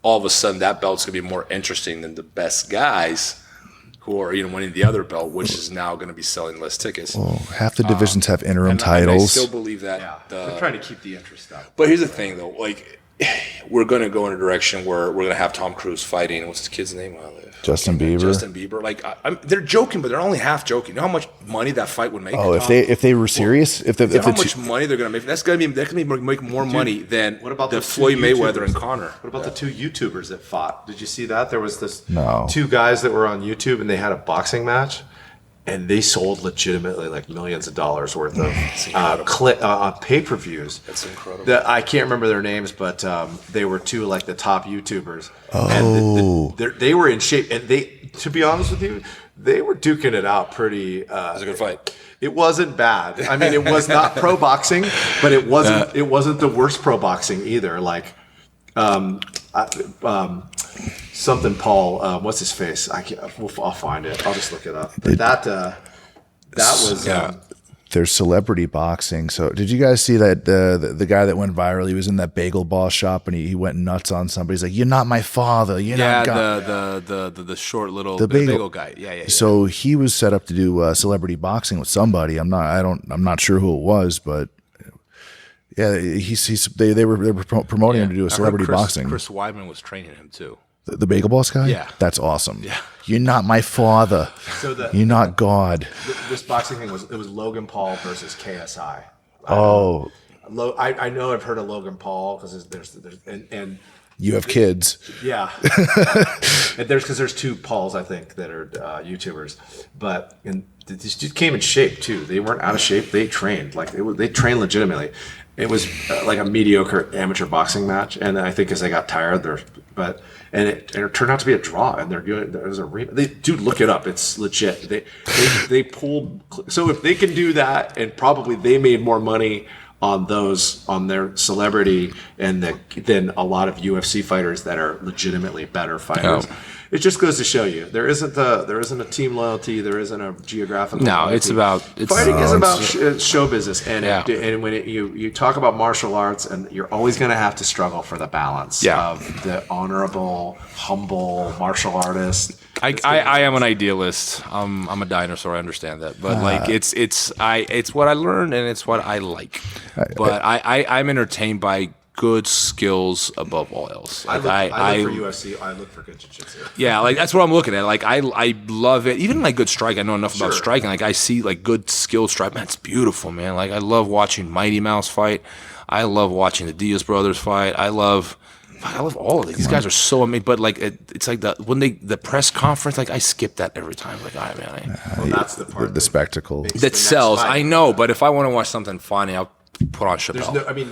all of a sudden that belt's going to be more interesting than the best guys who are winning the other belt, which is now going to be selling less tickets. Well, half the divisions have interim And titles. I still believe that. They're trying to keep the interest up. But here's the thing, though. Like, we're going to go in a direction where we're going to have Tom Cruise fighting. What's the kid's name? Justin Bieber. Justin Bieber. Like, they're joking, but they're only half joking. You know how much money that fight would make? Oh, if they were serious, you know how much money they're going to make? They're going to make more money than What about the the Floyd two Mayweather YouTubers? and Conor. What about the two YouTubers that fought? Did you see that? There was this No. two guys that were on YouTube and they had a boxing match, and they sold legitimately like millions of dollars worth of pay-per-views. That's incredible. I can't remember their names, but they were two like the top YouTubers. Oh. And they were in shape, and to be honest with you, they were duking it out pretty. It was a good fight. It wasn't bad. I mean, it was not pro boxing, but it wasn't. It wasn't the worst pro boxing either. Like, something Paul. What's his face? I'll find it. I'll just look it up. But that was. There's celebrity boxing. So did you guys see that the guy that went viral? He was in that bagel boss shop and he went nuts on somebody. He's like, "You're not my father. You're not God." the short little The bagel guy. Yeah. So he was set up to do celebrity boxing with somebody. I'm not sure who it was, but yeah, they were promoting him to do a celebrity boxing. Chris Weidman was training him too. The bagel boss guy? Yeah. That's awesome. Yeah. You're not my father. So You're not God. This boxing thing was Logan Paul versus KSI. Oh, I know I've heard of Logan Paul because there's and you have kids. yeah, and there's two Pauls I think that are YouTubers, but these dudes came in shape too. They weren't out of shape. They trained they trained legitimately. It was like a mediocre amateur boxing match, and I think as they got tired, it turned out to be a draw, and there's a dude, look it up, it's legit. They pulled, so if they can do that, and probably they made more money on their celebrity than a lot of UFC fighters that are legitimately better fighters. Oh. It just goes to show you there isn't a team loyalty, there isn't a geographical. No, loyalty. it's Fighting is about show business, and Yeah. and when you talk about martial arts, and you're always going to have to struggle for the balance of the honorable, humble martial artist. I am an idealist. I'm a dinosaur. I understand that, but like it's what I learned and it's what I like. But I'm entertained by good skills above all else. I look for UFC. I look for good jiu-jitsu. Yeah, like that's what I'm looking at. Like I love it. Even like good strike. I know enough about striking. Like I see like good skilled strike. Man, it's beautiful, man. Like I love watching Mighty Mouse fight. I love watching the Diaz brothers fight. I love all of it. These guys are so amazing. But like it's like the press conference. Like I skip that every time. Like, all right, man. Well, that's the part. The spectacle. That sells. I know, but if I want to watch something funny, I'll put on Chappelle.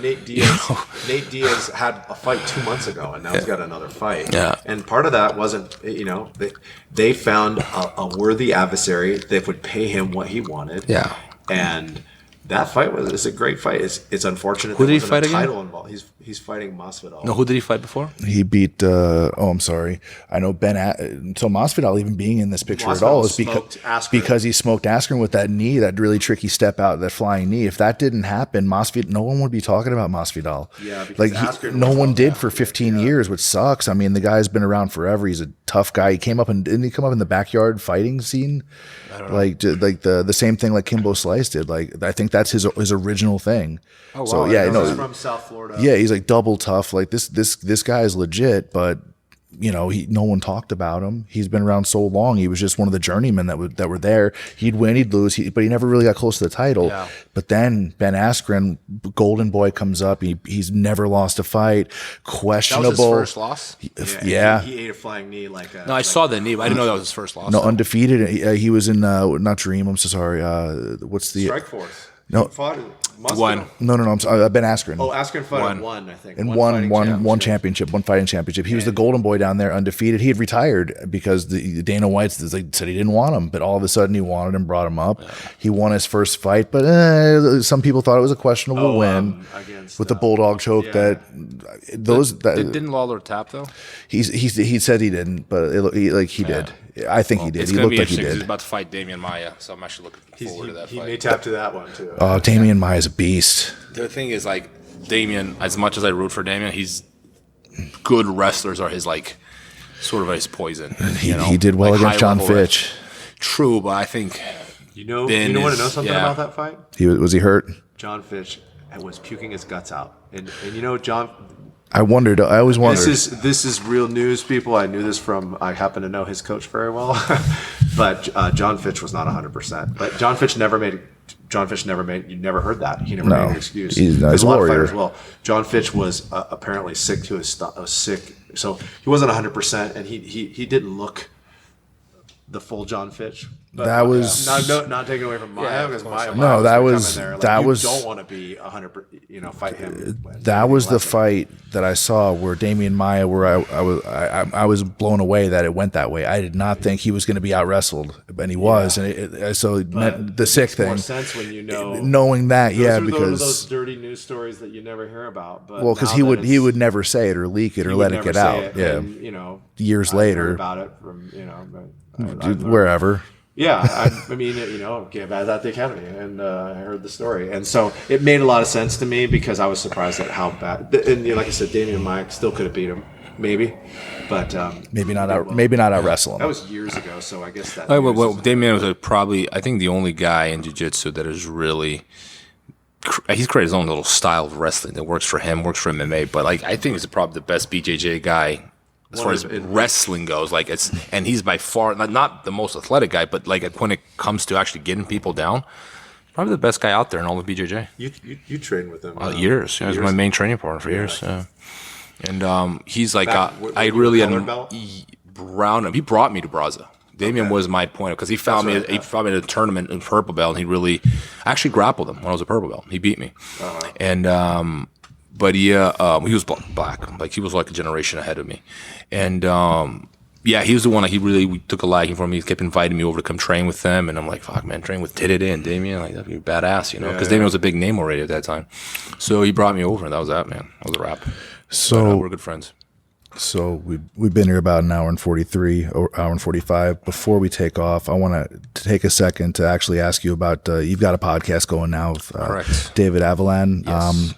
Nate Diaz had a fight 2 months ago, and now he's got another fight. Yeah. And part of that wasn't, they found a worthy adversary that would pay him what he wanted. Yeah. And that fight is a great fight. It's unfortunate. Who did he there fight wasn't a again? title involved. He's fighting Masvidal. No, who did he fight before? He beat. I'm sorry. I know so Masvidal even being in this picture at all is because he smoked Askren with that knee, that really tricky step out, that flying knee. If that didn't happen, no one would be talking about Masvidal. Yeah, because no one did for 15 years, which sucks. I mean, the guy's been around forever. He's a tough guy. Didn't he come up in the backyard fighting scene? I don't know. Like the same thing like Kimbo Slice did. Like I think that's his original thing. Oh, wow. So yeah, He's from South Florida. Yeah, he's like double tough. Like this guy is legit, but no one talked about him. He's been around so long. He was just one of the journeymen that were there. He'd win, he'd lose, but he never really got close to the title. Yeah. But then Ben Askren, Golden Boy, comes up. He's never lost a fight. Questionable. That was his first loss? Yeah. He ate a flying knee like a. No, I saw the knee, but I didn't know that was his first loss. No, undefeated. He was in not Dream. I'm so sorry. What's the Strike Force. No. He fought One. No. I'm sorry. Ben Askren. Oh, Askren fought One. one, I think. And one championship, one fighting championship. He was the Golden Boy down there, undefeated. He had retired because the Dana White said he didn't want him, but all of a sudden he wanted him, brought him up. Yeah. He won his first fight, but some people thought it was a questionable win with the Bulldog choke. Yeah. Didn't Lawler tap though? He said he didn't, but he did. I think he did. It's he gonna looked be like he interesting 'cause did. he's about to fight Damian Maia, so I'm actually looking forward to that He fight. may tap to that one too. Oh, Damian Maia is a beast. The thing is, like, Damian, as much as I root for Damian, he's good wrestlers are his, like, sort of his poison. He did well like against John high-level Fitch. True, but I think You want Ben to know is- something yeah. about that fight? Was he hurt? John Fitch was puking his guts out, and John. I wondered. I always wondered. This is real news, people. I knew this from. I happen to know his coach very well, but John Fitch was not 100%. But John Fitch never made. You never heard that. He never made an excuse. He's a There's a lot of warrior. fighters. Well, John Fitch was apparently sick to his sick, so he wasn't 100%, and he didn't look the full John Fitch. But That was- not taking away from Maya, because Maya. No, that was- that you was- don't want to be 100%. Fight him. That was the fight that I saw where Damian Maia, where I was blown away that it went that way. I did not think he was going to be out wrestled, and he was, and it meant the sick More thing. sense when you know. Knowing that, Those yeah, are those because dirty news stories that you never hear about. But because now he that would it's- would never say it or leak it or he let would it never get say out. it, Yeah, and, years I later. heard about it from but I learned. wherever. Yeah, I mean, okay, I was at the academy, and I heard the story, and so it made a lot of sense to me because I was surprised at how bad. And like I said, Damian Mike still could have beat him, maybe, but Maybe not out wrestling. That was years ago, so I guess that. Well, Damian was probably, I think, the only guy in jiu-jitsu that is really. He's created his own little style of wrestling that works for him, works for MMA. But I think he's probably the best BJJ guy as far as wrestling goes. And he's by far not the most athletic guy, but when it comes to actually getting people down, probably the best guy out there in all of BJJ. You trained with him Years. He was my main training partner for years. Yeah. And he's like, were I you really colored belt? brown him. He brought me to Braza. Damian was my point because he found me. He found me at a tournament in purple belt, and he really actually grappled him when I was a purple belt. He beat me, and but he was black. Like he was like a generation ahead of me, and he was the one. Like he really took a liking for me. He kept inviting me over to come train with them, and I'm like, fuck, man, train with Titty and Damian. Like that'd be badass, because Damian was a big name already at that time. So he brought me over, and that was that, man. That was a wrap. So we're good friends. So we've been here about an hour and 43, or hour and 45. Before we take off, I want to take a second to actually ask you about, you've got a podcast going now with Correct. David Avalan. Yes.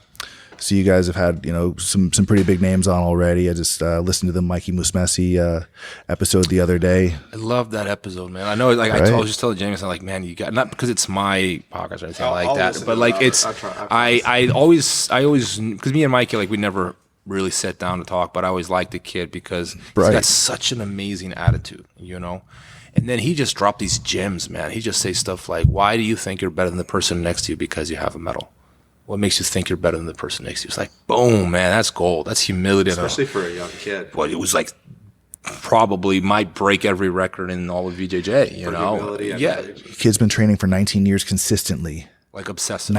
So you guys have had, some pretty big names on already. I just listened to the Mikey Musmesi episode the other day. I love that episode, man. I know, I was just telling Jamison, like, man, you got, not because it's my podcast or anything like that, but it's, I always, because me and Mikey, we never really sat down to talk, but I always liked the kid because he's got such an amazing attitude, And then he just dropped these gems, man. He just says stuff like, why do you think you're better than the person next to you because you have a medal? What makes you think you're better than the person next to you? It's like, boom, man, that's gold. That's humility. especially for a young kid. But it was probably might break every record in all of VJJ, humility, Yeah. Kid's been training for 19 years consistently. Obsessive.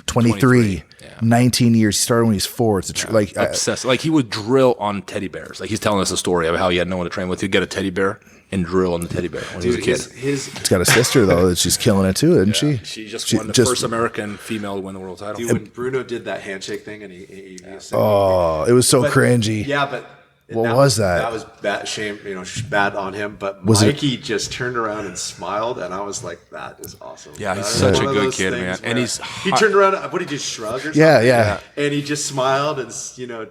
23. Yeah. 19 years. He started when he was 4. It's Obsessive. He would drill on teddy bears. He's telling us a story of how he had no one to train with. He'd get a teddy bear and drill on the teddy bear when he was a kid. He's got a sister, though, that she's killing it, too, isn't she? She just won the first American female to win the world title. Dude, when Bruno did that handshake thing and he Oh, it was so cringy. Yeah, but What was that? That was bad shame, bad on him. But Mikey just turned around and smiled, and I was like, "That is awesome." Yeah, he's That is such one a of good those kid, things man. And where he turned around. What did he just shrug or something? Yeah. And he just smiled and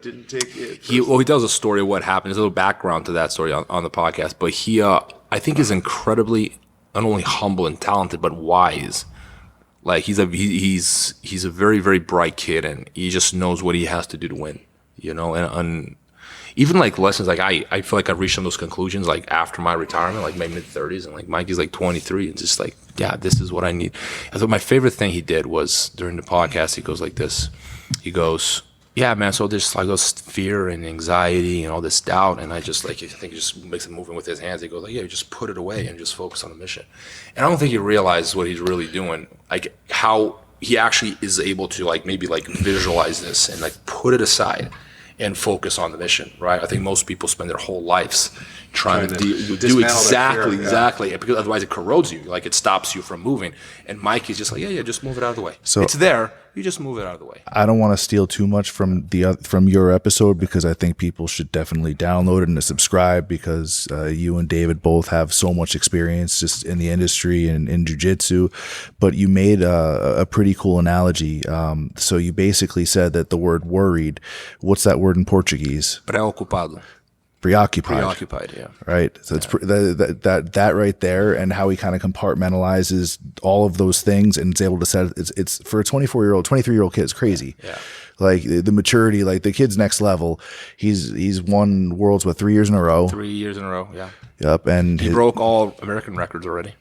didn't take it. He tells a story of what happened. There's a little background to that story on the podcast. But he, I think, is incredibly not only humble and talented, but wise. He's a very, very bright kid, and he just knows what he has to do to win. And even lessons, I feel like I've reached some of those conclusions after my retirement, my mid-30s, and Mikey's 23, and just this is what I need. I thought my favorite thing he did was during the podcast, he goes like this. He goes, yeah, man, so there's this fear and anxiety and all this doubt, and I just I think he just makes a movement with his hands. He goes yeah, just put it away and just focus on the mission. And I don't think he realizes what he's really doing, how he actually is able to maybe visualize this and put it aside and focus on the mission, right? I think most people spend their whole lives trying to do exactly, because otherwise it corrodes you, it stops you from moving. And Mike is just just move it out of the way. So it's there, you just move it out of the way. I don't want to steal too much from your episode because I think people should definitely download it and subscribe because you and David both have so much experience just in the industry and in jiu-jitsu. But you made a pretty cool analogy. So you basically said that the word worried, what's that word in Portuguese? Preocupado. preoccupied. Yeah. Right. So it's that right there, and how he kind of compartmentalizes all of those things and is able to set it's for a 23-year-old kid. It's crazy. Yeah. Like the maturity, like the kid's next level. He's won worlds 3 years in a row. 3 years in a row. Yeah. Yep. And He broke all American records already.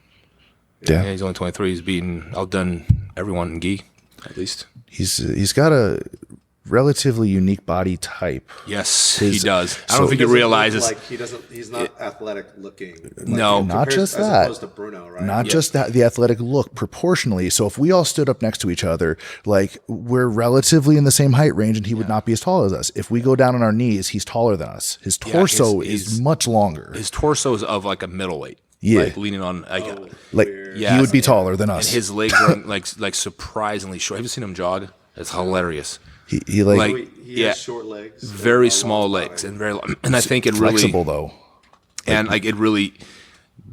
Yeah. He's only 23. He's outdone everyone in gi, at least. He's got a relatively unique body type. Yes, he does. I don't think he realizes. Like he's not athletic looking. No. Not just as that. opposed to Bruno, right? Not just that, the athletic look proportionally. So if we all stood up next to each other, like we're relatively in the same height range, and he would not be as tall as us. If we go down on our knees, he's taller than us. His torso is much longer. His torso is of like a middleweight. Yeah. Like leaning on he would be taller than us. And his legs are like surprisingly short. Have you seen him jog? It's hilarious. He He has short legs, very small legs, and very long. And I think it really flexible though. And like it really,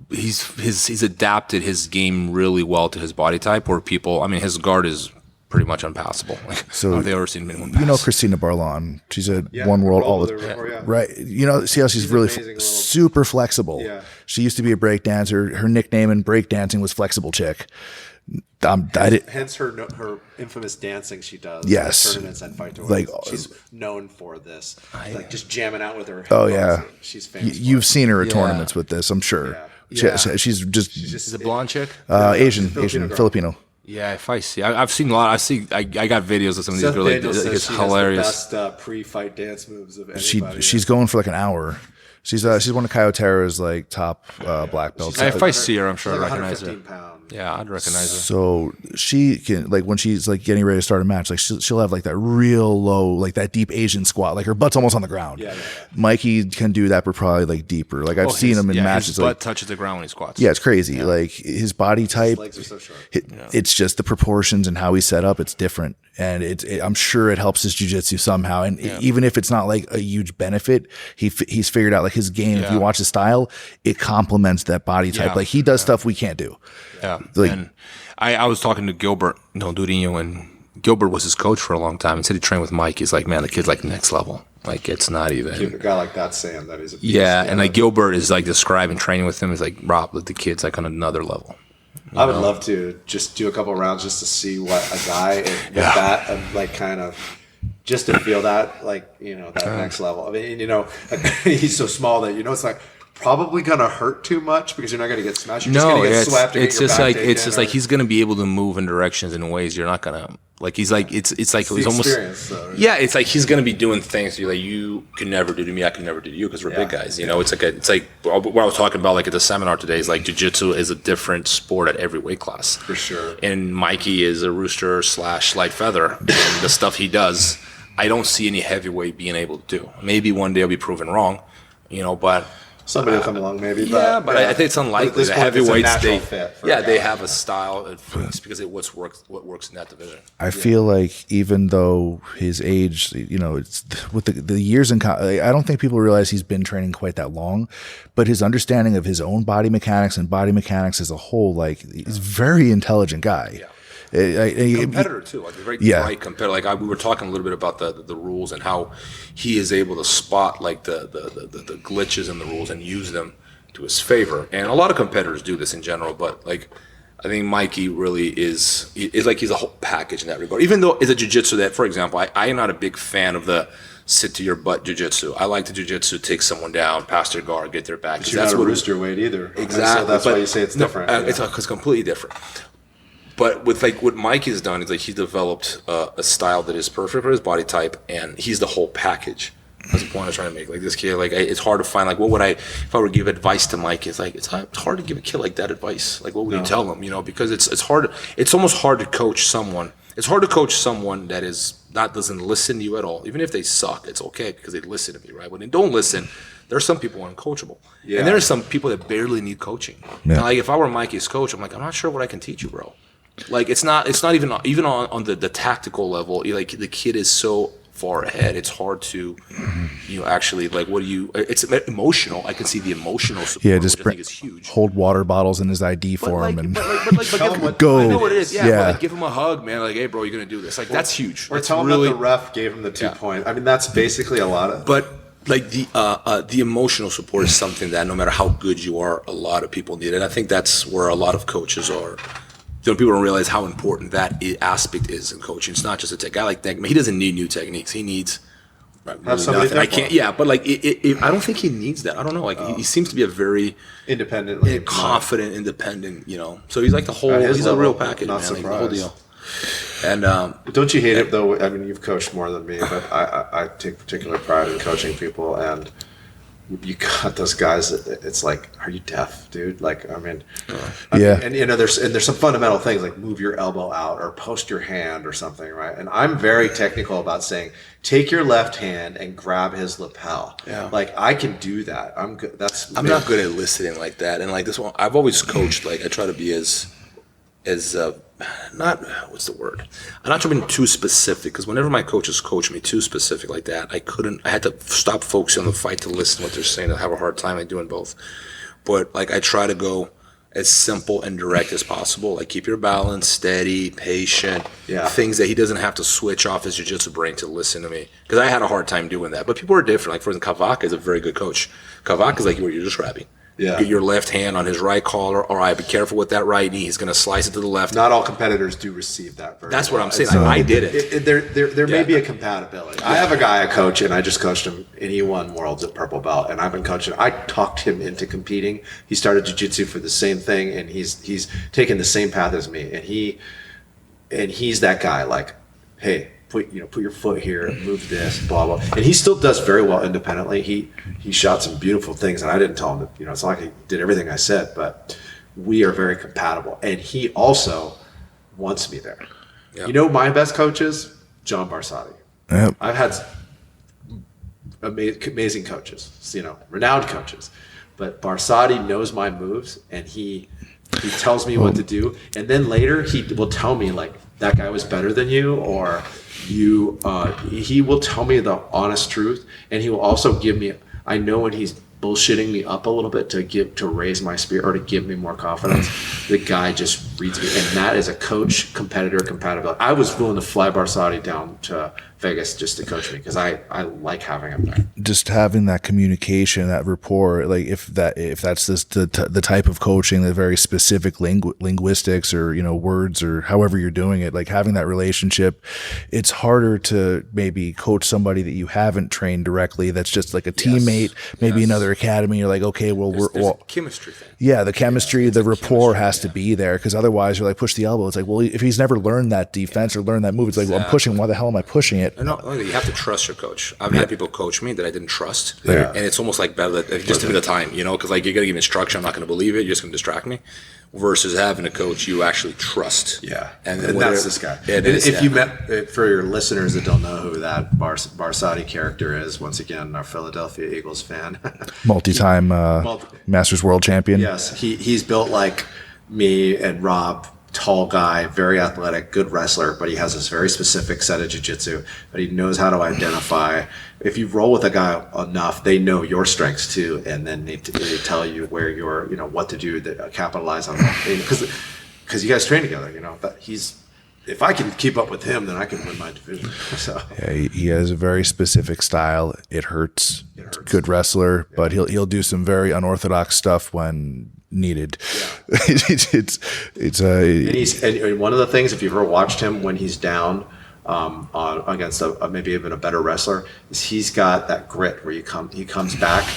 he's adapted his game really well to his body type. Where people, I mean, his guard is pretty much unpassable. So have they ever seen anyone pass? You know Christina Barlon. She's a one world all the right. You know, see how she's really super flexible. Yeah. She used to be a break dancer. Her nickname in break dancing was Flexible Chick. Hence her infamous dancing she does. Yes. At tournaments and fight tours. Like she's known for this. Like just jamming out with her. Oh yeah. She's famous. You've seen her at tournaments with this, I'm sure. Yeah. She's just Is it a blonde chick? Asian, Filipino. Yeah, if I see, I've seen a lot. I got videos of some of these girls. It's hilarious. Has the best pre-fight dance moves of anybody. She's going for like an hour. She's one of Kayotera's like top black belts. If I see her, I'm sure like I'd recognize her. 115 pounds. Yeah, I'd recognize her. So she can, like, when she's like getting ready to start a match, like she'll have like that real low, like that deep Asian squat, like her butt's almost on the ground. Yeah. Mikey can do that, but probably like deeper. Like I've seen him in matches. His butt like, touches the ground when he squats. yeah, it's crazy. Like his body type, His legs are so short. it's just the proportions and how he's set up. It's different, and I'm sure it helps his jiu-jitsu somehow. And even if it's not like a huge benefit, he's figured out like his game. If you watch his style, it complements that body type. Like he does stuff we can't do. Yeah, like, and I was talking to Gilbert Durinho, and Gilbert was his coach for a long time. He said he trained with Mike. He's like, man, the kid's like next level. Like it's not even. A guy like that saying that he's a beast. Yeah, and like Gilbert is like describing training with him. He's like, Rob, the kid's like on another level. I would love to just do a couple rounds just to see what a guy with that, like kind of, just to feel that, like, you know, that next level. I mean, you know, he's so small that, you know, it's like probably going to hurt too much because you're not going to get smashed. You're just going to get swept. It's just like, like he's going to be able to move in directions in ways you're not going to, like, he's like, it's like, he's almost, though, right? Yeah, it's like he's going to be doing things you're like, you can never do to me, I can never do to you because we're big guys, you know. It's like what I was talking about like at the seminar today is like jiu-jitsu is a different sport at every weight class. For sure. And Mikey is a rooster / light feather, and the stuff he does, I don't see any heavyweight being able to do. Maybe one day I'll be proven wrong, you know, but somebody will come along, maybe. But I think it's unlikely. The heavyweights, they have a style because what works in that division. I feel like even though his age, you know, it's with the years in, I don't think people realize he's been training quite that long, but his understanding of his own body mechanics and body mechanics as a whole, like he's a very intelligent guy. Yeah. Competitor too, like a very bright competitor. Like we were talking a little bit about the rules and how he is able to spot like the glitches in the rules and use them to his favor. And a lot of competitors do this in general, but like I think Mikey really is like he's a whole package in that regard. Even though it's a jiu-jitsu that, for example, I am not a big fan of the sit to your butt jiu-jitsu. I like the jiu-jitsu take someone down, pass their guard, get their back. But you're not a rooster weight either. Exactly. So that's why you say it's different. It's completely different. But with like what Mike has done is like he developed a style that is perfect for his body type, and he's the whole package. That's the point I was trying to make. Like this kid, like it's hard to find. Like what would if I were to give advice to Mike? It's like it's hard to give a kid like that advice. Like what would you tell him? You know, because it's hard. It's almost hard to coach someone. It's hard to coach someone that doesn't listen to you at all. Even if they suck, it's okay because they listen to me, right? When they don't listen, there are some people who are uncoachable, and there are some people that barely need coaching. Yeah. And like if I were Mikey's coach, I'm like, I'm not sure what I can teach you, bro. Like it's not even on the tactical level. Like the kid is so far ahead. It's hard to, you know, actually like it's emotional. I can see the emotional support, just which I think is huge. Hold water bottles in his ID for him and go. I know what it is. Yeah. But like, give him a hug, man. Like, hey, bro, you're gonna do this. Like that's huge. Or tell him that the ref gave him the 2 point. I mean, that's basically a lot of. But like the emotional support is something that no matter how good you are, a lot of people need. And I think that's where a lot of coaches are. People don't realize how important that aspect is in coaching. It's not just a guy like that. He doesn't need new techniques. He needs nothing. I can't. Yeah, but like I don't think he needs that. I don't know. Like he seems to be a very independent, confident, independent. So he's like the whole. He's a real package, man. Like the whole deal. And don't you hate it though? I mean, you've coached more than me, but I take particular pride in coaching people, and you got those guys that it's like, are you deaf, dude? Like, I mean, and there's some fundamental things like move your elbow out or post your hand or something, right? And I'm very technical about saying, take your left hand and grab his lapel. Yeah. Like I can do that. I'm good. I'm not good at listening like that. And like this one, I've always coached. Like I try to be as not what's the word? I'm not trying to be too specific because whenever my coaches coach me too specific like that, I had to stop focusing on the fight to listen to what they're saying. I have a hard time like doing both. But like I try to go as simple and direct as possible. Like keep your balance, steady, patient. Yeah. Things that he doesn't have to switch off his jiu-jitsu brain to listen to me. Because I had a hard time doing that. But people are different. Like for example, Kavaka is a very good coach. Kavaka is like what you're describing. Yeah. Get your left hand on his right collar. All right, be careful with that right knee. He's going to slice it to the left. Not all competitors do receive that very That's what I'm saying. I did it. There may be a compatibility. I have a guy I coach, and I just coached him, and he won Worlds at Purple Belt, and I've been coaching. I talked him into competing. He started jiu-jitsu for the same thing, and he's taken the same path as me, and he's that guy. Like, hey, put your foot here, move this, blah blah. And he still does very well independently. He shot some beautiful things, and I didn't tell him that. It's not like he did everything I said, but we are very compatible. And he also wants me there. Yep. My best coaches, John Barsati. Yep. I've had amazing coaches, renowned coaches, but Barsati knows my moves, and he tells me what to do. And then later he will tell me like, that guy was better than you, or he will tell me the honest truth, and he will also give me, I know when he's bullshitting me up a little bit to raise my spirit or to give me more confidence. The guy just reads me, and that is a coach competitor compatibility. I was willing to fly Barsati down to Vegas just to coach me because I like having him there. Just having that communication, that rapport, like if that's the type of coaching, the very specific linguistics or words or however you're doing it, like having that relationship, it's harder to maybe coach somebody that you haven't trained directly. That's just like a teammate, maybe another academy. You're like, okay, well, there's a chemistry thing. Yeah, the chemistry, the rapport has to be there, because otherwise you're like, push the elbow. It's like, well, if he's never learned that defense or learned that move, it's like, well, I'm pushing. Why the hell am I pushing it? No, you have to trust your coach. I've had people coach me that I didn't trust, and it's almost like better that just give me the time, because like you're gonna give me instruction, I'm not gonna believe it. You're just gonna distract me. Versus having a coach you actually trust. Yeah, and that's this guy. If you met, for your listeners that don't know who that Barsati character is, once again, our Philadelphia Eagles fan, multi-time Masters World Champion. Yes, he's built like me and Rob. Tall guy, very athletic, good wrestler, but he has this very specific set of jiu-jitsu that he knows how to identify. If you roll with a guy enough, they know your strengths too, and then they tell you where you're, what to do to capitalize on that. Because you guys train together, But if I can keep up with him, then I can win my division. So yeah, he has a very specific style. It hurts. Good wrestler, but he'll do some very unorthodox stuff when needed. Yeah. And one of the things, if you've ever watched him when he's down against maybe even a better wrestler, is he's got that grit where he comes back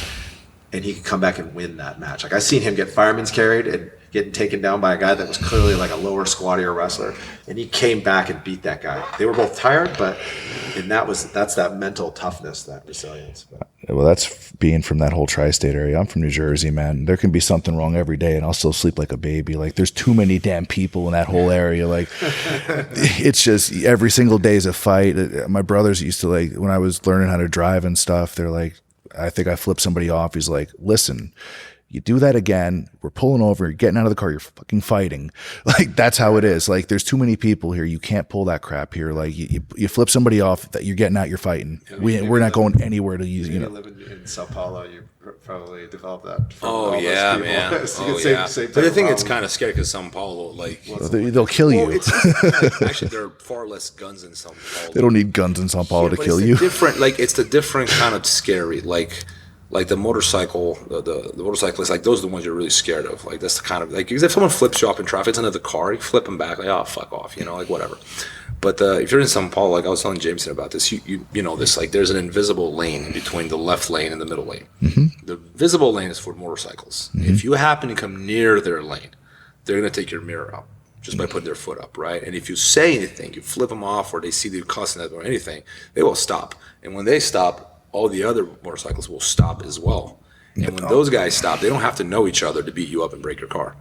and he can come back and win that match. Like I've seen him get fireman's carried and getting taken down by a guy that was clearly like a lower, squattier wrestler, and he came back and beat that guy. They were both tired, that's that mental toughness, that resilience. Well, that's being from that whole tri-state area. I'm from New Jersey, man. There can be something wrong every day, and I'll still sleep like a baby. Like, there's too many damn people in that whole area. Like, it's just every single day is a fight. My brothers used to, like, when I was learning how to drive and stuff, they're like, I think I flipped somebody off. He's like, listen, You do that again, we're pulling over, you're getting out of the car, you're fucking fighting. Like, that's how it is. Like, there's too many people here. You can't pull that crap here. Like, you flip somebody off, that you're getting out, you're fighting. We're not going anywhere to use, you live in Sao Paulo, you probably develop that. Oh yeah, man. But I think it's kind of scary because Sao Paulo, like, they'll kill you. Actually, there are far less guns in Sao Paulo. They don't need guns in Sao Paulo to but kill it's you. Different, like, it's the different kind of scary, like the motorcycle, the motorcyclists, like, those are the ones you're really scared of. Like, that's the kind of, like, because if someone flips you off in traffic, it's another car, you flip them back, like, oh, fuck off, you know, like, whatever. But if you're in Sao Paulo, like I was telling Jamison about this, you know this, like, there's an invisible lane in between the left lane and the middle lane. Mm-hmm. The visible lane is for motorcycles. Mm-hmm. If you happen to come near their lane, they're going to take your mirror out just by putting their foot up, right? And if you say anything, you flip them off, or they see you cussing at them or anything, they will stop. And when they stop, all the other motorcycles will stop as well. And when those guys stop, they don't have to know each other to beat you up and break your car,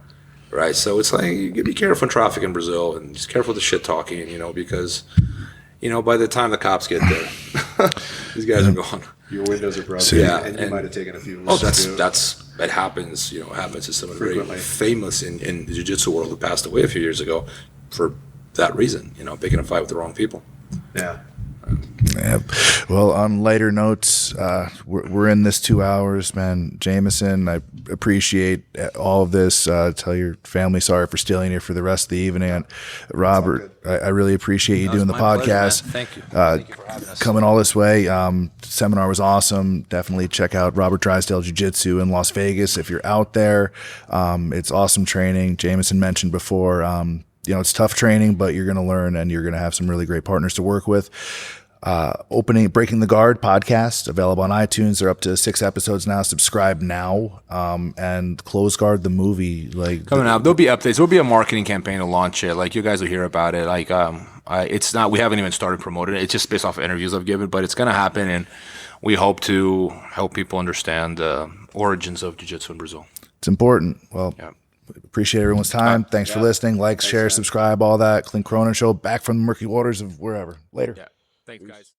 right? So it's like, you be careful in traffic in Brazil, and just careful with the shit talking, you know, because, you know, by the time the cops get there, these guys are gone. Your windows are broken, and you might have taken a few. It happens. You know, it happens to someone very famous in the jiu-jitsu world who passed away a few years ago for that reason. You know, picking a fight with the wrong people. Yeah. Yeah. Well, on lighter notes, we're in this 2 hours, man. Jamison, I appreciate all of this. Tell your family sorry for stealing you for the rest of the evening. And Robert, I really appreciate you doing the podcast. Pleasure, Thank you. Thank you for having us. Coming all this way. Seminar was awesome. Definitely check out Robert Drysdale Jiu Jitsu in Las Vegas if you're out there. It's awesome training. Jamison mentioned before, you know, it's tough training, but you're going to learn, and you're going to have some really great partners to work with. Breaking the Guard podcast, available on iTunes. They're up to 6 episodes now. Subscribe now. And Close Guard, the movie, like, coming out. There'll be updates. There'll be a marketing campaign to launch it. Like, you guys will hear about it. Like, it's not, we haven't even started promoting it. It's just based off of interviews I've given, but it's going to happen. And we hope to help people understand the origins of jiu-jitsu in Brazil. It's important. Well, appreciate everyone's time. Thanks for listening. Like, share, subscribe, all that. Clint Cronin Show, back from the murky waters of wherever. Later. Yeah. Thanks, guys.